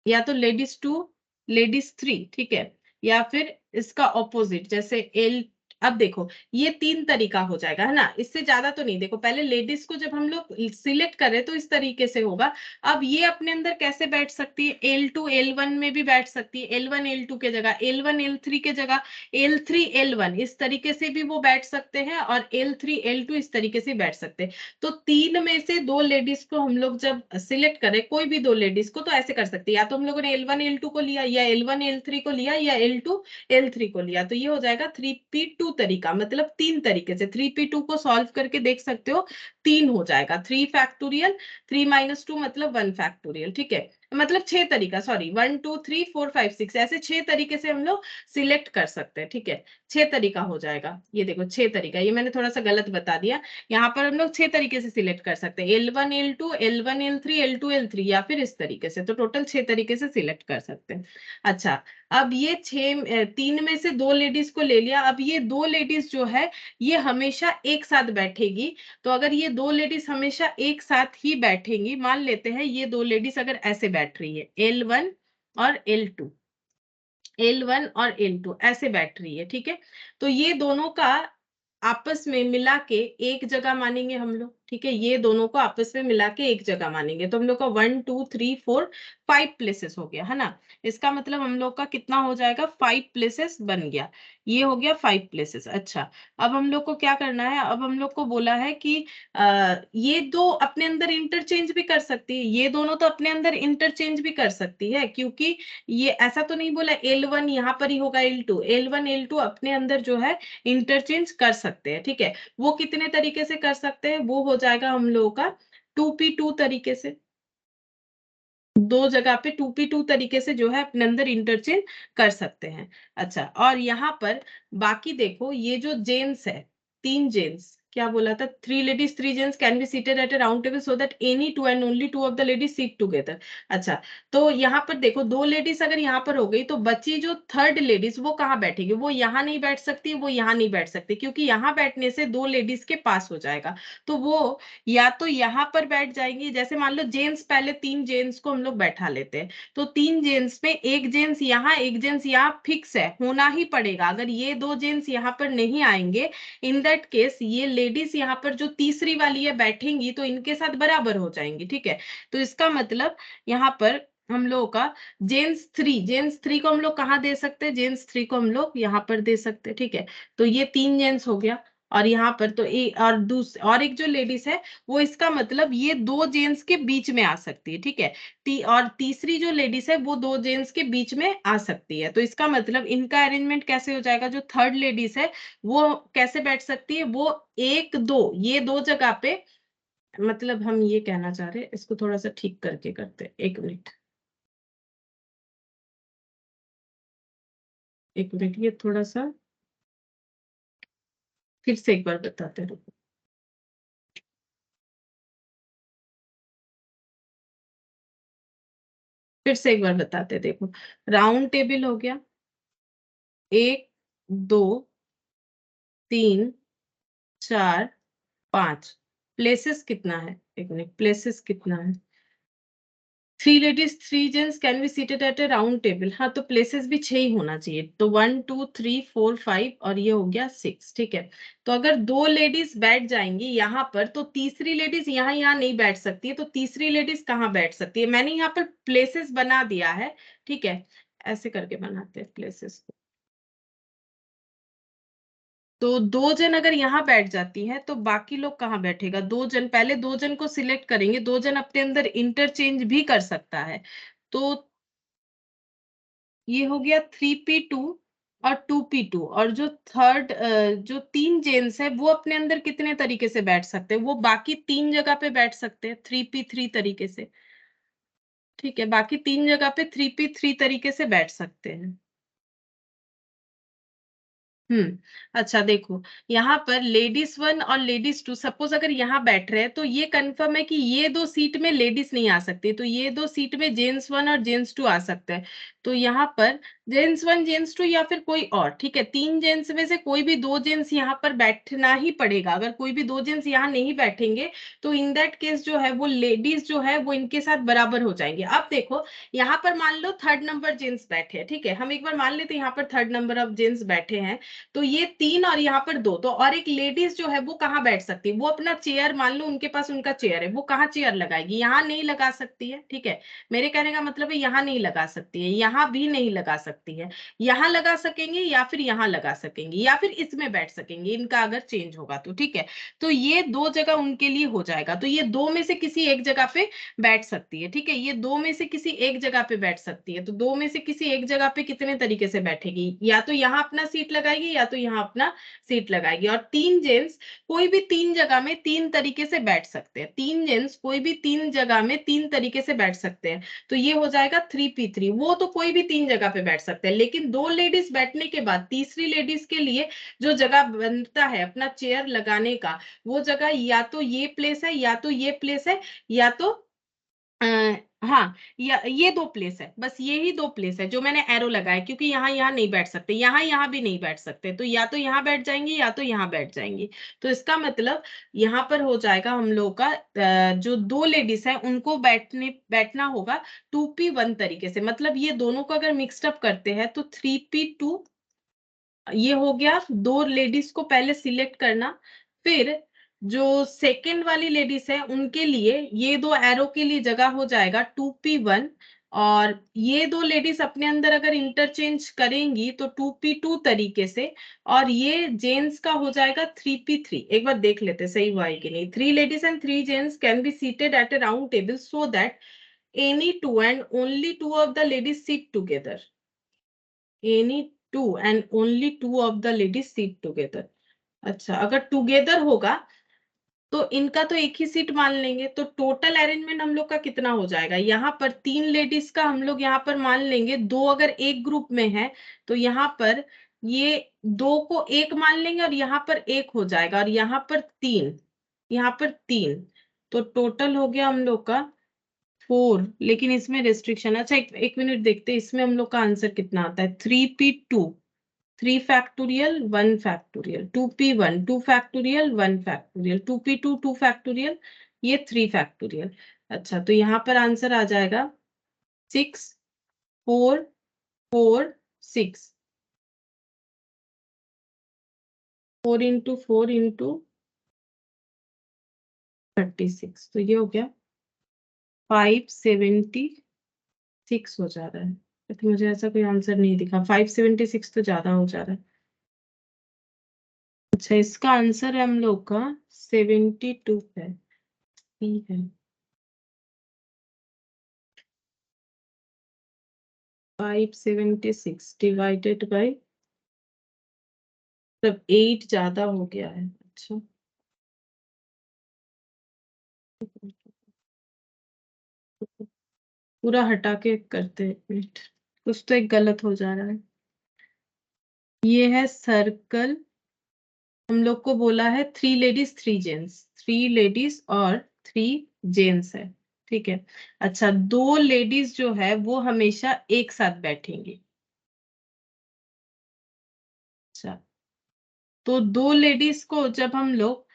या तो लेडीज 2 लेडीज 3, ठीक है, या फिर इसका ऑपोजिट जैसे एल। अब देखो ये 3 तरीका हो जाएगा, है ना, इससे ज्यादा तो नहीं। देखो पहले लेडीज को जब हम लोग सिलेक्ट कर रहे तो इस तरीके से होगा। अब ये अपने अंदर कैसे बैठ सकती है, L2 L1 में भी बैठ सकती है, L1 L2 के जगह, L1 L3 के जगह L3 L1, इस तरीके से भी वो बैठ सकते हैं, और L3 L2 इस तरीके से बैठ सकते हैं। तो 3 में से 2 लेडीज को हम लोग जब सिलेक्ट करें, कोई भी 2 लेडीज को, तो ऐसे कर सकते हैं, या तो हम लोगों ने L1 L2 को लिया, या L1 L3 को लिया, या L2 L3 को लिया। तो ये हो जाएगा 3P2 तरीका, मतलब 3 तरीके से 3P2 को सॉल्व करके देख सकते हो, 3 हो जाएगा, 3 फैक्टोरियल, 3 - 2 मतलब 1 फैक्टोरियल, ठीक है। मतलब 6 तरीका, सॉरी 1 2 3 4 5 6, ऐसे 6 तरीके से हम लोग सिलेक्ट कर सकते हैं, ठीक है। 6 तरीका हो जाएगा, ये देखो 6 तरीका, ये मैंने थोड़ा सा गलत बता दिया। यहाँ पर हम लोग 6 तरीके से सिलेक्ट कर सकते हैं, L1 L2 L1 L3 L2 L3, या फिर इस तरीके से। तो टोटल 6 तरीके से सिलेक्ट कर सकते हैं। अच्छा, अब ये 3 में से 2 लेडीज को ले लिया। अब ये 2 लेडीज जो है ये हमेशा एक साथ बैठेगी। तो अगर ये 2 लेडीज हमेशा एक साथ ही बैठेंगी, मान लेते हैं ये 2 लेडीज अगर ऐसे बैठ रही है, L1 और L2, L1 और L2 ऐसे बैठ रही है, ठीक है। तो ये दोनों का आपस में मिला के एक जगह मानेंगे हम लोग, ठीक है। ये दोनों को आपस में मिला के एक जगह मानेंगे, तो हम लोग का 1 2 3 4 5 प्लेसेस हो गया, है ना। इसका मतलब हम लोग का कितना हो जाएगा, 5 प्लेसेस बन गया। ये हो गया 5 प्लेसेस। अच्छा, अब हम लोग को क्या करना है, अब हम लोग को बोला है कि ये दो अपने अंदर इंटरचेंज भी कर सकती है, ये दोनों तो अपने अंदर इंटरचेंज भी कर सकती है, क्योंकि ये ऐसा तो नहीं बोला L1 यहाँ पर ही होगा L2, L1 L2 अपने अंदर जो है इंटरचेंज कर सकते हैं, ठीक है। वो कितने तरीके से कर सकते हैं, वो हो जाएगा हम लोगों का 2P2 तरीके से, 2 जगह पे 2P2 तरीके से जो है अपने अंदर इंटरचेंज कर सकते हैं। अच्छा, और यहाँ पर बाकी देखो, ये जो जेंट्स है, 3 जेंट्स, क्या बोला था, 3 ladies 3 gents can be seated at a round table so that any 2 and only 2 of the ladies seat together. अच्छा, तो यहाँ पर देखो 2 लेडीज अगर यहाँ पर हो गई, तो बची जो 3rd लेडीज वो कहाँ बैठेगी, वो यहाँ नहीं बैठ सकती, वो यहाँ नहीं बैठ सकती, क्योंकि यहाँ बैठने से 2 लेडीज के पास हो जाएगा। तो वो या तो यहाँ पर बैठ जाएंगी, जैसे मान लो जेंट्स, पहले 3 जेंट्स को हम लोग बैठा लेते हैं, तो 3 जेंट्स में एक जेंट्स यहाँ एक जेंट्स यहाँ फिक्स है, होना ही पड़ेगा। अगर ये 2 जेंट्स यहाँ पर नहीं आएंगे, इन दैट केस ये लेडीज यहाँ पर जो तीसरी वाली है बैठेंगी, तो इनके साथ बराबर हो जाएंगी, ठीक है। तो इसका मतलब यहाँ पर हम लोगों का जेंट्स 3 को हम लोग कहाँ दे सकते हैं, जेंट्स 3 को हम लोग यहाँ पर दे सकते हैं, ठीक है। तो ये 3 जेंट्स हो गया, और यहाँ पर तो और एक जो लेडीज है, वो इसका मतलब ये 2 जेंट्स के बीच में आ सकती है, ठीक है। और तीसरी जो लेडीज है वो 2 जेंट्स के बीच में आ सकती है। तो इसका मतलब इनका अरेंजमेंट कैसे हो जाएगा, जो 3rd लेडीज है वो कैसे बैठ सकती है, वो 1 2 ये 2 जगह पे, मतलब हम ये कहना चाह रहे हैं, इसको थोड़ा सा ठीक करके करते हैं, 1 मिनट, 1 मिनट, ये थोड़ा सा फिर से एक बार बताते रहो। फिर से एक बार बताते, देखो राउंड टेबल हो गया, 1 2 3 4 5। प्लेसेस कितना है, एक मिनट, प्लेसेस कितना है? 3 ladies 3 gents can be seated at A round table. हाँ, तो प्लेसेस भी 6 ही होना चाहिए, तो 1 2 3 4 5 और ये हो गया 6। ठीक है, तो अगर 2 लेडीज बैठ जाएंगी यहाँ पर, तो तीसरी लेडीज यहाँ नहीं बैठ सकती है, तो तीसरी लेडीज कहाँ बैठ सकती है? मैंने यहाँ पर प्लेसेस बना दिया है। ठीक है, ऐसे करके बनाते हैं प्लेसेस को। तो 2 जन अगर यहाँ बैठ जाती है तो बाकी लोग कहाँ बैठेगा? 2 जन, पहले 2 जन को सिलेक्ट करेंगे, 2 जन अपने अंदर इंटरचेंज भी कर सकता है। तो ये हो गया 3p2 और 2p2, और जो थर्ड जो 3 जेंट्स है वो अपने अंदर कितने तरीके से बैठ सकते हैं? वो बाकी 3 जगह पे बैठ सकते हैं 3p3 तरीके से। ठीक है, बाकी 3 जगह पे 3p3 तरीके से बैठ सकते हैं। अच्छा देखो, यहाँ पर लेडीज 1 और लेडीज 2 सपोज अगर यहाँ बैठ रहे हैं, तो ये कंफर्म है कि ये 2 सीट में लेडीज नहीं आ सकती, तो ये 2 सीट में जेंट्स 1 और जेंट्स 2 आ सकते हैं। तो यहाँ पर जेंट्स 1 जेंट्स 2 या फिर कोई और, ठीक है, 3 जेंट्स में से कोई भी 2 जेंट्स यहाँ पर बैठना ही पड़ेगा। अगर कोई भी 2 जेंट्स यहाँ नहीं बैठेंगे, तो इन दैट केस जो है वो लेडीज जो है वो इनके साथ बराबर हो जाएंगे। अब देखो, यहाँ पर मान लो थर्ड नंबर जेंट्स बैठे हैं, ठीक है, हम एक बार मान लेते हैं यहाँ पर थर्ड नंबर ऑफ जेंट्स बैठे हैं, तो ये 3 और यहाँ पर 2, तो और एक लेडीज जो है वो कहाँ बैठ सकती है? वो अपना चेयर, मान लो उनके पास उनका चेयर है, वो कहाँ चेयर लगाएगी? यहाँ नहीं लगा सकती है। ठीक है, मेरे कहने का मतलब है यहाँ नहीं लगा सकती है, यहाँ भी नहीं लगा सकती है, यहाँ लगा सकेंगे या फिर यहाँ लगा सकेंगे या फिर इसमें बैठ सकेंगे, इनका अगर चेंज होगा तो। ठीक है, तो ये 2 जगह उनके लिए हो जाएगा, तो ये 2 में से किसी एक जगह पे बैठ सकती है। ठीक है, ये 2 में से किसी एक जगह पे बैठ सकती है, तो 2 में से किसी एक जगह पे कितने तरीके से बैठेगी? या तो यहाँ अपना सीट लगाएगी या तो यहाँ अपना सीट लगाएगी। और 3 जेंट्स कोई भी 3 जगह में 3 तरीके से बैठ सकते हैं, 3 जेंट्स कोई भी 3 जगह में 3 तरीके से बैठ सकते हैं, तो ये हो जाएगा 3p3। वो तो कोई भी 3 जगह पे बैठ सकते हैं, लेकिन 2 लेडीज बैठने के बाद तीसरी लेडीज के लिए जो जगह बनता है अपना चेयर लगाने का, वो जगह या तो ये प्लेस है या तो ये प्लेस है, या तो अ, हाँ, या ये 2 प्लेस है, बस ये ही 2 प्लेस है जो मैंने एरो लगाया, क्योंकि यहाँ नहीं बैठ सकते, यहाँ भी नहीं बैठ सकते, तो या तो यहाँ बैठ जाएंगे या तो यहाँ बैठ जाएंगे। तो इसका मतलब यहाँ पर हो जाएगा हम लोग का जो 2 लेडीज है उनको बैठना होगा 2p1 तरीके से। मतलब ये दोनों को अगर मिक्सड अप करते हैं तो 3p2, ये हो गया। 2 लेडीज को पहले सिलेक्ट करना, फिर जो सेकंड वाली लेडीज है उनके लिए ये 2 एरो के लिए जगह हो जाएगा 2p1, और ये 2 लेडीज अपने अंदर अगर इंटरचेंज करेंगी तो 2p2 तरीके से, और ये जेंट्स का हो जाएगा 3p3। एक बार देख लेते सही हुआ है कि नहीं। 3 ladies and 3 gents can be seated at A round table so that any 2 and only 2 of the ladies sit together. Any 2 and only 2 of the ladies sit together. अच्छा, अगर टुगेदर होगा तो इनका तो एक ही सीट मान लेंगे, तो टोटल अरेंजमेंट हम लोग का कितना हो जाएगा? यहाँ पर 3 लेडीज का हम लोग यहाँ पर मान लेंगे, 2 अगर एक ग्रुप में है तो यहाँ पर ये 2 को 1 मान लेंगे और यहाँ पर 1 हो जाएगा, और यहाँ पर 3, यहाँ पर 3, तो टोटल हो गया हम लोग का 4। लेकिन इसमें रेस्ट्रिक्शन, अच्छा एक मिनट देखते हैं इसमें हम लोग का आंसर कितना आता है। 3p2 3 factorial 1 factorial, 2p1 2 factorial 1 factorial, 2p2 2 factorial, ये 3 फैक्टोरियल। अच्छा, तो यहाँ पर आंसर आ जाएगा 6 4 4 6, 4 इंटू 4 इंटू 36, तो ये हो गया 576 हो जा रहा है। तो मुझे ऐसा कोई आंसर नहीं दिखा, 576 तो ज्यादा हो जा रहा है। अच्छा, इसका आंसर है हम लोग का 72 है, ठीक है। 576 डिवाइडेड बाय, तब 8 ज्यादा हो गया है। अच्छा, पूरा हटा के करते हैं, मिनट, कुछ तो एक गलत हो जा रहा है। ये है सर्कल हम लोग को बोला है 3 लेडीज 3 जेंट्स, 3 लेडीज और 3 जेंट्स है, ठीक है। अच्छा, 2 लेडीज जो है वो हमेशा एक साथ बैठेंगी। अच्छा, तो 2 लेडीज को जब हम लोग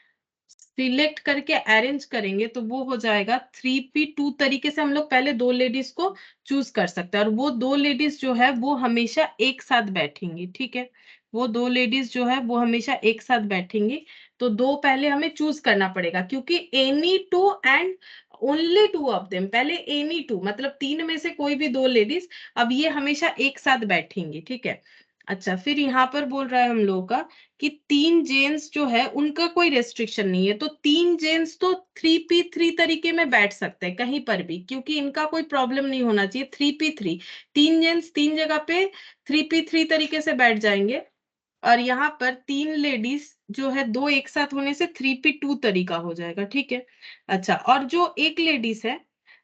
सिलेक्ट करके अरेंज करेंगे तो वो हो जाएगा 3p2 तरीके से। हम लोग पहले 2 लेडीज को चूज कर सकते हैं और वो 2 लेडीज जो है वो हमेशा एक साथ बैठेंगी, ठीक है। वो 2 लेडीज जो है वो हमेशा एक साथ बैठेंगी। तो 2 पहले हमें चूज करना पड़ेगा, क्योंकि any 2 and only 2 of them, पहले एनी 2 मतलब 3 में से कोई भी 2 लेडीज अब ये हमेशा एक साथ बैठेंगी, ठीक है। अच्छा, फिर यहाँ पर बोल रहा है हम लोगों का कि 3 जेंट्स जो है उनका कोई रेस्ट्रिक्शन नहीं है, तो 3 जेंट्स तो 3p3 तरीके में बैठ सकते हैं कहीं पर भी, क्योंकि इनका कोई प्रॉब्लम नहीं होना चाहिए। 3p3, 3 जेंट्स 3 जगह पे 3p3 तरीके से बैठ जाएंगे। और यहाँ पर 3 लेडीज जो है 2 एक साथ होने से 3p2 तरीका हो जाएगा, ठीक है। अच्छा, और जो एक लेडीज है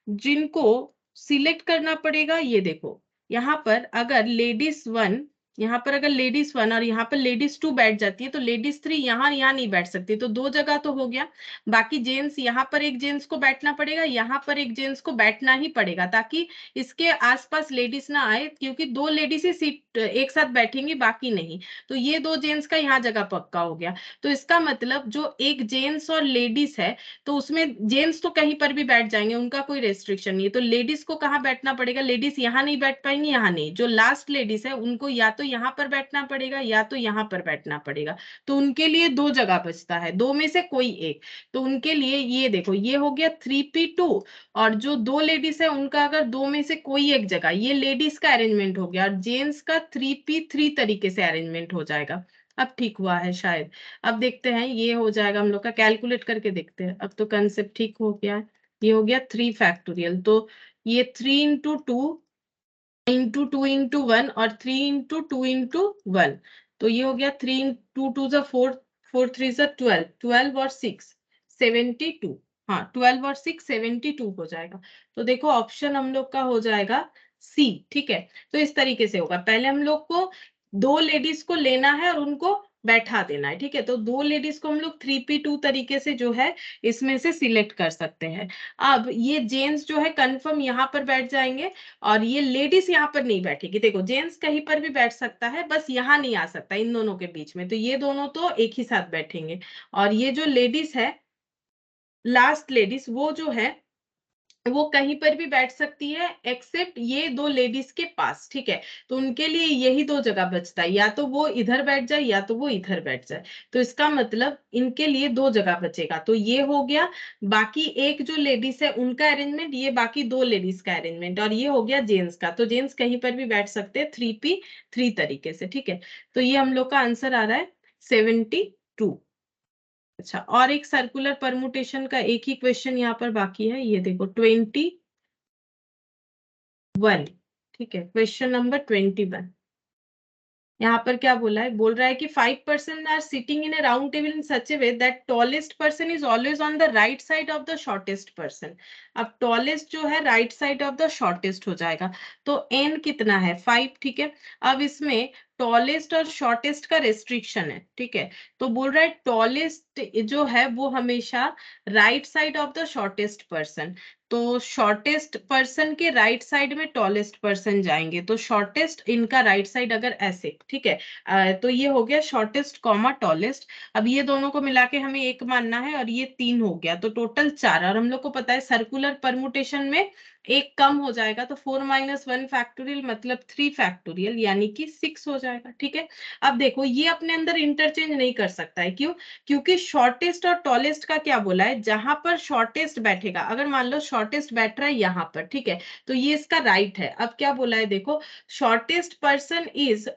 जिनको सिलेक्ट करना पड़ेगा, ये देखो यहाँ पर अगर लेडीज 1, यहाँ पर अगर लेडीज 1 और यहाँ पर लेडीज 2 बैठ जाती है तो लेडीज 3 यहाँ नहीं बैठ सकती, तो 2 जगह तो हो गया। बाकी जेंट्स, यहाँ पर एक जेंट्स को बैठना पड़ेगा, यहाँ पर एक जेंट्स को बैठना ही पड़ेगा, ताकि इसके आसपास लेडीज ना आए, क्योंकि 2 लेडीज ही सीट एक साथ बैठेंगी, बाकी नहीं। तो ये 2 जेंट्स का यहाँ जगह पक्का हो गया। तो इसका मतलब जो एक जेंट्स और लेडीज है, तो उसमें जेंट्स तो कहीं पर भी बैठ जाएंगे, उनका कोई रेस्ट्रिक्शन नहीं है। तो लेडीज को कहाँ बैठना पड़ेगा, लेडीज यहाँ नहीं बैठ पाएंगी, यहाँ नहीं। जो लास्ट लेडीज है उनको या तो यहाँ पर बैठना पड़ेगा या तो यहाँ पर बैठना पड़ेगा। तो उनके लिए 2 जगह बचता है, 2 में से कोई एक। तो उनके लिए ये देखो, ये हो गया 3p2, और जो 2 लेडीज है उनका अगर 2 में से कोई एक जगह, ये लेडीज का अरेंजमेंट हो गया, और जेंट्स का 3p3 तरीके से अरेंजमेंट हो जाएगा। अब ठीक हुआ है शायद। अब देखते हैं, ये हो जाएगा हम लोग का, कैलकुलेट करके देखते हैं। अब तो कंसेप्ट ठीक हो गया है। ये हो गया 3 फैक्टोरियल, तो ये 3 इंटू 2 इंटू 2 इंटू 1 और 3 इंटू 2 इंटू 1। तो ये हो गया 3 इंटू 2 जा 4, 4 3 जा 12, 12 और 6 72। हाँ, 12 और 6 72 हो जाएगा। तो देखो ऑप्शन हम लोग का हो जाएगा सी, ठीक है। तो इस तरीके से होगा, पहले हम लोग को 2 लेडीज को लेना है और उनको बैठा देना है, ठीक है। तो 2 लेडीज को हम लोग 3p2 तरीके से जो है इसमें से सिलेक्ट कर सकते हैं। अब ये जेंट्स जो है कंफर्म यहाँ पर बैठ जाएंगे, और ये लेडीज यहाँ पर नहीं बैठेगी। देखो जेंट्स कहीं पर भी बैठ सकता है, बस यहाँ नहीं आ सकता इन दोनों के बीच में, तो ये दोनों तो एक ही साथ बैठेंगे। और ये जो लेडीज है, लास्ट लेडीज, वो जो है वो कहीं पर भी बैठ सकती है एक्सेप्ट ये 2 लेडीज के पास, ठीक है। तो उनके लिए यही 2 जगह बचता है, या तो वो इधर बैठ जाए या तो वो इधर बैठ जाए। तो इसका मतलब इनके लिए 2 जगह बचेगा, तो ये हो गया। बाकी एक जो लेडीज है उनका अरेंजमेंट, ये बाकी 2 लेडीज का अरेंजमेंट, और ये हो गया जेंट्स का। तो जेंट्स कहीं पर भी बैठ सकते हैं 3p3 तरीके से, ठीक है। तो ये हम लोग का आंसर आ रहा है 72। अच्छा, और एक सर्कुलर परमुटेशन का एक ही क्वेश्चन यहाँ पर बाकी है, ये देखो 21, ठीक है। क्वेश्चन नंबर 21, यहाँ पर क्या बोला है, बोल रहा है कि 5% are sitting in a round table in such a way that tallest person is always on the right side of the shortest person. अब टॉलेस्ट जो है right side of the shortest हो जाएगा, तो n कितना है 5, ठीक है। अब इसमें टॉलेस्ट और शॉर्टेस्ट का रेस्ट्रिक्शन है, ठीक है। तो बोल रहा है टॉलेस्ट जो है वो हमेशा right side of the shortest person. तो शॉर्टेस्ट पर्सन के राइट साइड में टॉलेस्ट पर्सन जाएंगे, तो शॉर्टेस्ट इनका राइट साइड अगर ऐसे, ठीक है। तो ये हो गया शॉर्टेस्ट कॉमा टॉलेस्ट। अब ये दोनों को मिला के हमें 1 मानना है, और ये 3 हो गया, तो टोटल 4। और हम लोग को पता है सर्कुलर परमुटेशन में एक कम हो जाएगा, तो 4 - 1 फैक्टोरियल मतलब 3 फैक्टोरियल, यानी कि 6 हो जाएगा, ठीक है। अब देखो ये अपने अंदर इंटरचेंज नहीं कर सकता है, क्यों? क्योंकि शॉर्टेस्ट और टॉलेस्ट का क्या बोला है, जहां पर शॉर्टेस्ट बैठेगा, अगर मान लो शॉर्टेस्ट बैठ रहा है यहाँ पर, ठीक है, तो ये इसका राइट है। अब क्या बोला है देखो, shortest person is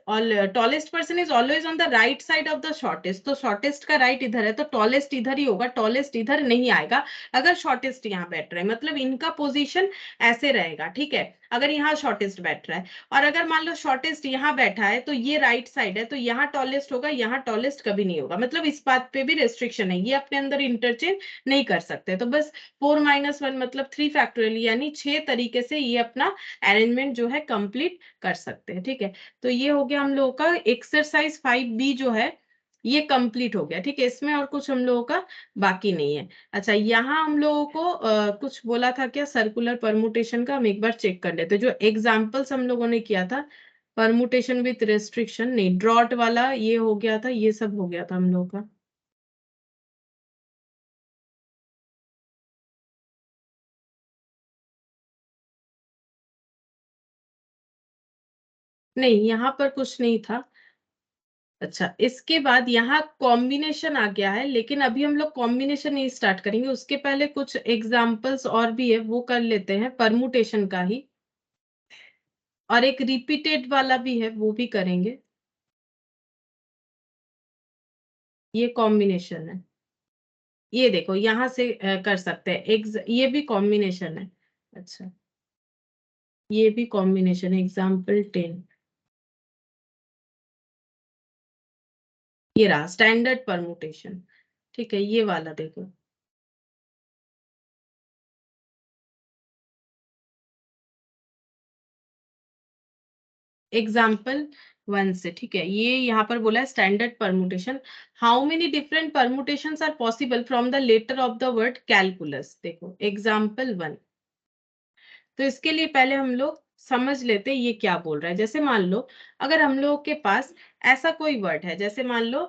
tallest person is always on the right side of the shortest. तो शॉर्टेस्ट का राइट इधर है, तो टॉलेस्ट इधर ही होगा, टॉलेस्ट इधर नहीं आएगा अगर शॉर्टेस्ट यहाँ बैठ रहा है, मतलब इनका पोजीशन ऐसे रहेगा, ठीक है, अगर यहाँ शॉर्टेस्ट बैठ रहा है। और अगर मान लो शॉर्टेस्ट यहाँ बैठा है, तो ये राइट साइड है, तो यहाँ टॉलेस्ट होगा, यहाँ टॉलेस्ट कभी नहीं होगा, मतलब इस बात पे भी रेस्ट्रिक्शन है, ये अपने अंदर इंटरचेंज नहीं कर सकते। तो बस 4 - 1 मतलब 3 फैक्टोरियल, यानी 6 तरीके से ये अपना अरेंजमेंट जो है कंप्लीट कर सकते हैं, ठीक है। तो ये हो गया हम लोगों का एक्सरसाइज 5B जो है ये कंप्लीट हो गया, ठीक है, इसमें और कुछ हम लोगों का बाकी नहीं है। अच्छा, यहाँ हम लोगों को कुछ बोला था क्या सर्कुलर परमुटेशन का, हम एक बार चेक कर लेते, जो एग्जाम्पल्स हम लोगों ने किया था, परमुटेशन विथ रेस्ट्रिक्शन नहीं, ड्रॉट वाला ये हो गया था, ये सब हो गया था हम लोगों का। नहीं, यहाँ पर कुछ नहीं था। अच्छा, इसके बाद यहाँ कॉम्बिनेशन आ गया है, लेकिन अभी हम लोग कॉम्बिनेशन नहीं स्टार्ट करेंगे, उसके पहले कुछ एग्जाम्पल्स और भी है, वो कर लेते हैं परमुटेशन का ही, और एक रिपीटेड वाला भी है, वो भी करेंगे। ये कॉम्बिनेशन है, ये देखो यहाँ से कर सकते हैं, ये भी कॉम्बिनेशन है। अच्छा, ये भी कॉम्बिनेशन है, एग्जाम्पल 10, ये रहा स्टैंडर्ड परमुटेशन, ठीक है, ये वाला देखो। एग्जाम्पल 1 से, ठीक है, ये यहाँ पर बोला है standard permutation, how many different permutations are possible from the letter of the word calculus. देखो एग्जाम्पल 1, तो इसके लिए पहले हम लोग समझ लेते हैं ये क्या बोल रहा है। जैसे मान लो अगर हम लोग के पास ऐसा कोई वर्ड है, जैसे मान लो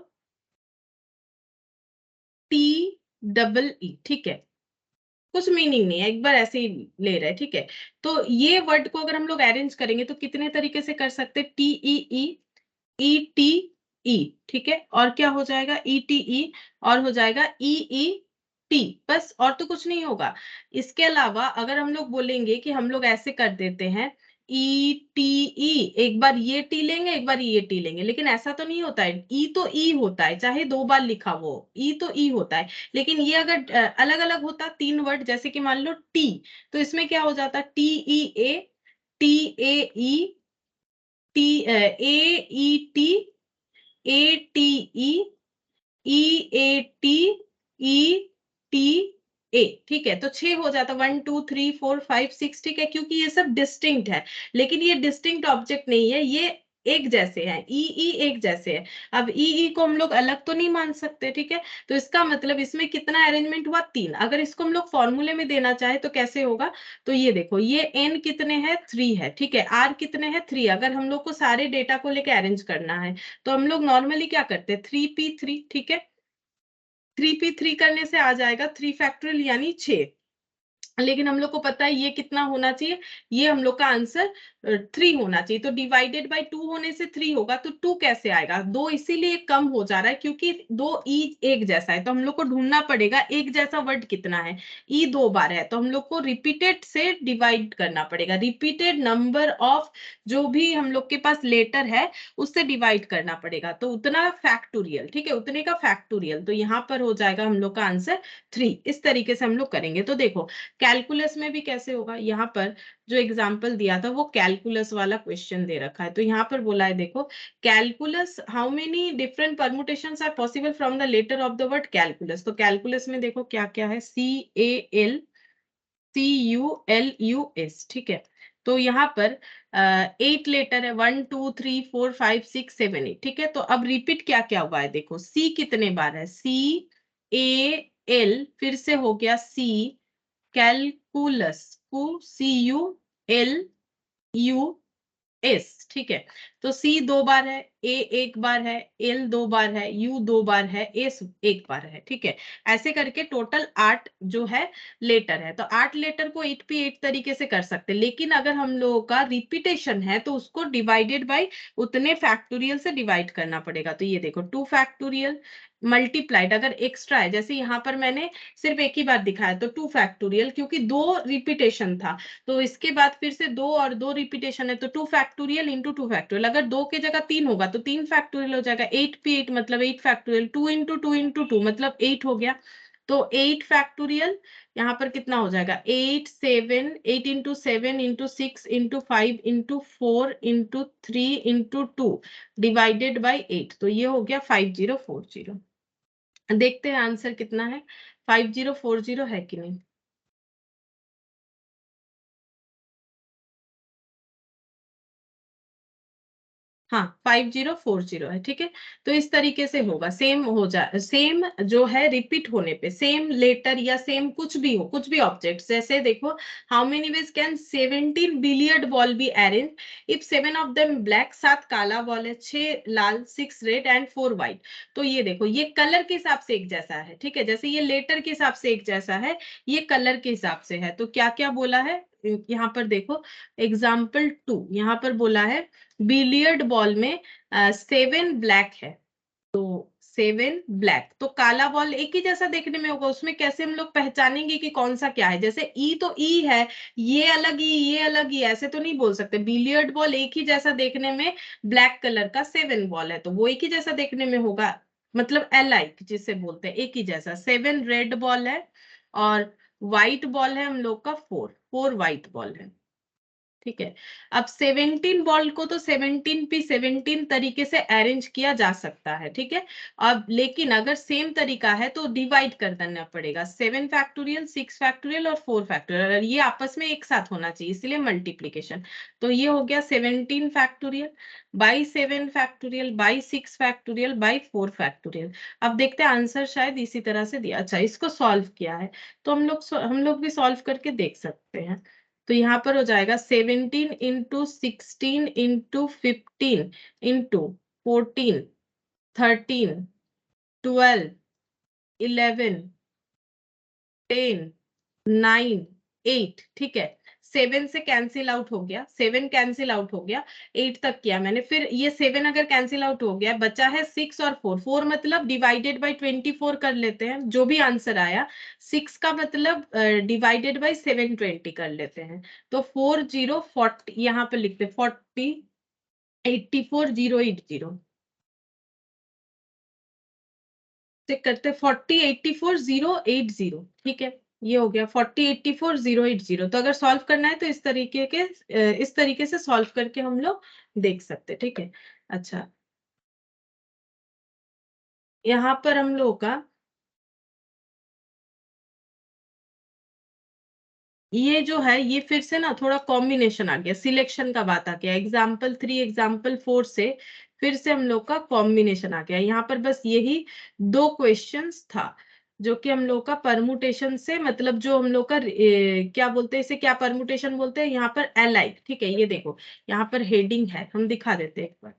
TEE, ठीक है, कुछ मीनिंग नहीं है, एक बार ऐसे ही ले रहे हैं, ठीक है। तो ये वर्ड को अगर हम लोग अरेंज करेंगे तो कितने तरीके से कर सकते हैं, TEE, ETE, ठीक है, और क्या हो जाएगा ETE, और हो जाएगा EET, बस, और तो कुछ नहीं होगा। इसके अलावा अगर हम लोग बोलेंगे कि हम लोग ऐसे कर देते हैं ETE, एक बार ये टी लेंगे, एक बार ये टी लेंगे, लेकिन ऐसा तो नहीं होता है, ई तो ई होता है, चाहे दो बार लिखा वो ई तो ई होता है। लेकिन ये अगर अलग अलग होता तीन वर्ड, जैसे कि मान लो टी, तो इसमें क्या हो जाता, TEA, TAE, AET, ATE, EAT, ETA, ठीक है, तो 6 हो जाता, 1 2 3 4 5 6, ठीक है, क्योंकि ये सब डिस्टिंक्ट है, लेकिन ये डिस्टिंक्ट ऑब्जेक्ट नहीं है, ये एक जैसे हैं, ई एक जैसे है। अब ई को हम लोग अलग तो नहीं मान सकते, ठीक है, तो इसका मतलब इसमें कितना अरेंजमेंट हुआ, 3। अगर इसको हम लोग फॉर्मूले में देना चाहे तो कैसे होगा, तो ये देखो, ये एन कितने हैं, 3 है, ठीक है, आर कितने हैं, 3। अगर हम लोग को सारे डेटा को लेके अरेंज करना है तो हम लोग नॉर्मली क्या करते हैं, 3p3, ठीक है, 3p3 करने से आ जाएगा 3 फैक्टोरियल यानी 6। लेकिन हम लोग को पता है ये कितना होना चाहिए, ये हम लोग का आंसर 3 होना चाहिए, तो डिवाइडेड बाय 2 होने से 3 होगा, तो 2 कैसे आएगा, 2 इसीलिए कम हो जा रहा है क्योंकि 2 ई एक जैसा है, तो हम लोग को ढूंढना पड़ेगा एक जैसा वर्ड कितना है। ई 2 बार है तो हम लोग को रिपीटेड से डिवाइड करना पड़ेगा, रिपीटेड नंबर ऑफ जो भी हम लोग के पास लेटर है उससे डिवाइड करना पड़ेगा, तो उतना फैक्टोरियल, ठीक है, उतने का फैक्टोरियल, तो यहाँ पर हो जाएगा हम लोग का आंसर 3। इस तरीके से हम लोग करेंगे। तो देखो कैलकुलस में भी कैसे होगा, यहाँ पर जो एग्जाम्पल दिया था वो कैलकुलस वाला क्वेश्चन दे रखा है, तो यहाँ पर बोला है देखो calculus, how many different permutations are possible from the letter of the word calculus. तो कैलकुलस में देखो क्या क्या है, CALCULUS, ठीक है, तो यहाँ पर 8 लेटर है, 1 2 3 4 5 6 7 8, ठीक है, तो अब रिपीट क्या क्या हुआ है, देखो सी कितने बार है, CAL, फिर से हो गया सी, कैलकुलस, CULUS, ठीक है, तो सी 2 बार है, ए एक बार है, एल 2 बार है, यू 2 बार है, एस एक बार है, ठीक है, ऐसे करके टोटल 8 जो है लेटर है, तो 8 लेटर को 8 पे 8 तरीके से कर सकते हैं, लेकिन अगर हम लोगों का रिपीटेशन है तो उसको डिवाइडेड बाय उतने फैक्टोरियल से डिवाइड करना पड़ेगा, तो ये देखो 2 फैक्टोरियल मल्टीप्लाइड, अगर एक्स्ट्रा है, जैसे यहाँ पर मैंने सिर्फ एक ही बार दिखाया तो 2 फैक्टोरियल, क्योंकि 2 रिपीटेशन था, तो इसके बाद फिर से 2 और 2 रिपीटेशन है, तो 2 फैक्टोरियल इंटू 2 फैक्टोरियल, अगर 2 की जगह 3 होगा तो 3 फैक्टोरियल हो जाएगा, 8p8 मतलब 8 फैक्टोरियल, 2 इंटू 2 इंटू 2 मतलब 8 हो गया, तो 8 फैक्टोरियल यहाँ पर कितना हो जाएगा, 8 into 7 into 6 into 5 into 4 into 3 into 2 divided by 8, तो ये हो गया 5040। देखते हैं आंसर कितना है, 5040 है कि नहीं। हाँ 5040 है, ठीक है। तो इस तरीके से होगा, सेम हो जाए, सेम जो है रिपीट होने पे, सेम लेटर या सेम कुछ भी हो, कुछ भी ऑब्जेक्ट, जैसे देखो how many ways can 17 billiard ball be arrange if 7 of them black, 7 काला बॉल है, 6 लाल, 6 रेड एंड 4 व्हाइट। तो ये देखो ये कलर के हिसाब से एक जैसा है, ठीक है, जैसे ये लेटर के हिसाब से एक जैसा है, ये कलर के हिसाब से है। तो क्या क्या बोला है यहाँ पर देखो, एग्जाम्पल 2 यहाँ पर बोला है बिलियर्ड बॉल में 7 ब्लैक है, तो 7 ब्लैक, तो काला बॉल एक ही जैसा देखने में होगा, उसमें कैसे हम लोग पहचानेंगे कि कौन सा क्या है, जैसे ई तो ई है, ये अलग ई, ये अलग ई, ऐसे तो नहीं बोल सकते। बिलियर्ड बॉल एक ही जैसा देखने में, ब्लैक कलर का 7 बॉल है तो वो एक ही जैसा देखने में होगा, मतलब अलाइक जिसे बोलते हैं, एक ही जैसा। 7 रेड बॉल है और व्हाइट बॉल है हम लोग का 4 व्हाइट बॉल है, ठीक है। अब 17 बॉल को तो 17 पे 17 तरीके से अरेंज किया जा सकता है, ठीक है। अब लेकिन अगर सेम तरीका है तो डिवाइड कर देना पड़ेगा, 7 फैक्टोरियल, 6 फैक्टोरियल और 4 फैक्टोरियल, ये आपस में एक साथ होना चाहिए, इसलिए मल्टीप्लीकेशन। तो ये हो गया 17 factorial by 7 factorial by 6 factorial by 4 factorial. अब देखते हैं आंसर शायद इसी तरह से दिया। अच्छा, इसको सॉल्व किया है तो हम लोग भी सॉल्व करके देख सकते हैं। तो यहाँ पर हो जाएगा 17 इंटू 16 इंटू 15 इंटू 14 13 12 11 10 9 8, ठीक है। 7 से कैंसिल आउट हो गया, 7 कैंसिल आउट हो गया, 8 तक किया मैंने, फिर ये 7 अगर कैंसिल आउट हो गया, बचा है 6 और 4, 4 मतलब डिवाइडेड बाय 24 कर लेते हैं, जो भी आंसर आया। 6 का मतलब डिवाइडेड बाय 720 कर लेते हैं, तो 4040 यहाँ पे लिखते 40 84080, चेक करते 40 84080, ठीक है। ये हो गया 40 84080। तो अगर सॉल्व करना है तो इस तरीके से सॉल्व करके हम लोग देख सकते, ठीक है। अच्छा, यहाँ पर हम लोग का ये जो है, ये फिर से ना थोड़ा कॉम्बिनेशन आ गया, सिलेक्शन का बात आ गया, एग्जाम्पल 3 एग्जाम्पल 4 से फिर से हम लोग का कॉम्बिनेशन आ गया। यहाँ पर बस यही 2 क्वेश्चंस था जो कि हम लोग का परमुटेशन से, मतलब जो हम लोग का क्या बोलते हैं इसे, क्या परमुटेशन बोलते हैं यहाँ पर, एलाइक, ठीक है। ये देखो यहाँ पर हेडिंग है, हम दिखा देते हैं एक बार।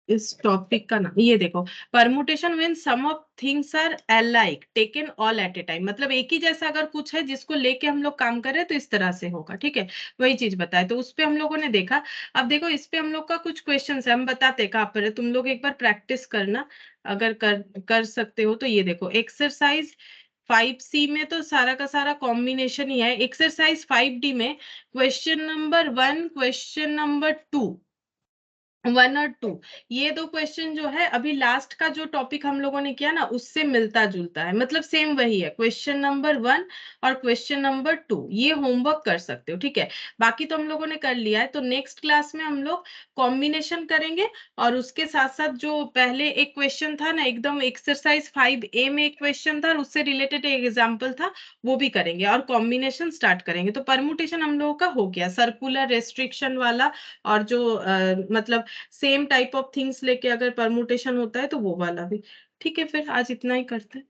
इस टॉपिक का नाम ये देखो, permutation when some of things are alike taken all at a time, मतलब एक ही जैसा अगर कुछ है जिसको लेके हम लोग काम कर रहे हैं तो इस तरह से होगा, ठीक है। वही चीज बताए, तो उस पे हम लोगों ने देखा। अब देखो इस पे हम लोग का कुछ क्वेश्चन है, हम बताते कहाँ पर है, तुम लोग एक बार प्रैक्टिस करना, अगर कर सकते हो तो। ये देखो एक्सरसाइज 5C में तो सारा का सारा कॉम्बिनेशन ही है। एक्सरसाइज 5D में क्वेश्चन नंबर 1, क्वेश्चन नंबर 2, 1 और 2, ये 2 क्वेश्चन जो है अभी लास्ट का जो टॉपिक हम लोगों ने किया ना उससे मिलता जुलता है, मतलब सेम वही है, क्वेश्चन नंबर 1 और क्वेश्चन नंबर 2, ये होमवर्क कर सकते हो, ठीक है। बाकी तो हम लोगों ने कर लिया है, तो नेक्स्ट क्लास में हम लोग कॉम्बिनेशन करेंगे, और उसके साथ साथ जो पहले एक क्वेश्चन था ना, एकदम एक्सरसाइज 5A में एक क्वेश्चन था और उससे रिलेटेड एक एग्जाम्पल था, वो भी करेंगे और कॉम्बिनेशन स्टार्ट करेंगे। तो परमुटेशन हम लोगों का हो गया, सर्कुलर, रेस्ट्रिक्शन वाला, और जो मतलब सेम टाइप ऑफ थिंग्स लेके अगर परमुटेशन होता है तो वो वाला भी, ठीक है। फिर आज इतना ही करते हैं।